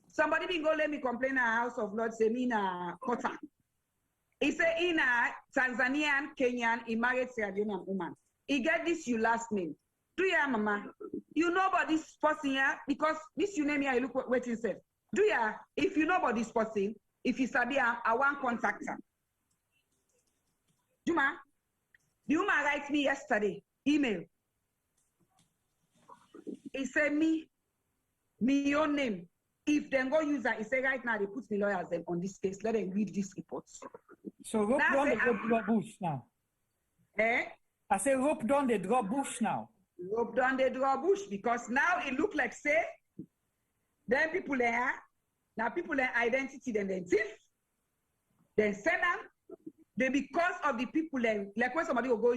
somebody been go let me complain at House of Lords say me na Kota. He say in a Tanzanian, Kenyan, he married Sierra Leone woman. He get this you last name. Do ya, mama? You know about this person here because this you name here. You look what it said. Do ya? If you know about this person, if you sabi, I want contact her. Juma, the woman write me yesterday email. He said me your name. If they go use that, he said right now they put me lawyers on this case. Let them read this report. So rope down the drop bush now. Eh? I say rope down the drop bush now. Rope down the draw bush because now it look like say then people there now people their identity then they thief then send them they because of the people then like when somebody will go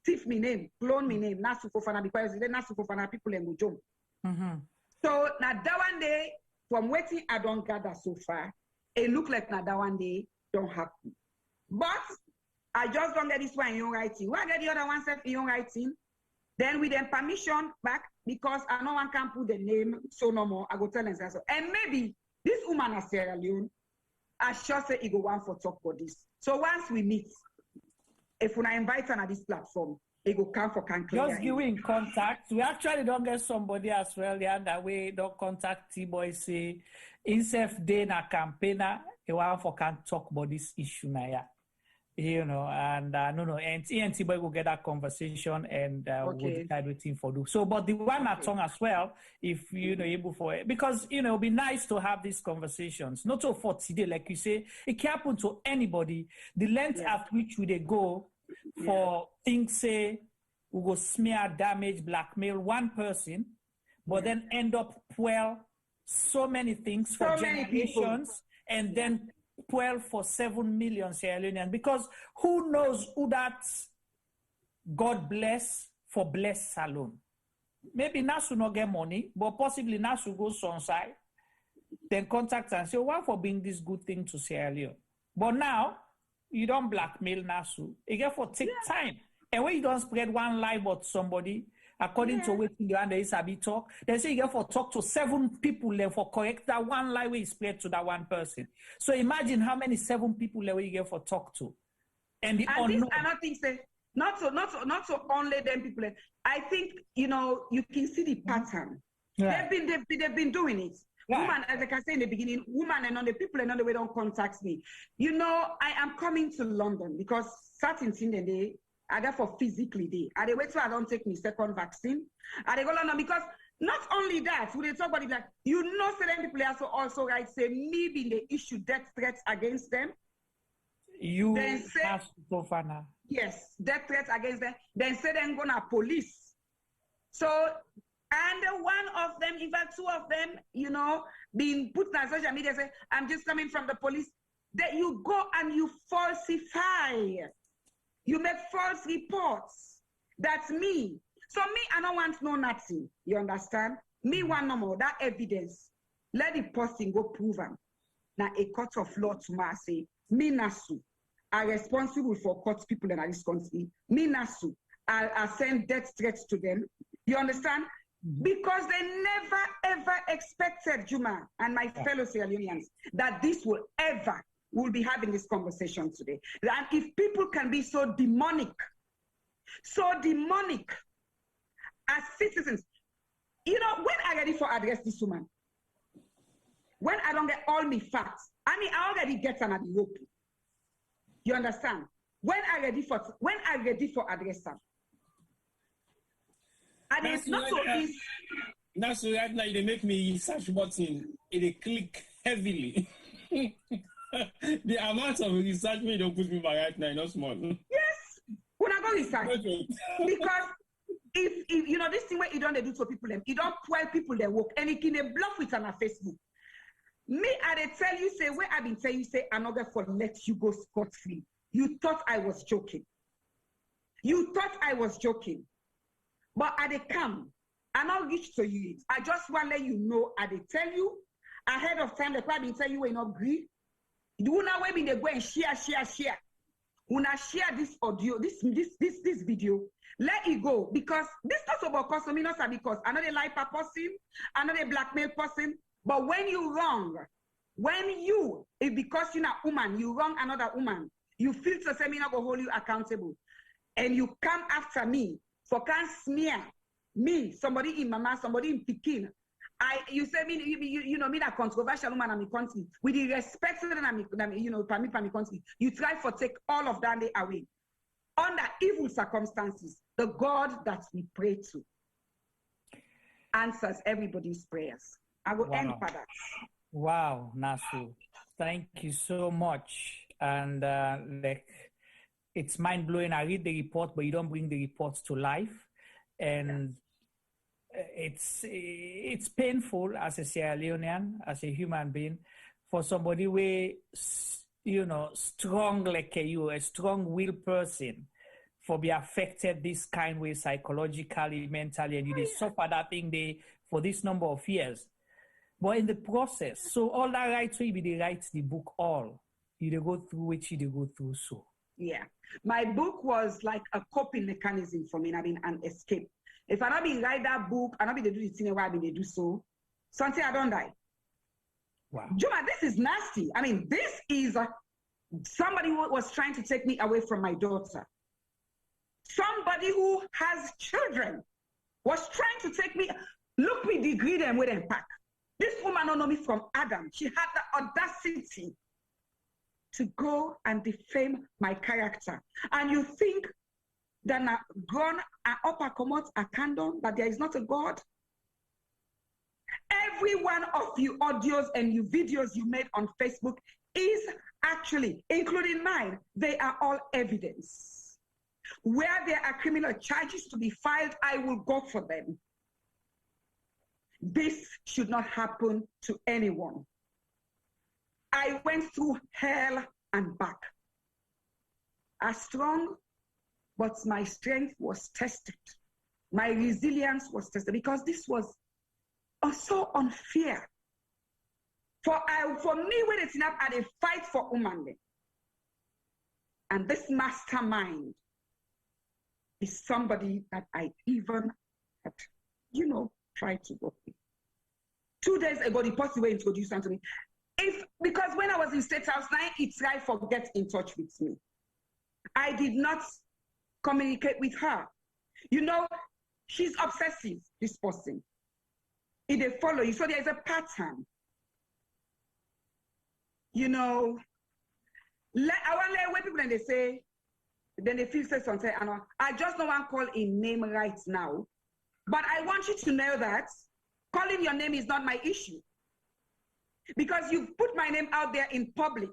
thief me name clone me name Naasu Fofanah because then Naasu Fofanah people then go jump. So now that one day from waiting I don't gather so far it look like now that one day don't happen but I just don't get this one in your writing. Why get the other one self in your writing? Then with them permission back because I know one can put the name so no more. I go tell them so. And maybe this woman at Sierra Leone, I sure say he go one for talk for this. So once we meet, if we invite her on this platform, it will come for can clear. Just give in contact. We actually don't get somebody as well the other way. Don't contact T-Boy say instead day na campaigner. You want for can talk about this issue now, yeah. You know, and and T-Boy will get that conversation and we'll decide what thing for do. So, but the one at Tongue as well, if you know able for it, because you know it'll be nice to have these conversations. Not so for today, like you say, it can happen to anybody. The length at which we they go for things say we go smear, damage, blackmail one person, but then end up so many things for generations, and then for 7 million Sierra Leoneans, because who knows who that God bless for bless alone. Maybe Naasu not get money, but possibly Naasu goes on side, then contact and say, why for bring this good thing to Sierra Leone? But now, you don't blackmail Naasu. You get for take time. And when you don't spread one lie about somebody, according to what you and the Isabi talk, they say you get for talk to 7 people there for correct that one lie we spread to that one person. So imagine how many 7 people there you get for talk to. And the unknown. This another thing say, not so only them people. I think, you know, you can see the pattern. Yeah. They've been doing it. Yeah. Woman, as I can say in the beginning, woman and on the people and on the way don't contact me. You know, I am coming to London because certain thing the day I got for physically day. I wait till I don't take my second vaccine. I go London because not only that, when they talk about it, like you know, certain people also right say me being the issue death threats against them. You Naasu Fofanah. Yes, death threats against them. Then say they're gonna police. So, and one of them, in fact, 2 of them, you know, being put on social media, say, I'm just coming from the police. That you go and you falsify. You make false reports. That's me. So me, I don't want no nothing. You understand? Me want no more. That evidence. Let the person go prove them. Now a court of law tomorrow say, me Naasu are responsible for court people in this country. Me Naasu I send death threats to them. You understand? Because they never ever expected, Juma and my fellow Sierra Leoneans, that this will be having this conversation today. And if people can be so demonic as citizens, you know, when I ready for address this woman, when I don't get all my facts, I mean, I already get an rope. You understand? When I ready for address her. And it's not so easy. That's right now, they make me search button, it click heavily. The amount of research me don't put me by right now, not small. Yes, when I go research, because if you know this thing where you don't do to people, you don't tell people they work, and you can bluff it on a Facebook. Me, I they tell you say where I've been telling you say I'm not going to let you go scot free. You thought I was joking. But I they come, and I'll reach to you. I just want to let you know. I they tell you ahead of time. They probably tell you when not agree. You know when they go and share. When I share this audio, this video, let it go, because this not about custom, not because I know they lie per person, I know they blackmail person. But when you wrong, if because you're not woman, you wrong another woman, you feel to say me not go hold you accountable, and you come after me for can smear me, somebody in mama, somebody in Pekin. You say me, you know me that controversial woman in my country. With the respect that you know, for me country, you try for take all of that day away. Under evil circumstances, the God that we pray to answers everybody's prayers. I will end for that. Wow, Naasu, thank you so much. And like, it's mind blowing. I read the report, but you don't bring the reports to life, and it's painful as a Sierra Leonean, as a human being, for somebody where you know strong like you, a strong-willed person, for be affected this kind way psychologically, mentally, and you suffer that thing for this number of years. But in the process, so all that right way, they write the book all. You go through which you go through so. Yeah. My book was like a coping mechanism for me. I mean, an escape. If I not be write that book, I not be they do the thing where I they do so. Something I don't die. Wow. Juma, this is nasty. I mean, this is somebody who was trying to take me away from my daughter. Somebody who has children was trying to take me. Look me degree them with them pack. This woman don't know me from Adam. She had the audacity to go and defame my character. And you think that na gone and upper commot a candle, that there is not a God? Every one of you audios and you videos you made on Facebook is actually, including mine, they are all evidence. Where there are criminal charges to be filed, I will go for them. This should not happen to anyone. I went through hell and back. As strong, but my strength was tested. My resilience was tested because this was so unfair. For me, when it's enough, I did fight for women. And this mastermind is somebody that I even had, tried to work with. 2 days ago, the person were introduced to me. Because when I was in State House 9, he tried to get in touch with me. I did not communicate with her. She's obsessive, this person. If they follow you, so there's a pattern. I want to let people, and they say, then they feel something, and I just don't want to call a name right now. But I want you to know that calling your name is not my issue. Because you've put my name out there in public.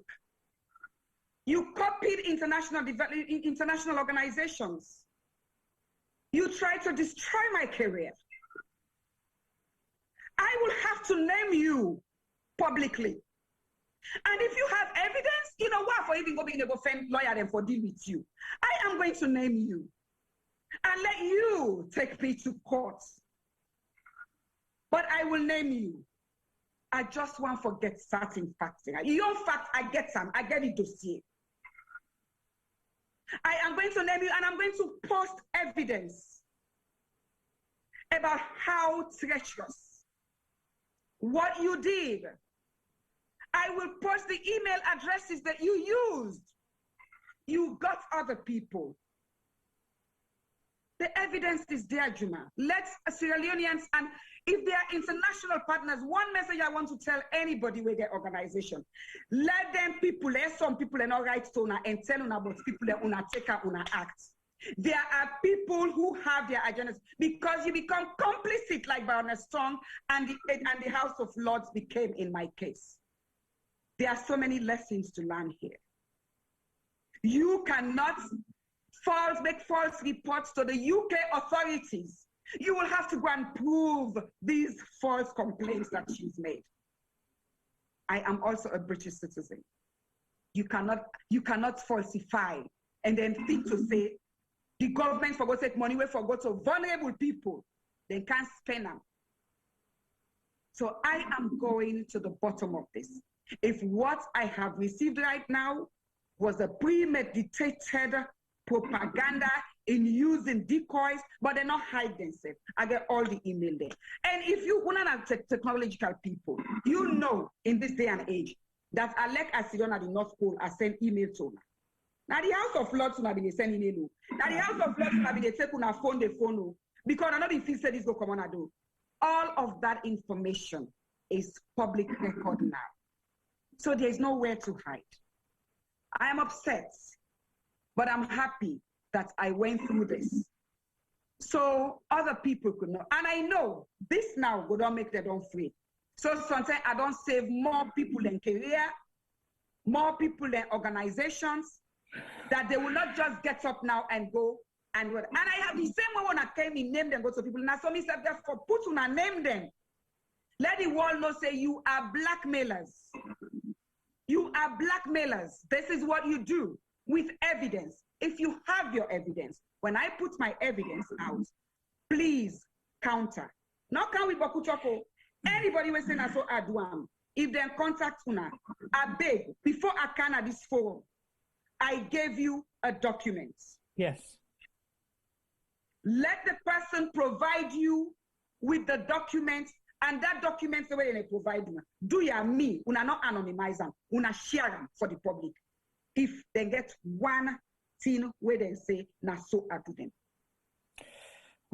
You copied international organizations. You tried to destroy my career. I will have to name you publicly. And if you have evidence, you know what, for even go being able to find lawyer and for deal with you, I am going to name you and let you take me to court. But I will name you. I just want to forget certain facts. Your fact, I get some. I get the dossier. I am going to name you, and I'm going to post evidence about how treacherous what you did. I will post the email addresses that you used. You got other people. The evidence is there, Juma. Let's Sierra Leoneans, and if they are international partners, one message I want to tell anybody with their organization, let them people, let some people and all right to and tell them about people that una take out, una act. There are people who have their agendas because you become complicit like Baroness Tonge and the House of Lords became in my case. There are so many lessons to learn here. You cannot make false reports to the UK authorities. You will have to go and prove these false complaints that she's made. I am also a British citizen. You cannot falsify and then think to say the government forgot to take money away for go to vulnerable people. They can't spend them. So I am going to the bottom of this. If what I have received right now was a premeditated propaganda in using decoys, but they're not hide themselves. I get all the email there. And if you want to technological people, you know in this day and age that I like I sit on at the North Pole, I send email to her. Now the House of Lords will be send email. Now the House of Lords will be take on a phone, the phone, because I know the feel said this go come on a do. All of that information is public record now. So there's nowhere to hide. I am upset, but I'm happy that I went through this. So other people could know. And I know this now will not make them free. So sometimes I don't save more people in career, more people in organizations, that they will not just get up now and go and what. And I have the same one when I came in, name them, go to people. Now so me said, therefore, put on and name them. Let the world know, say you are blackmailers. You are blackmailers. This is what you do with evidence. If you have your evidence, when I put my evidence out, please counter. Not can we Bokuchoko. Anybody will say so Aduam. If they contact Una, I beg, before I can at this forum, I gave you a document. Yes. Let the person provide you with the document, and that document the way they provide you. Do ya me, una not anonymize them, una share them for the public. If they get one thing where they say, na so I do them.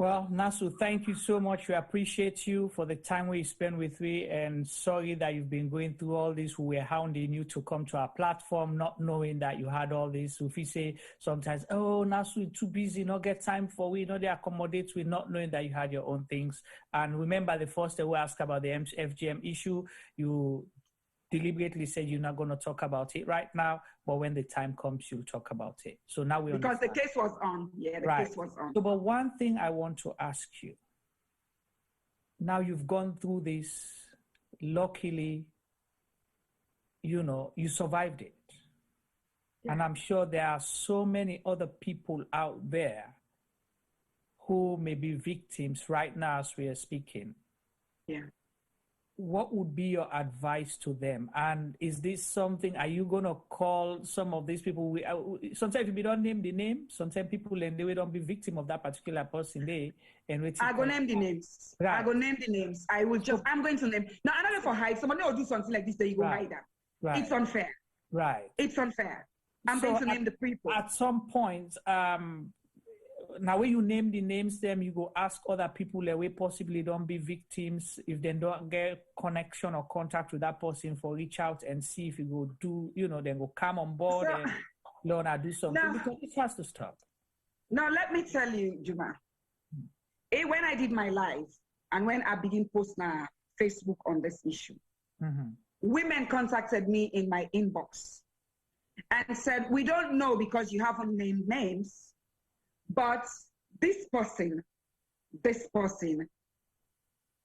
Well, Naasu, thank you so much. We appreciate you for the time we spent with me, and sorry that you've been going through all this. We were hounding you to come to our platform, not knowing that you had all this. If we say sometimes, oh, Naasu, you're too busy, not get time for we, they accommodate we, not knowing that you had your own things. And remember the first day we asked about the FGM issue, you deliberately said you're not going to talk about it right now, but when the time comes, you'll talk about it. So now we because understand. The case was on. Yeah, the case was on. So, but one thing I want to ask you. Now you've gone through this. Luckily, you survived it. Yeah. And I'm sure there are so many other people out there who may be victims right now as we are speaking. Yeah. What would be your advice to them? And is this something, are you going to call some of these people? Sometimes we don't name the name. Sometimes people and they don't be victim of that particular person. I go name the names. Right. I go name the names. I'm going to name. Now, I'm not for hide. Somebody will do something like this, that you go hide that. Right. It's unfair. Right. It's unfair. I'm going to name the people. At some point, now when you name the names them, you go ask other people that we possibly don't be victims. If they don't get connection or contact with that person, for reach out and see if you go do, then go come on board and learn how to do something, because it has to stop. Now let me tell you, Juma, when I did my live and when I begin post na Facebook on this issue, women contacted me in my inbox and said, we don't know because you haven't named names, but this person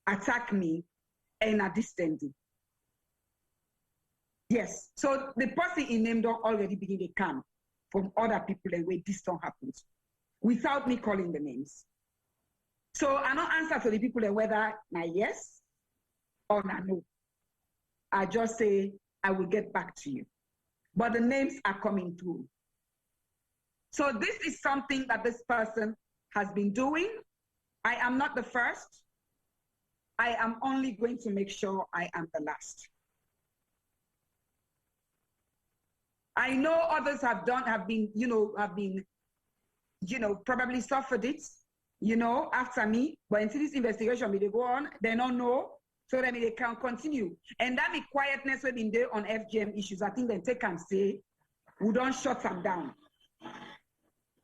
attacked me in a distance. Yes, so the person in name don't already begin to come from other people the way this don't happen without me calling the names. So I don't answer to the people whether na yes or na no. I just say, I will get back to you. But the names are coming through. So this is something that this person has been doing. I am not the first. I am only going to make sure I am the last. I know others have been, probably suffered it, after me. But until this investigation, they go on, they don't know, so that they can continue. And that the quietness we've been there on FGM issues, I think they take and say, we don't shut them down.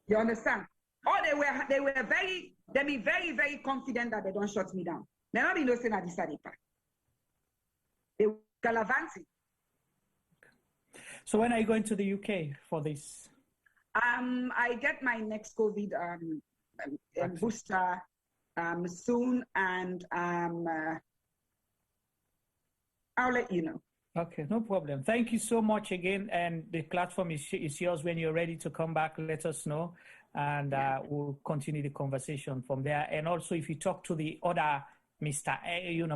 You understand? Or they were very, very confident that they don't shut me down. They're not innocent at this part. They were galavanting. So when are you going to the UK for this? I get my next COVID booster soon, and I'll let you know. Okay, no problem. Thank you so much again, and the platform is yours. When you're ready to come back, let us know, and we'll continue the conversation from there. And also, if you talk to the other Mr.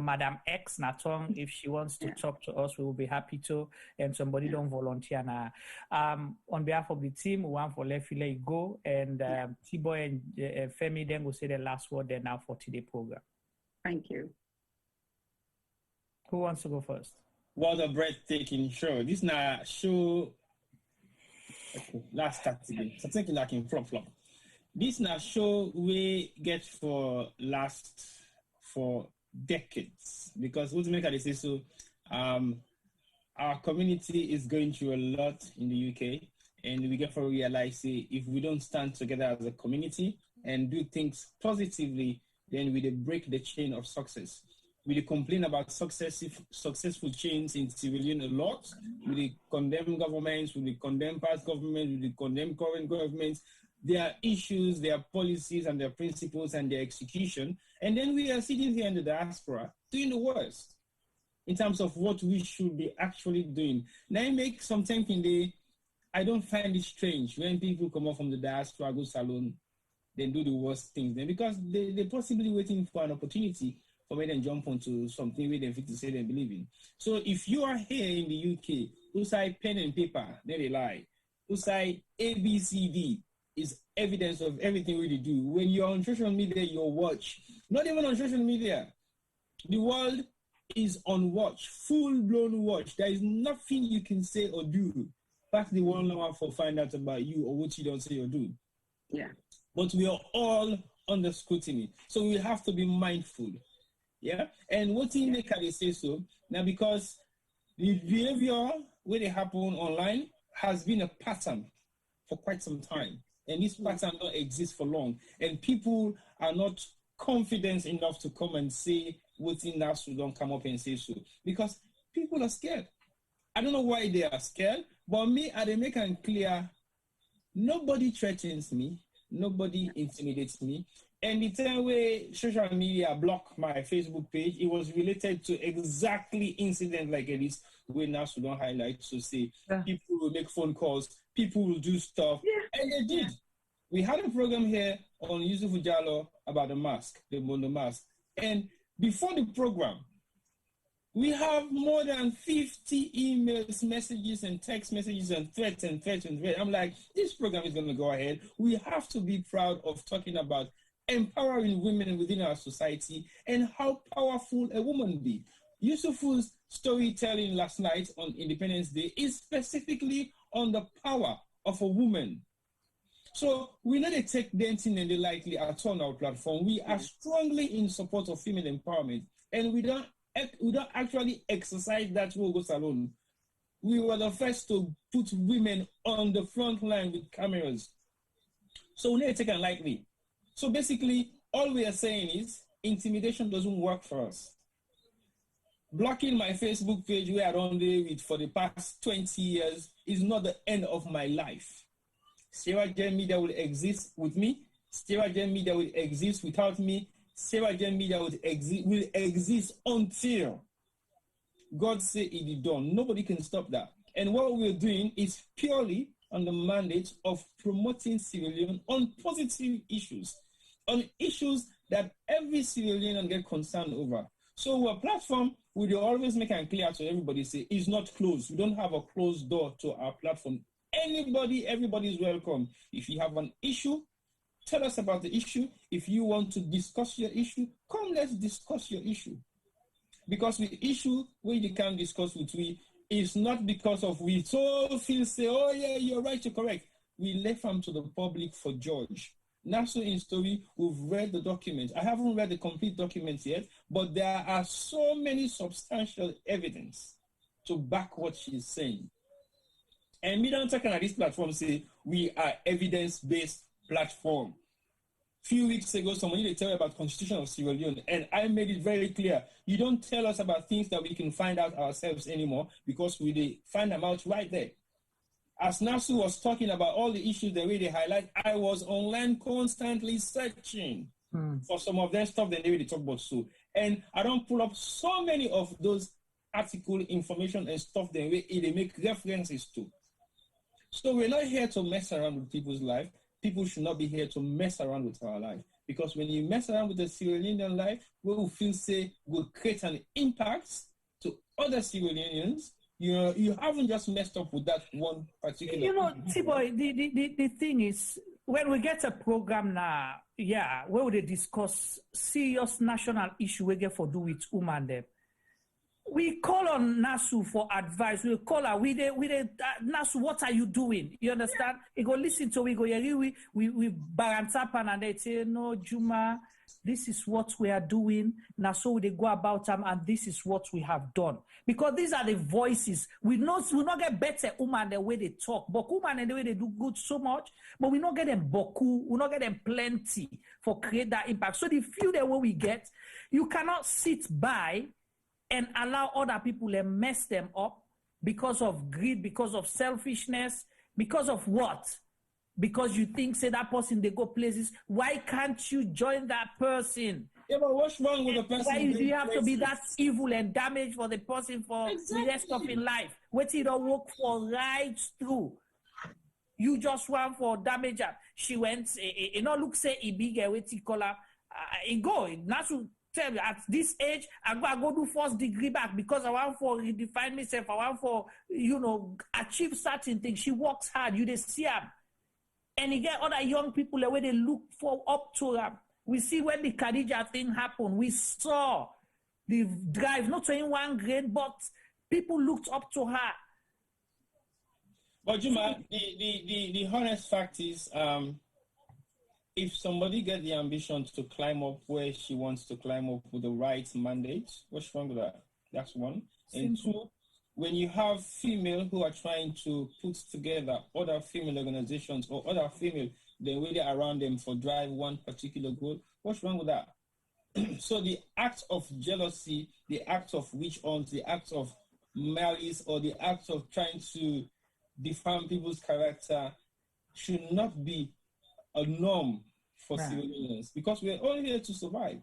Madam X Tonge, if she wants to talk to us, we will be happy to. And somebody don't volunteer now. On behalf of the team, we want for Lefile go, and T-Boy and Femi then will say the last word there now for today's program. Thank you. Who wants to go first? What a breathtaking show. This now show last Saturday. So thinking like in flop. This now show we get for decades, because what make I say so our community is going through a lot in the UK, and we get to realize if we don't stand together as a community and do things positively, then we break the chain of success. We complain about successful chains in civilian a lot. We condemn governments, we condemn past governments, we condemn current governments, their issues, their policies, and their principles, and their execution. And then we are sitting here in the diaspora doing the worst in terms of what we should be actually doing. Now, I make some thinking I don't find it strange when people come up from the diaspora, go salon, then do the worst things, then because they're possibly waiting for an opportunity for me then jump onto something where they fit to say they believe in. So if you are here in the UK, who say pen and paper, then they lie. Who say ABCD is evidence of everything we do. When you're on social media, you watch. Not even on social media. The world is on watch, full-blown watch. There is nothing you can say or do pass the one hour for find out about you or what you don't say or do. Yeah. But we are all under scrutiny. So we have to be mindful. Yeah. And what in make they say so? Now, because the behavior where they happen online has been a pattern for quite some time. And this pattern don't exist for long. And people are not confident enough to come and say what's in Naasu, don't come up and say so. Because people are scared. I don't know why they are scared, but me, they make it clear, nobody threatens me, nobody intimidates me. And the time way social media blocked my Facebook page, it was related to exactly incident like this, where Naasu don't highlight, so say people will make phone calls, people will do stuff, and they did. We had a program here on Yusuf Jallo about the mask, the mono mask. And before the program, we have more than 50 emails, messages, and text messages, and threats, and threats, and threats. I'm like, this program is going to go ahead. We have to be proud of talking about empowering women within our society and how powerful a woman be. Yusuf's storytelling last night on Independence Day is specifically on the power of a woman. So we not take dancing and the lightly at all on our platform. We are strongly in support of female empowerment, and we don't actually exercise that role goes alone. We were the first to put women on the front line with cameras. So we need to take it lightly. So basically, all we are saying is intimidation doesn't work for us. Blocking my Facebook page where I don't live it for the past 20 years is not the end of my life. Sierra Leone Media will exist with me. Sierra Leone Media will exist without me. Sierra Leone Media will exist until God say it is done. Nobody can stop that. And what we're doing is purely on the mandate of promoting Sierra Leone on positive issues, on issues that every Sierra Leonean get concerned over. So our platform, we always make it clear to everybody, say, is not closed. We don't have a closed door to our platform. Everybody is welcome. If you have an issue, tell us about the issue. If you want to discuss your issue, come, let's discuss your issue. Because the issue where you can discuss with we is not because of we so feel say, oh yeah, you're right, you're correct. We left them to the public for judge. Naasu in story, we've read the document. I haven't read the complete documents yet, but there are so many substantial evidence to back what she's saying. And me don't talk on this platform say we are evidence-based platform. Few weeks ago, somebody tell me about Constitution of Sierra Leone, and I made it very clear. You don't tell us about things that we can find out ourselves anymore because we find them out right there. As Naasu was talking about all the issues the way they highlight, I was online constantly searching for some of their stuff that they really talk about. So, and I don't pull up so many of those article information and stuff the way they make references to. So we're not here to mess around with people's life. People should not be here to mess around with our life. Because when you mess around with the Sierra Leonean life, we will feel say will create an impact to other Sierra Leoneans. You haven't just messed up with that one particular. You know, T-Boy, the thing is, when we get a program now, where they discuss serious national issue we get for do with women them. We call on Naasu for advice. We call her. Naasu, what are you doing? You understand? He go listen to we go. We barantapan and they say no, Juma. This is what we are doing. Naasu they go about them, and this is what we have done. Because these are the voices. We not get better woman the way they talk, but woman and the way they do good so much. But we not get them boku. We not get them plenty for create that impact. So the few that way we get, you cannot sit by and allow other people and mess them up because of greed, because of selfishness, because of what? Because you think, say, that person, they go places. Why can't you join that person? Yeah, but what's wrong with the person? Why do you have to be that evil and damaged for the person for the rest of his life? What you don't work for right through. You just want for damage. She went, look, say, a big, what you call her, go, Naasu. Tell me, at this age, I go do first degree back because I want for redefine myself. I want for, achieve certain things. She works hard. You see her. And you get other young people the way they look for up to her. We see when the Khadija thing happened. We saw the drive, not saying one grade, but people looked up to her. But Juma, the honest fact is, if somebody get the ambition to climb up where she wants to climb up with the right mandate, what's wrong with that? That's one. And two, when you have female who are trying to put together other female organizations or other female, they're really around them for drive one particular goal, what's wrong with that? So the act of jealousy, the act of witch hunt, the act of malice, or the act of trying to define people's character should not be a norm for civilians, because we're all here to survive.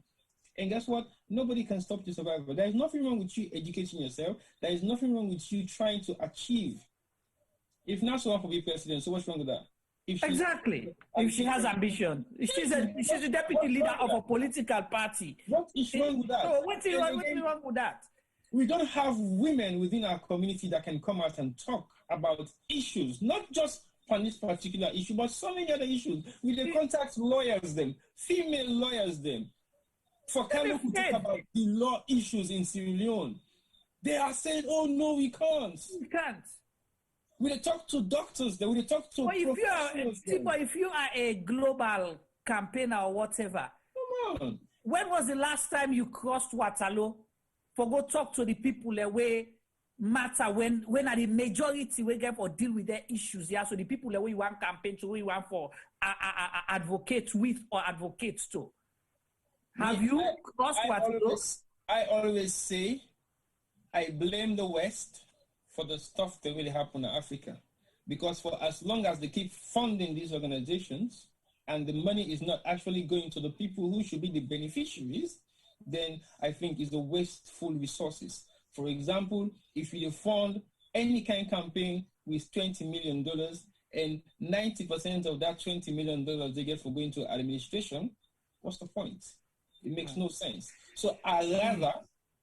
And guess what? Nobody can stop the survival. There is nothing wrong with you educating yourself. There is nothing wrong with you trying to achieve. If Naasu wants to be president, so what's wrong with that? Exactly. If she has ambition, she's a deputy leader of a political party. What is wrong with that? So what's wrong with that? We don't have women within our community that can come out and talk about issues, not just on this particular issue, but so many other issues. We dey contact lawyers, them, female lawyers, them, for kind of talk about the law issues in Sierra Leone. They are saying, "Oh no, we can't. We can't." We talk to doctors. They will talk to professionals. But if you are a global campaigner or whatever, come on. When was the last time you crossed Waterloo for go talk to the people the way matter when are the majority we get for deal with their issues? Yeah, so the people the way you want campaign to, who you want for advocate with or advocates to. Have you crossed Waterloo? I always say I blame the West for the stuff that really happened in Africa. Because for as long as they keep funding these organizations and the money is not actually going to the people who should be the beneficiaries, then I think it's a wasteful resources. For example, if you fund any kind of campaign with $20 million and 90% of that $20 million they get for going to administration, what's the point? It makes no sense. So I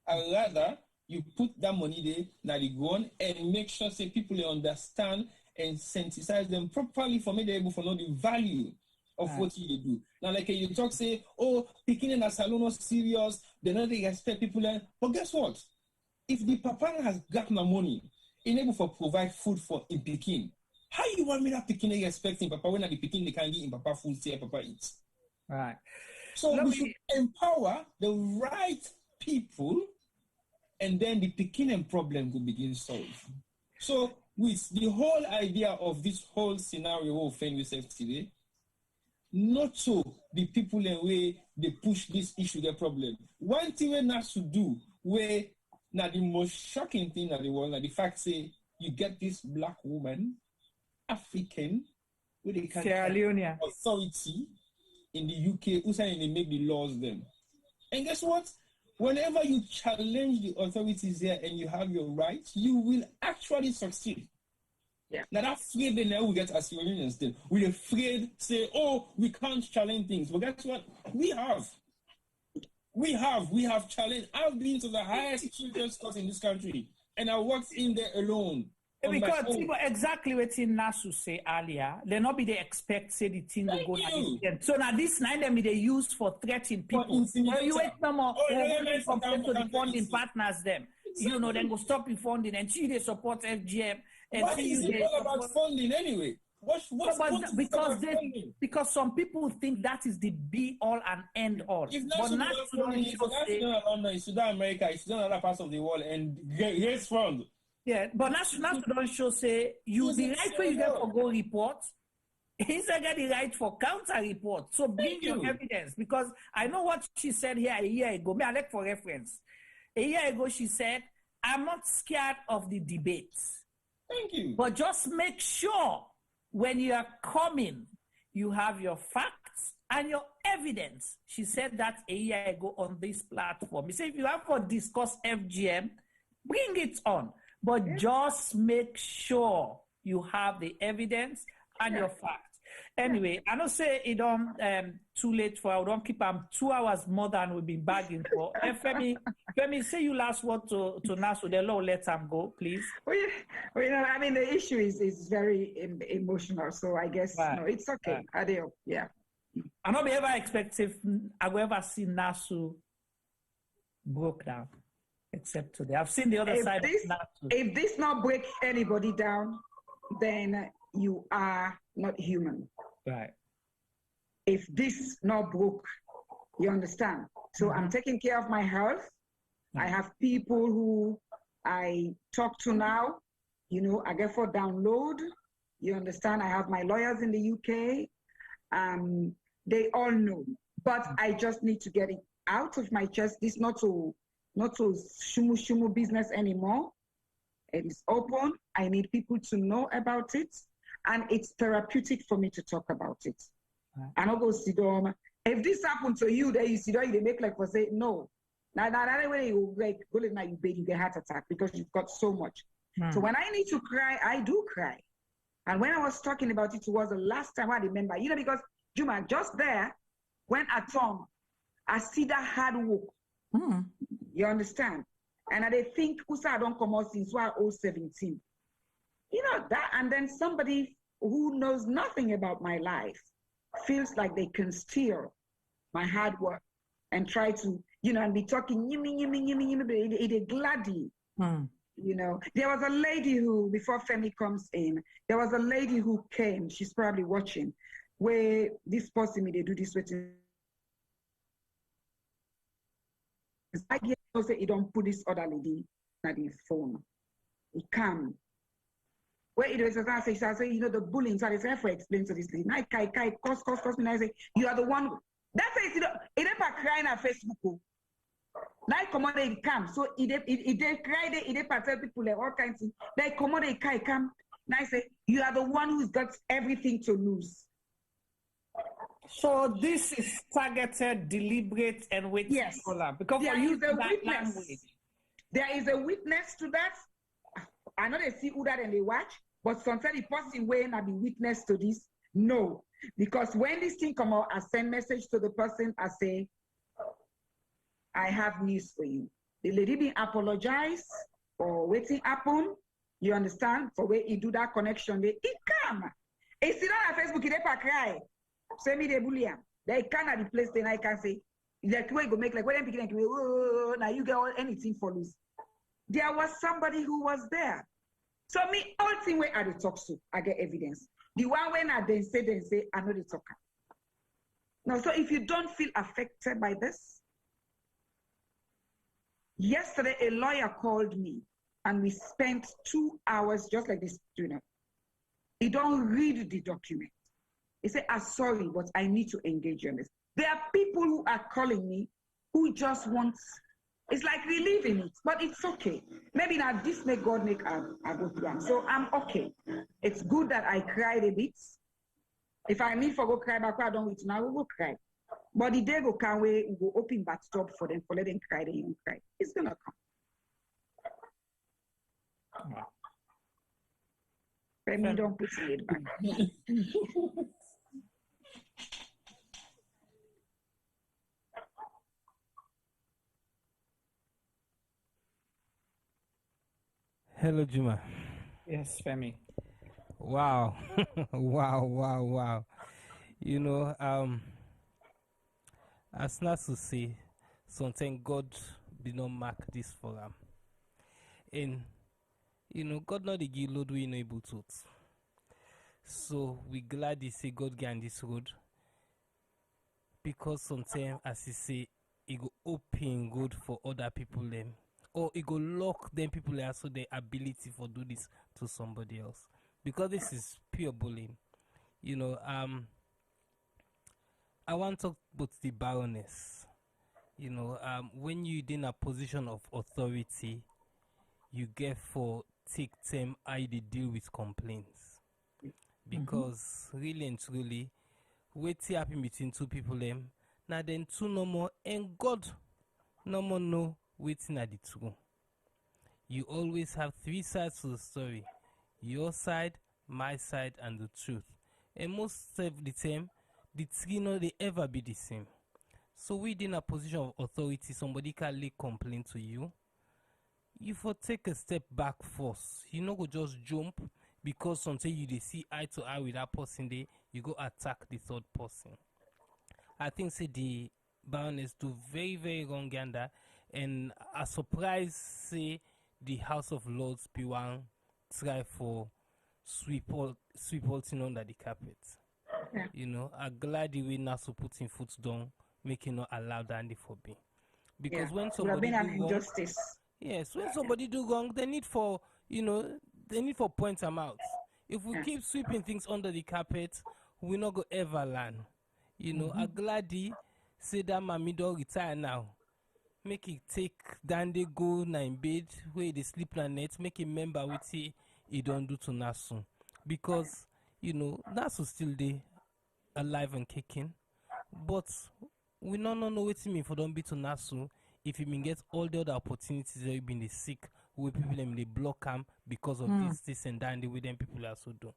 rather you put that money there, now they go on, and make sure say people understand and sensitize them properly for me to be able to know the value of what you do. Now, like you talk, say, oh, picking in a salon is serious, they know they expect people there. But guess what? If the papa has got my money, able to provide food for in Peking, how you want me that Peking expecting papa when the Peking they can't get in papa food, say papa eats? Right. So we should empower the right people, and then the Peking problem will begin to solve. So with the whole idea of this whole scenario of find yourself today, not so the people in way they push this issue, the problem. One thing we have to do, where now the most shocking thing that the world, the fact say you get this black woman, African, with the Sierra Leone authority in the UK, who saying they make the laws them. And guess what? Whenever you challenge the authorities here and you have your rights, you will actually succeed. Yeah. Now that fear they now we get as Syrians then. We're afraid say, oh, we can't challenge things. But guess what? We have challenged. I've been to the highest children's court in this country, and I worked in there alone. Because exactly what Naasu say earlier, they not be they expect say the thing will go like this. So now this night them they use for threatening people. You wait no more. Compared to the funding partners them. Exactly. You know, then go stop the funding and see they support FGM. And what is it all about funding anyway? Because some people think that is the be all and end all. If not funding, it's Sudan, America, it's Sudan, other parts of the world, and raise fund. Yeah, but Naasu don't show say you the right way you get for go report. He's get the right for counter report. So bring your evidence, because I know what she said here a year ago. I like for reference. A year ago she said, "I'm not scared of the debates." Thank you. But just make sure when you are coming, you have your facts and your evidence. She said that a year ago on this platform. She said if you have to discuss FGM, bring it on. But just make sure you have the evidence and your facts. Anyway, I don't say it don't too late for I don't keep 2 hours more than we've been begging for. Femi, say you last word to Naasu, the law let him go, please. Well, I mean the issue is very emotional, so I guess it's okay. Yeah. I don't be ever expected I will ever see Naasu broke down. Except today. I've seen the other side of Naasu. If this not break anybody down, then you are not human. Right. If this not broke, you understand? So I'm taking care of my health. I have people who I talk to now, you know, I get for download. You understand? I have my lawyers in the UK. They all know, but I just need to get it out of my chest. This not so shumu business anymore. It is open. I need people to know about it, and it's therapeutic for me to talk about it. I don't go sit down. If this happened to you, then you sit down, they make like for say no. Now that way you like go now you get heart attack because you've got so much. So when I need to cry, I do cry. And when I was talking about it, it was the last time I remember, you know, because Juma, just there, when at home, I see that hard work. You understand? And I think, Usa don't come out since 17. You know, that, and then somebody who knows nothing about my life feels like they can steal my hard work and try to, you know, and be talking, it gladly. You know, there was a lady who, before Femi comes in, there was a lady who came, she's probably watching, where this person, they do this with I get say you don't put this other lady on the phone. It come. Where it was, I say, you know, the bullying, so I say, for explain to this lady, I cost me, I say, you are the one. That's it, you know, it never crying on Facebook. Now commode it come. So it cry it tell people like all kinds of things. They commode it come. Now I say, you are the one who's got everything to lose. So this is targeted, deliberate, and with collab. Because there is a witness. Language. There is a witness to that. I know they see who that and they watch, but sometimes the person when I be witness to this. No. Because when this thing come out, I send message to the person, I say, I have news for you. The lady be apologize for waiting happen. You understand? For where he do that connection, it come. It's still on Facebook, he never cry. Send me the bullion. They can at the place, then I can say, like, way go make like, when I'm picking like, oh, now you get all anything for loose. There was somebody who was there. So me, all thing where I the talk to, I get evidence. The one when I then say, I know the talker. Now, so if you don't feel affected by this, yesterday, a lawyer called me and we spent 2 hours just like this, you know. He don't read the document. He said, I'm sorry, but I need to engage you on this. There are people who are calling me who just want, it's like relieving it, but it's okay. Maybe now this may God make a good plan. So I'm okay. It's good that I cried a bit. If I need for go cry back, I don't wait now, we'll go cry. But the day go come we go open bathtub for them, for let them cry, they don't cry. It's gonna come. Let me don't put it back. Hello, Juma. Yes, Femi. Wow. wow. You know, as Naasu say, sometimes God did not mark this for them. And, you know, God not the give load we not able to. So we glad he say God get on this road. Because sometimes, as he say, it go open good for other people them. Or it go lock them people there so the ability for do this to somebody else. Because this is pure bullying. You know, I want to talk about the Baroness. You know, when you're in a position of authority, you get for take time how they deal with complaints. Because really and truly, what's happening between two people them, now then two no more, and God no more know waiting at the two. You always have three sides to the story. Your side, my side, and the truth. And most of the time, the three no they ever be the same. So within a position of authority, somebody can lay complaint to you. You for take a step back first. You no go just jump because sometimes you they see eye to eye with that person there, you go attack the third person. I think say the Baroness do very, very wrong gander, and a surprise say the House of Lords be one try for sweep all thing under the carpet. Yeah. You know, I'm glad the way Naasu putting foot down, making not allow Dandy for be. Because when somebody do wrong, yes, when somebody do wrong, they need for point them out. If we keep sweeping things under the carpet, we not go ever learn. You know, I'm glad he say that mommy don't retire now. Make it take Dandy go na in bed where they sleep na net. Make him remember what he don't do to Naasu. Because, you know, Naasu still there, alive and kicking. But we don't know what it mean for don't be to Naasu if you mean get all the other opportunities that you been sick, where people them they block them because of this and that, and the way them people also do.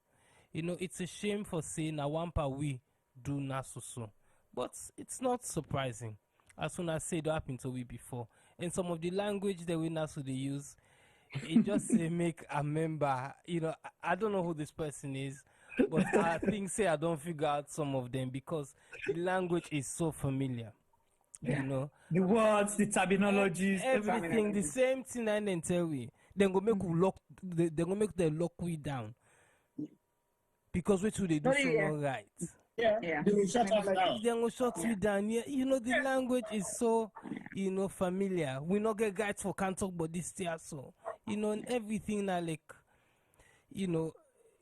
You know, it's a shame for saying na one part we do Naasu so. But it's not surprising. As soon as I say it happened to we before. And some of the language that we Naasu they use, it just make a member, you know, I don't know who this person is, but I think I don't figure out some of them because the language is so familiar. You know, the words, the terminologies, everything, the same thing, and then tell we. Then go make we lock. They go make them lock we down because what they do so not right. Yeah. They will shut us down. They will shut me down. Yeah, you know the language is so, you know, familiar. We not get guides for can't talk about this here, so you know, and everything now like, you know,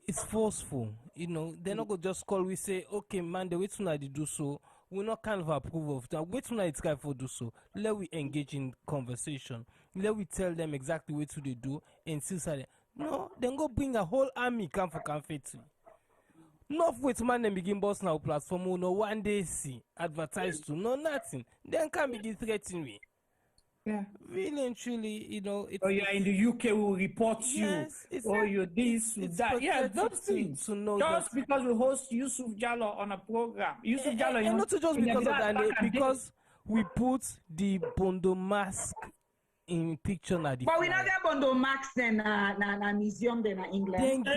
it's forceful. You know, they're not gonna just call. We say, okay, man, the way to they do so. We not kind of approve of that. Wait till it's time for do so. Let we engage in conversation. Let we tell them exactly what they do and see say no, then go bring a whole army come for confetti. Not wait man and begin boss now platform no one day see advertise to no nothing. Then can begin threatening me. Yeah. Really and truly, you know, it's, you're in the UK, we'll report you. Or you're this, that. Yeah, those things. To know just because we host Yusuf Jallo on a program. Yusuf Jallo, and not just because of that, because we put the Bondo mask in picture na the but we not get Bondo mask then na museum then in England. Thank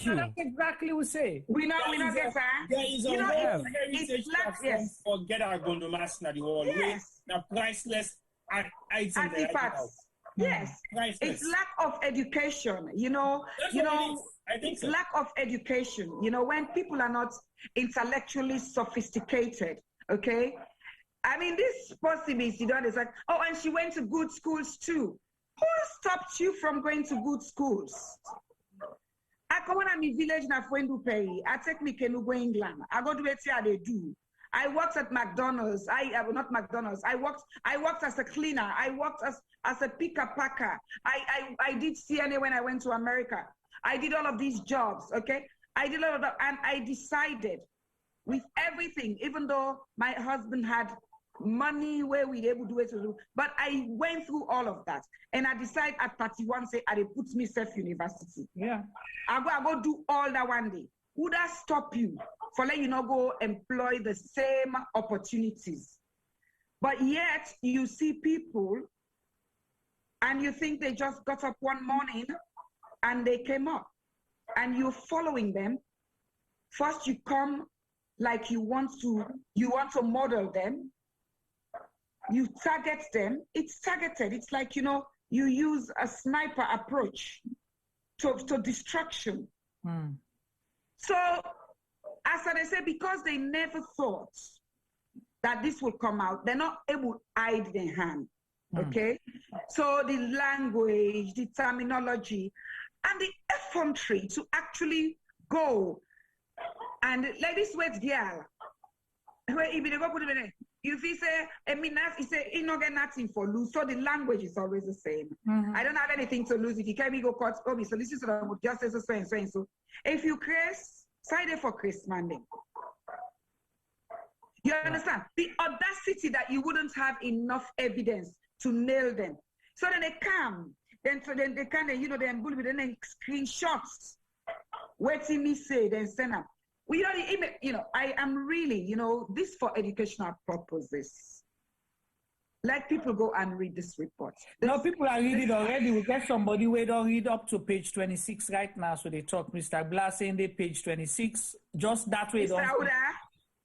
you. That's exactly what we say. We not get that. There is a whole heritage platform for get our Bondo mask na the wall. Yes. Now priceless artifacts. Yes, it's lack of education. I think it's lack of education. You know, when people are not intellectually sophisticated. Okay, I mean, this possibility, it's like, oh, and she went to good schools too. Who stopped you from going to good schools? I come on my village na Fuendu Pay. I take me to go England. I go to where they do. I worked at McDonald's. Not McDonald's. I worked as a cleaner. I worked as a picker packer. I did CNA when I went to America. I did all of these jobs. Okay, I did all of that, and I decided with everything, even though my husband had money where we able to do it, but I went through all of that, and I decided at 31 say I put myself university. Yeah, I go do all that one day. Would that stop you for letting you not go employ the same opportunities? But yet you see people and you think they just got up one morning and they came up and you're following them. First you come like you want to model them. You target them. It's targeted. It's like, you know, you use a sniper approach to destruction. So, as I say, because they never thought that this would come out, they're not able to hide their hand, okay? So the language, the terminology, and the effrontery to actually go and like this wet girl, where if they go put it in, you say, he say, he not get nothing for lose. So the language is always the same. I don't have anything to lose. If you can't go court, so this is what I would just say so and so and so. If you Chris, side for Chris Monday. You understand? The audacity that you wouldn't have enough evidence to nail them. So then they come, then they kind of, you know, then screenshots. Waiting me say, then send them. Well, you know, the email, you know, I am really, you know, this for educational purposes. Let people go and read this report. No, people are reading already. We get somebody who don't read up to page 26 right now. So they talk, Mr. Blah saying they page 26. Just that way.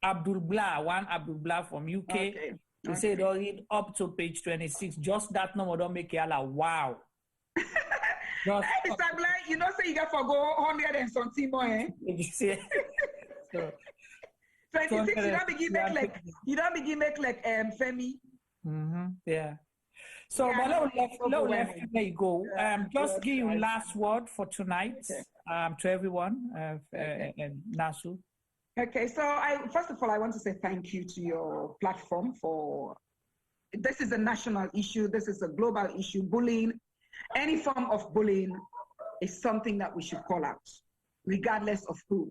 Abdul Blah from UK. Okay. They say don't read up to page 26. Just that number don't make you like, wow. Hey, Mr. Black, you know, say you got for go 100 and something more, eh? So, 26, you don't begin make like Femi. Yeah. So, but let go. Just give you last word for tonight to everyone and Naasu. Okay, so first of all, I want to say thank you to your platform for, this is a national issue, this is a global issue. Bullying, any form of bullying is something that we should call out, regardless of who.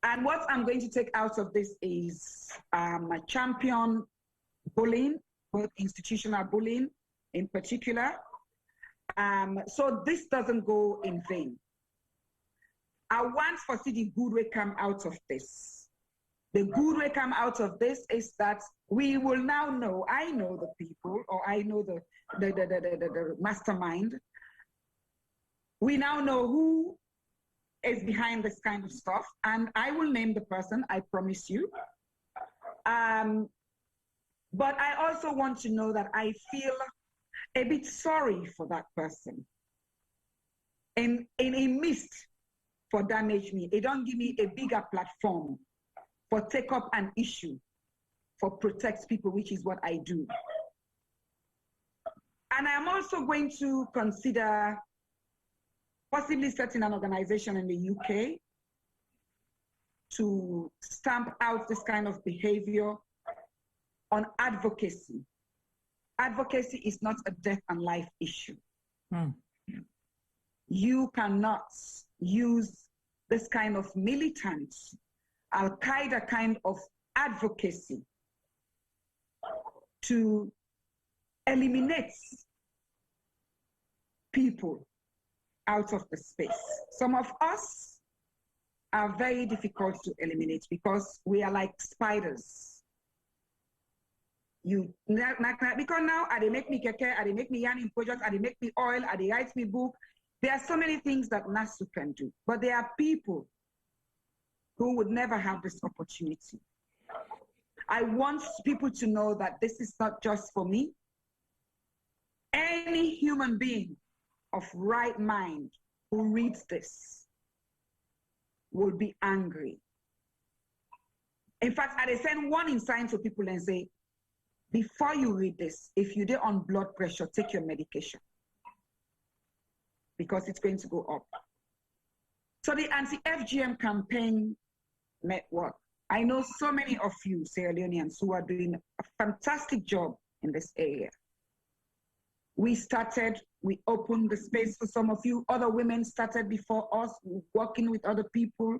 And what I'm going to take out of this is my champion bullying, both institutional bullying in particular. So this doesn't go in vain. I want for see the good way come out of this. The good way come out of this is that we will now know, I know the people, or I know the mastermind. We now know who is behind this kind of stuff, and I will name the person, I promise you. But I also want to know that I feel a bit sorry for that person. And he missed for damage me. It don't give me a bigger platform for take up an issue, for protect people, which is what I do. And I'm also going to consider possibly setting an organization in the UK to stamp out this kind of behavior on advocacy. Advocacy is not a death and life issue. You cannot use this kind of militant, Al-Qaeda kind of advocacy to eliminate people out of the space. Some of us are very difficult to eliminate because we are like spiders. Because now, they make me keke, they make me yarn in projects, they make me oil, they write me book. There are so many things that Naasu can do, but there are people who would never have this opportunity. I want people to know that this is not just for me. Any human being of right mind who reads this will be angry. In fact, I send warning sign to people and say, before you read this, if you're on blood pressure, take your medication, because it's going to go up. So the anti-FGM campaign network, I know so many of you Sierra Leoneans who are doing a fantastic job in this area. We opened the space for some of you. Other women started before us, working with other people.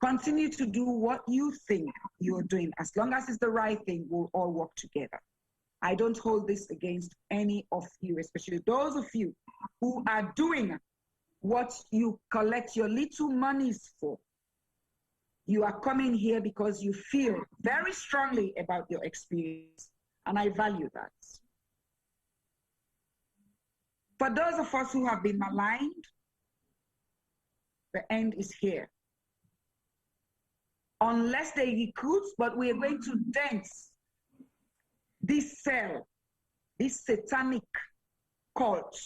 Continue to do what you think you're doing. As long as it's the right thing, we'll all work together. I don't hold this against any of you, especially those of you who are doing what you collect your little monies for. You are coming here because you feel very strongly about your experience, and I value that. For those of us who have been maligned, the end is here. Unless they recruit, but we are going to dance this cell, this satanic cult.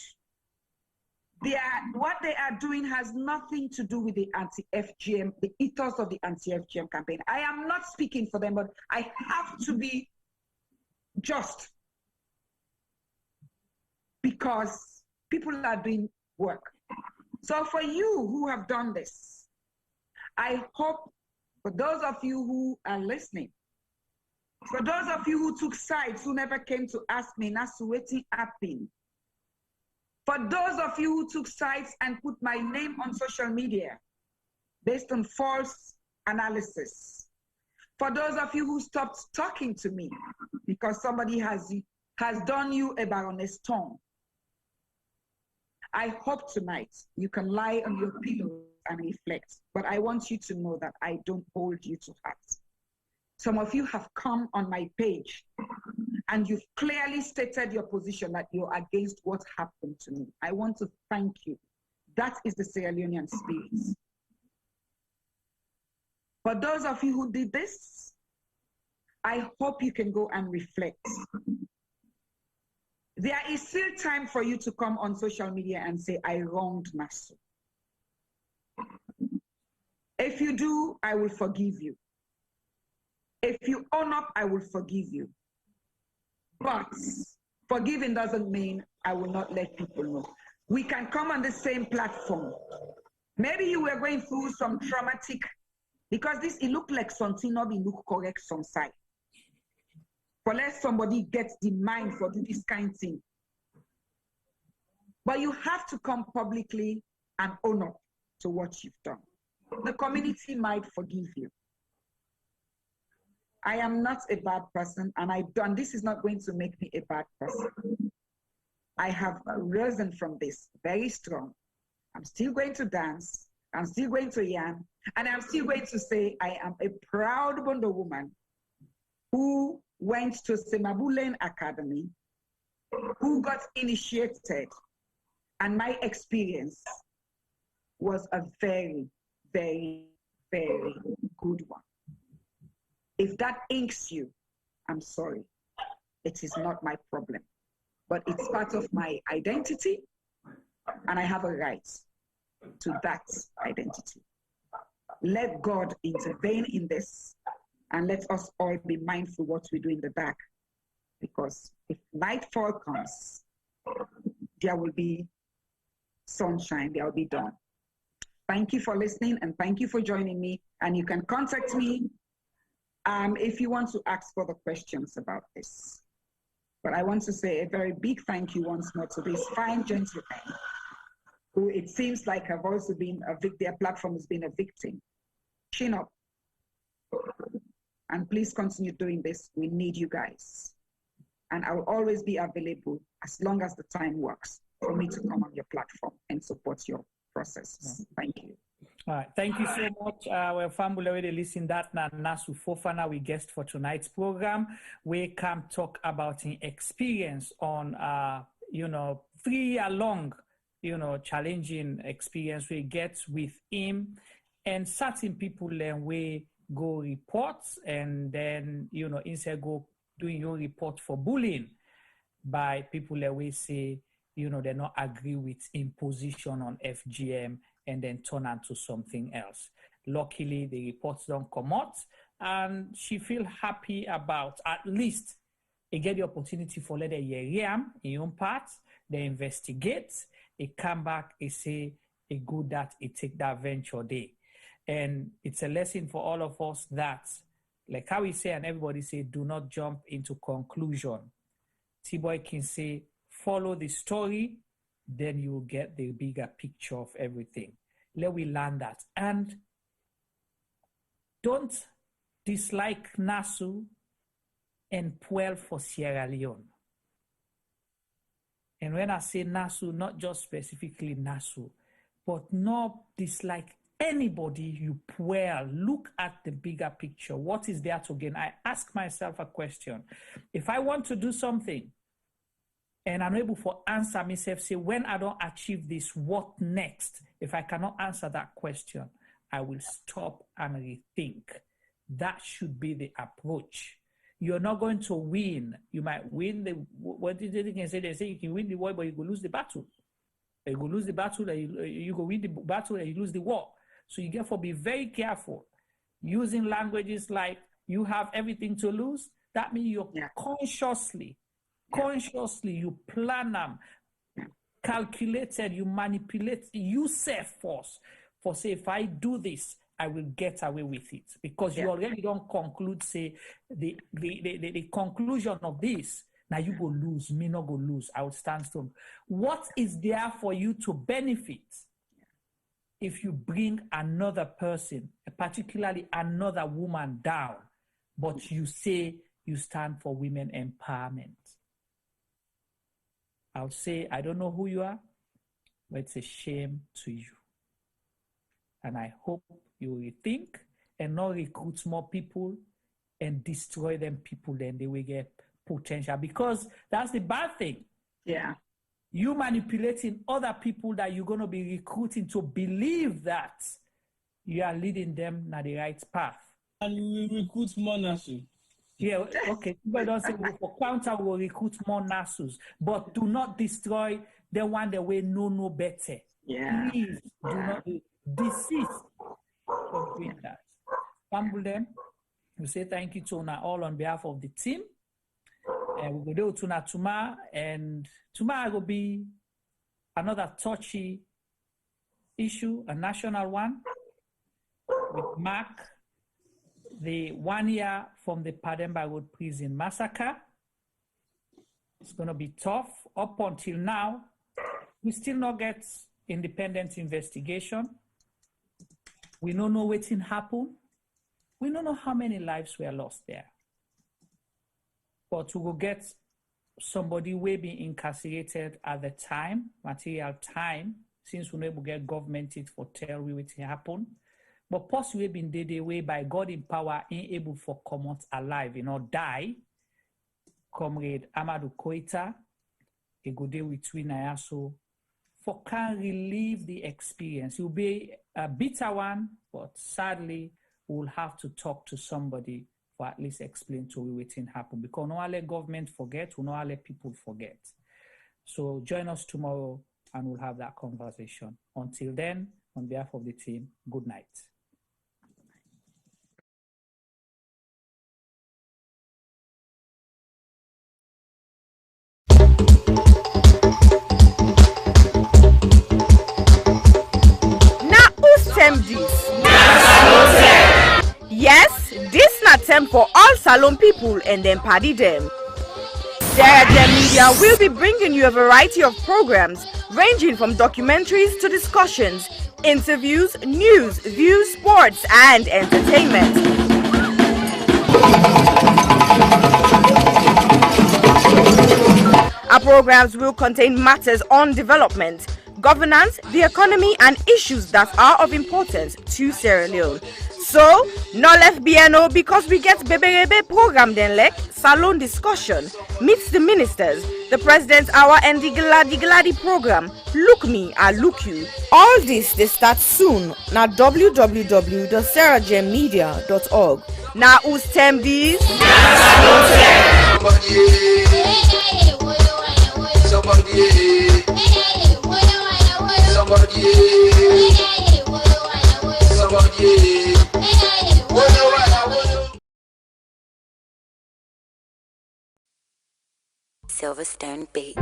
What they are doing has nothing to do with the anti-FGM, the ethos of the anti-FGM campaign. I am not speaking for them, but I have to be just, because people are doing work. So for you who have done this, I hope, for those of you who are listening, for those of you who took sides, who never came to ask me, Naasu, wetin happen? For those of you who took sides and put my name on social media based on false analysis. For those of you who stopped talking to me because somebody has done you a Baroness Tonge. I hope tonight you can lie on your pillow and reflect, but I want you to know that I don't hold you to heart. Some of you have come on my page and you've clearly stated your position that you're against what happened to me. I want to thank you. That is the Sierra Leonean spirit. For those of you who did this, I hope you can go and reflect. There is still time for you to come on social media and say, I wronged Naasu. If you do, I will forgive you. If you own up, I will forgive you. But forgiving doesn't mean I will not let people know. We can come on the same platform. Maybe you were going through some traumatic, because it looked like something not be look correct some side. For let somebody get the mind for do this kind of thing. But you have to come publicly and own up to what you've done. The community might forgive you. I am not a bad person, and this is not going to make me a bad person. I have risen from this very strong. I'm still going to dance. I'm still going to yarn. And I'm still going to say I am a proud Bondo woman who went to Semabulen Academy, who got initiated. And my experience was a very, very, very good one. If that inks you, I'm sorry. It is not my problem. But it's part of my identity, and I have a right to that identity. Let God intervene in this, and let us all be mindful what we do in the dark. Because if nightfall comes, there will be sunshine, there will be dawn. Thank you for listening, and thank you for joining me. And you can contact me if you want to ask further questions about this. But I want to say a very big thank you once more to these fine gentlemen who it seems like have also been a victim, their platform has been a victim. Chin up. And please continue doing this. We need you guys. And I will always be available as long as the time works for me to come on your platform and support your process. Thank you. All right, thank you so much. Our family already listened that now. Naasu Fofanah, we guest for tonight's program. We can talk about an experience on, 3-year-long, challenging experience we get with him, and certain people then we go reports, and then instead go doing your report for bullying by people that we say they not agree with imposition on FGM, and then turn into something else. Luckily, the reports don't come out, and she feel happy about at least they get the opportunity for let in your own part, they investigate, they come back, they say a good that it take that venture day. And it's a lesson for all of us that, like how we say and everybody say, do not jump into conclusion. T-Boy can say, follow the story, then you will get the bigger picture of everything. Let we learn that. And don't dislike Naasu and Puel for Sierra Leone. And when I say Naasu, not just specifically Naasu, but not dislike anybody you Puel. Look at the bigger picture. What is there to gain? I ask myself a question. If I want to do something, and I'm able to answer myself, say, when I don't achieve this, what next? If I cannot answer that question, I will stop and rethink. That should be the approach. You're not going to win. You might win the, what did they can say? They say you can win the war, but you go lose the battle. You go lose the battle, you go win the battle, and you lose the war. So you therefore be very careful. Using languages like, you have everything to lose, that means you're consciously, you plan them, calculated, you manipulate, you self force for say, if I do this, I will get away with it. Because you already don't conclude, say, the conclusion of this, now you go lose, me not go lose, I will stand strong. What is there for you to benefit if you bring another person, particularly another woman down, but you say you stand for women empowerment? I'll say, I don't know who you are, but it's a shame to you. And I hope you will think and not recruit more people and destroy them people, then they will get potential. Because that's the bad thing. Yeah. You manipulating other people that you're going to be recruiting to believe that you are leading them on the right path. And we will recruit more Naasu. Yeah, okay. But don't say for counter will recruit more Naasus, but do not destroy the one that we know better. Yeah. Please do not desist from doing that. Then we say thank you to all on behalf of the team. And we will do tomorrow, and tomorrow will be another touchy issue, a national one, with Mark, the 1 year from the Pademba Road prison massacre. It's going to be tough. Up until now, we still not get independent investigation. We don't know what happened. We don't know how many lives were lost there. But we will get somebody will be incarcerated at the time, material time, since we never get governmented for tell we what happened. But possibly been the way by God in power ain't able for come out alive, die. Comrade Amadou Koita, a good day with Naasu, for can relieve the experience. It will be a bitter one, but sadly, we'll have to talk to somebody for at least explain to we what happened. Because no let government forget, we no let people forget. So join us tomorrow and we'll have that conversation. Until then, on behalf of the team, good night. Yes, this na term for all Salon people and then party them. Sierra Leone Media will be bringing you a variety of programs ranging from documentaries to discussions, interviews, news, views, sports, and entertainment. Our programs will contain matters on development, governance, the economy, and issues that are of importance to Sierra Leone. So, no left BNO because we get Beberebe program then like Salon discussion, meets the ministers, the president's hour and the Gladi program, Look Me, I Look You. All this they start soon na www.serragemmedia.org. Now who's term these? Silverstone Beats.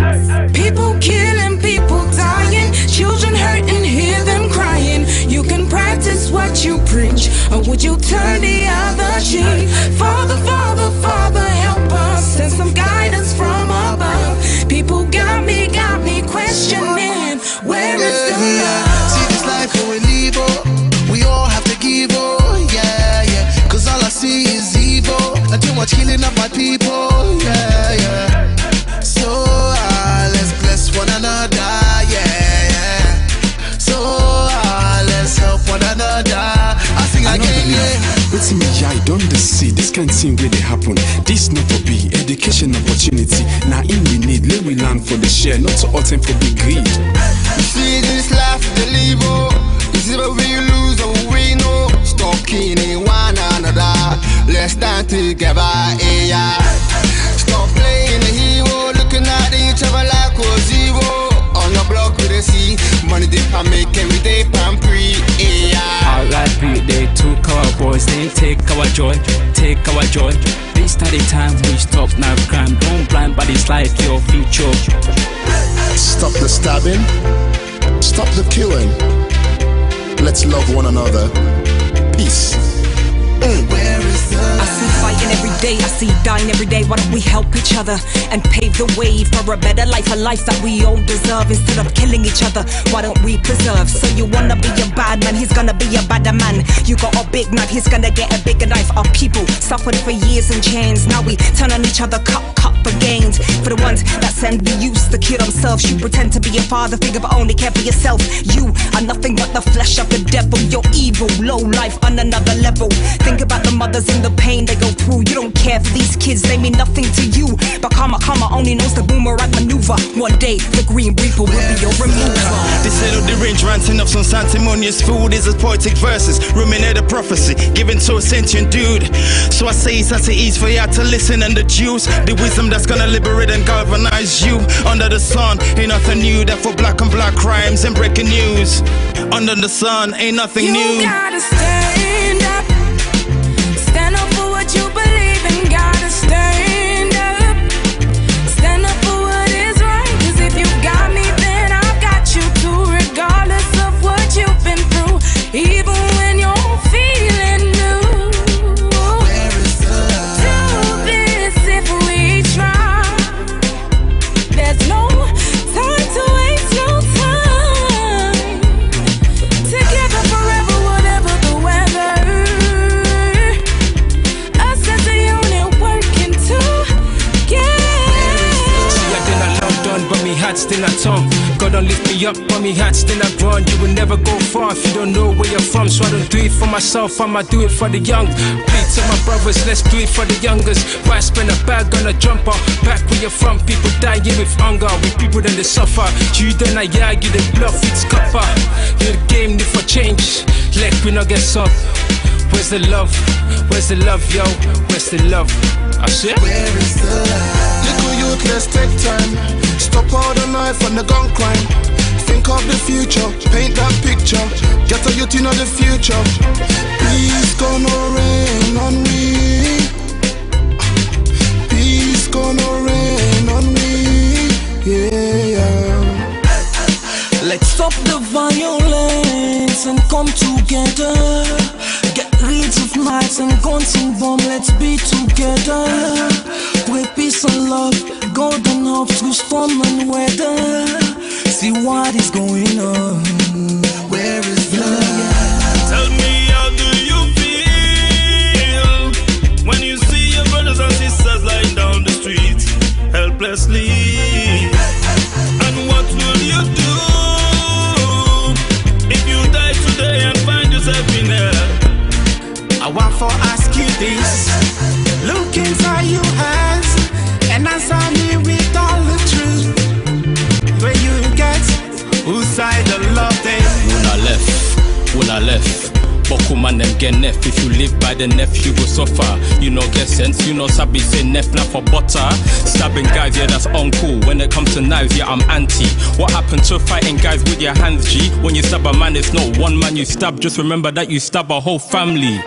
People killing, people dying, children hurting, hear them crying. You can practice what you preach, or would you turn the other cheek? Father, Father, Father, help us, send some guidance from above. People got me questioning, where is the love? See this life we live, we all have to give, yeah, yeah. Cause all I see is evil, and too much killing of my people, yeah, yeah. So let's bless one another, yeah, yeah. So let's help one another. I sing again, yeah. What's me, I don't see this kind of thing where they happen. This not to be education opportunity. Now in we need, let we learn for the share, not to attempt for big greed. You see this life, the live, you see where we lose or we know. Stop killing one another. Let's stand together, yeah. Stop playing the hero, looking at each other like we're zero. On the block with a C, money dip and make every day pan pre, yeah. R.I.P. they took our boys, they take our joy, take our joy. This study time we stop now crime, don't blind bodies like your future. Stop the stabbing, stop the killing. Let's love one another. Peace. Where is the I see fighting every day, I see dying every day. Why don't we help each other and pave the way for a better life, a life that we all deserve? Instead of killing each other, why don't we preserve? So you wanna be a bad man, he's gonna be a badder man. You got a big knife, he's gonna get a bigger knife. Our people suffered for years in chains. Now we turn on each other, cut for gains. For the ones that send we used to kill themselves. You pretend to be a father, figure but only care for yourself. You are nothing but the flesh of the devil. You're evil, low life on another level. Think about the mothers and the pain they go through. You don't care for these kids, they mean nothing to you. But karma only knows the boomerang maneuver. One day the green reaper will be your remover. They settle the range, ranting up some sanctimonious food is as poetic verses, ruminate a prophecy given to a sentient dude. So I say it's at ease for you to listen and deduce the wisdom that's gonna liberate and galvanize you. Under the sun ain't nothing new, that for black on black crimes and breaking news. Under the sun ain't nothing new. You gotta stand up, stand up for what you believe in. Gotta stand up for what is right. 'Cause if you got me, then I've got you too. Regardless of what you've been through, even when you're feeling new. Where is the love? Do this if we try. There's no time to waste, no time. Together forever, whatever the weather. Us as a unit working together. See, I did not London, but me heart still at home. God don't lift me up, but me heart still at run. You will never go far if you don't know where you're from. So I don't do it for myself, I'ma do it for the young. Please tell my brothers, let's do it for the youngers. Why spend a bag on a jumper? Back where you're from, people dying with hunger. With people then they suffer. You then I you the bluff, it's copper. You the game need for change. Like we not get up. Where's the love? Where's the love, yo? Where's the love? I said, where is the love? Little youth, let's take time. Stop all the knife and the gun crime. Think of the future, paint that picture. Get a youth in the future. Peace gonna rain on me. Peace gonna rain on me. Yeah. Let's stop the violence and come together. Get rid of knives and guns and bombs, let's be together. With peace and love, golden hopes through storm and weather. See what is going on. Where is love? Tell me, how do you feel when you see your brothers and sisters lying down the street helplessly? And what will you do if you die today and find yourself in hell? I want to ask you this. Look inside your eyes and answer me with all the truth. Where you get, whose side the love them? When I left. Boku man them get nef. If you live by the nef, you go suffer. You know get sense, you know sabi say nef not for butter. Stabbing guys, yeah that's uncool. When it comes to knives, yeah I'm anti. What happened to fighting guys with your hands, G? When you stab a man, it's not one man you stab. Just remember that you stab a whole family.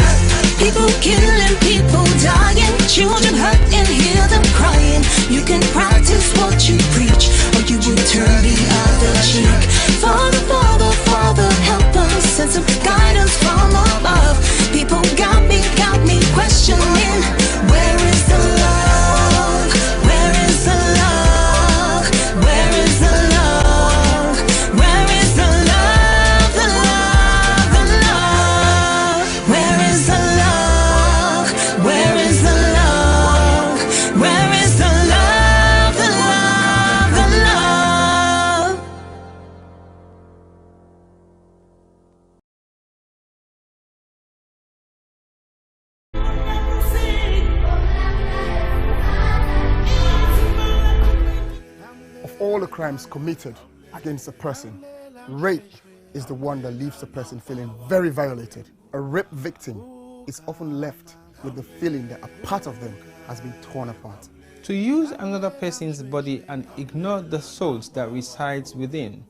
People killing, people dying, children hurt and hear them crying. You can practice what you preach, or you will turn the other cheek. Father, Father, Father, help us, send some guidance from above. People got me questioning, where is the love? Where is the love? Where is the love? Where is the love? The love, the love. Where is the love? Where is the love? Where is the love? The love, the love. Of all the crimes committed against a person, rape is the one that leaves the person feeling very violated. A rape victim is often left with the feeling that a part of them has been torn apart. To use another person's body and ignore the souls that resides within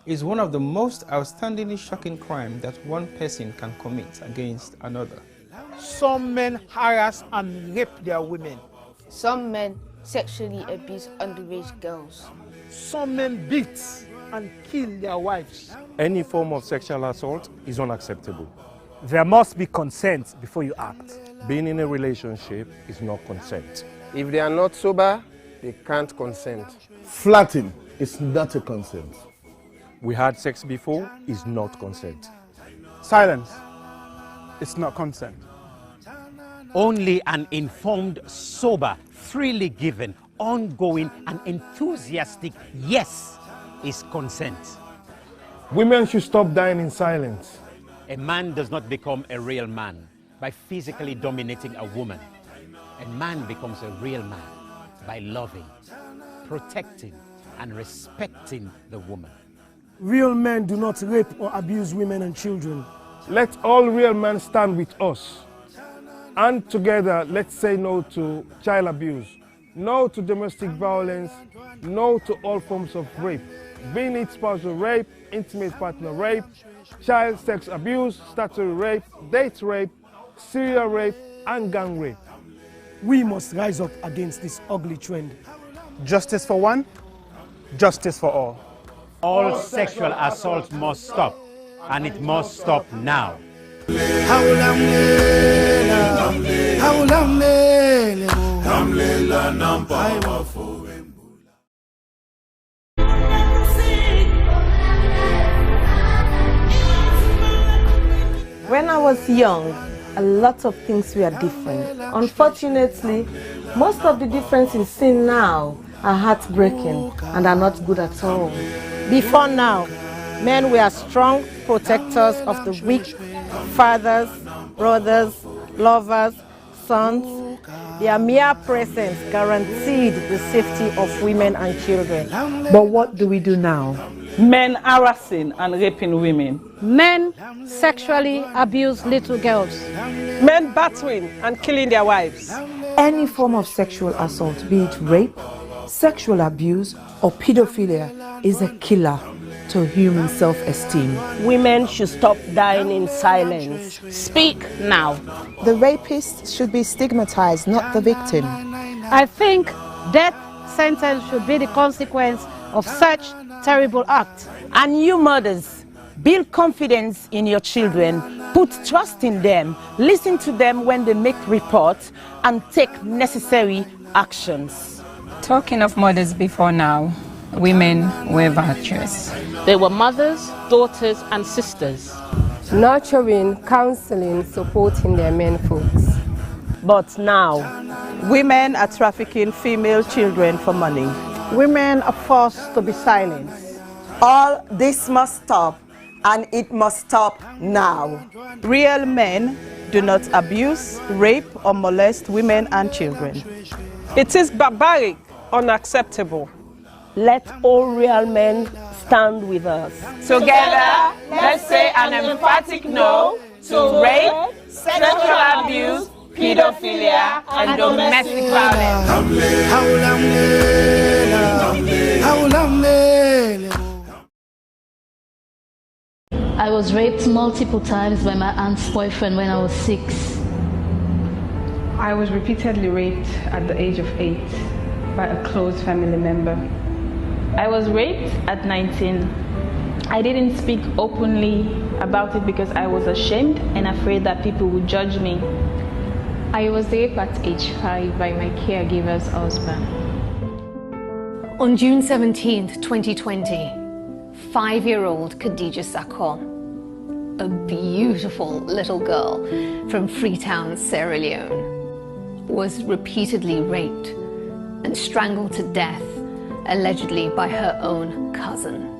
is one of the most outstandingly shocking crimes that one person can commit against another. Some men harass and rape their women. Some men sexually abuse underage girls. Some men beat and kill their wives. Any form of sexual assault is unacceptable. There must be consent before you act. Being in a relationship is not consent. If they are not sober, they can't consent. Flirting is not a consent. We had sex before is not consent. Silence is not consent. Only an informed, sober, freely given, ongoing and enthusiastic yes is consent. Women should stop dying in silence. A man does not become a real man by physically dominating a woman. A man becomes a real man by loving, protecting and respecting the woman. Real men do not rape or abuse women and children. Let all real men stand with us. And together, let's say no to child abuse, no to domestic violence, no to all forms of rape, being it spousal rape, intimate partner rape, child sex abuse, statutory rape, date rape, serial rape, and gang rape. We must rise up against this ugly trend. Justice for one, justice for all. All sexual assault must stop, and it must stop now. When I was young, a lot of things were different. Unfortunately, most of the differences seen now are heartbreaking and are not good at all. Before now, men were strong protectors of the weak, fathers, brothers, lovers, sons. Their mere presence guaranteed the safety of women and children. But what do we do now? Men harassing and raping women. Men sexually abuse little girls. Men battering and killing their wives. Any form of sexual assault, be it rape, sexual abuse, or pedophilia, is a killer to human self-esteem. Women should stop dying in silence. Speak now. The rapist should be stigmatized, not the victim. I think death sentence should be the consequence of such terrible act. And you mothers, build confidence in your children, put trust in them, listen to them when they make reports, and take necessary actions. Talking of mothers before now, women were virtuous. They were mothers, daughters, and sisters. Nurturing, counseling, supporting their men folks. But now, women are trafficking female children for money. Women are forced to be silenced. All this must stop, and it must stop now. Real men do not abuse, rape, or molest women and children. It is barbaric, unacceptable. Let all real men stand with us. Together, let's say an emphatic no to rape, sexual abuse, pedophilia, and domestic violence. I was raped multiple times by my aunt's boyfriend when I was 6. I was repeatedly raped at the age of 8 by a close family member. I was raped at 19. I didn't speak openly about it because I was ashamed and afraid that people would judge me. I was raped at age 5 by my caregiver's husband. On June 17th, 2020, 5-year-old Khadija Sakho, a beautiful little girl from Freetown, Sierra Leone, was repeatedly raped and strangled to death, allegedly by her own cousin.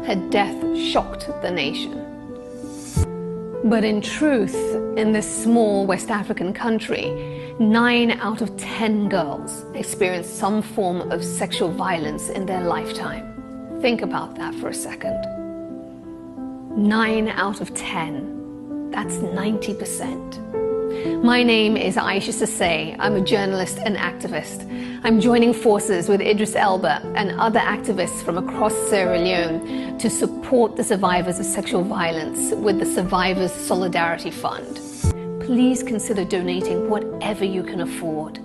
Her death shocked the nation. But in truth, in this small West African country, 9 out of 10 girls experience some form of sexual violence in their lifetime. Think about that for a second. 9 out of 10. That's 90%. My name is Aisha Sase. I'm a journalist and activist. I'm joining forces with Idris Elba and other activists from across Sierra Leone to support the survivors of sexual violence with the Survivors Solidarity Fund. Please consider donating whatever you can afford.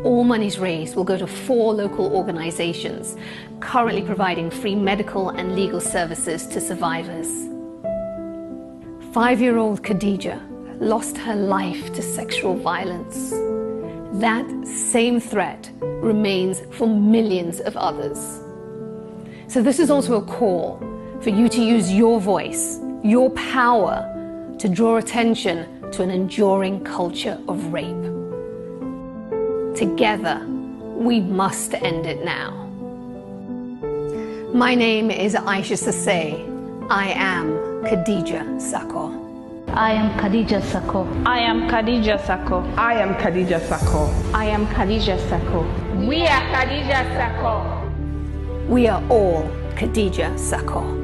All monies raised will go to 4 local organizations currently providing free medical and legal services to survivors. 5-year-old Khadija lost her life to sexual violence. That same threat remains for millions of others. So this is also a call for you to use your voice, your power, to draw attention to an enduring culture of rape. Together, we must end it now. My name is Aisha Sase. I am Khadija Sakho. I am Khadija Sakho. I am Khadija Sakho. I am Khadija Sakho. I am Khadija Sakho. We are Khadija Sakho. We are all Khadija Sakho.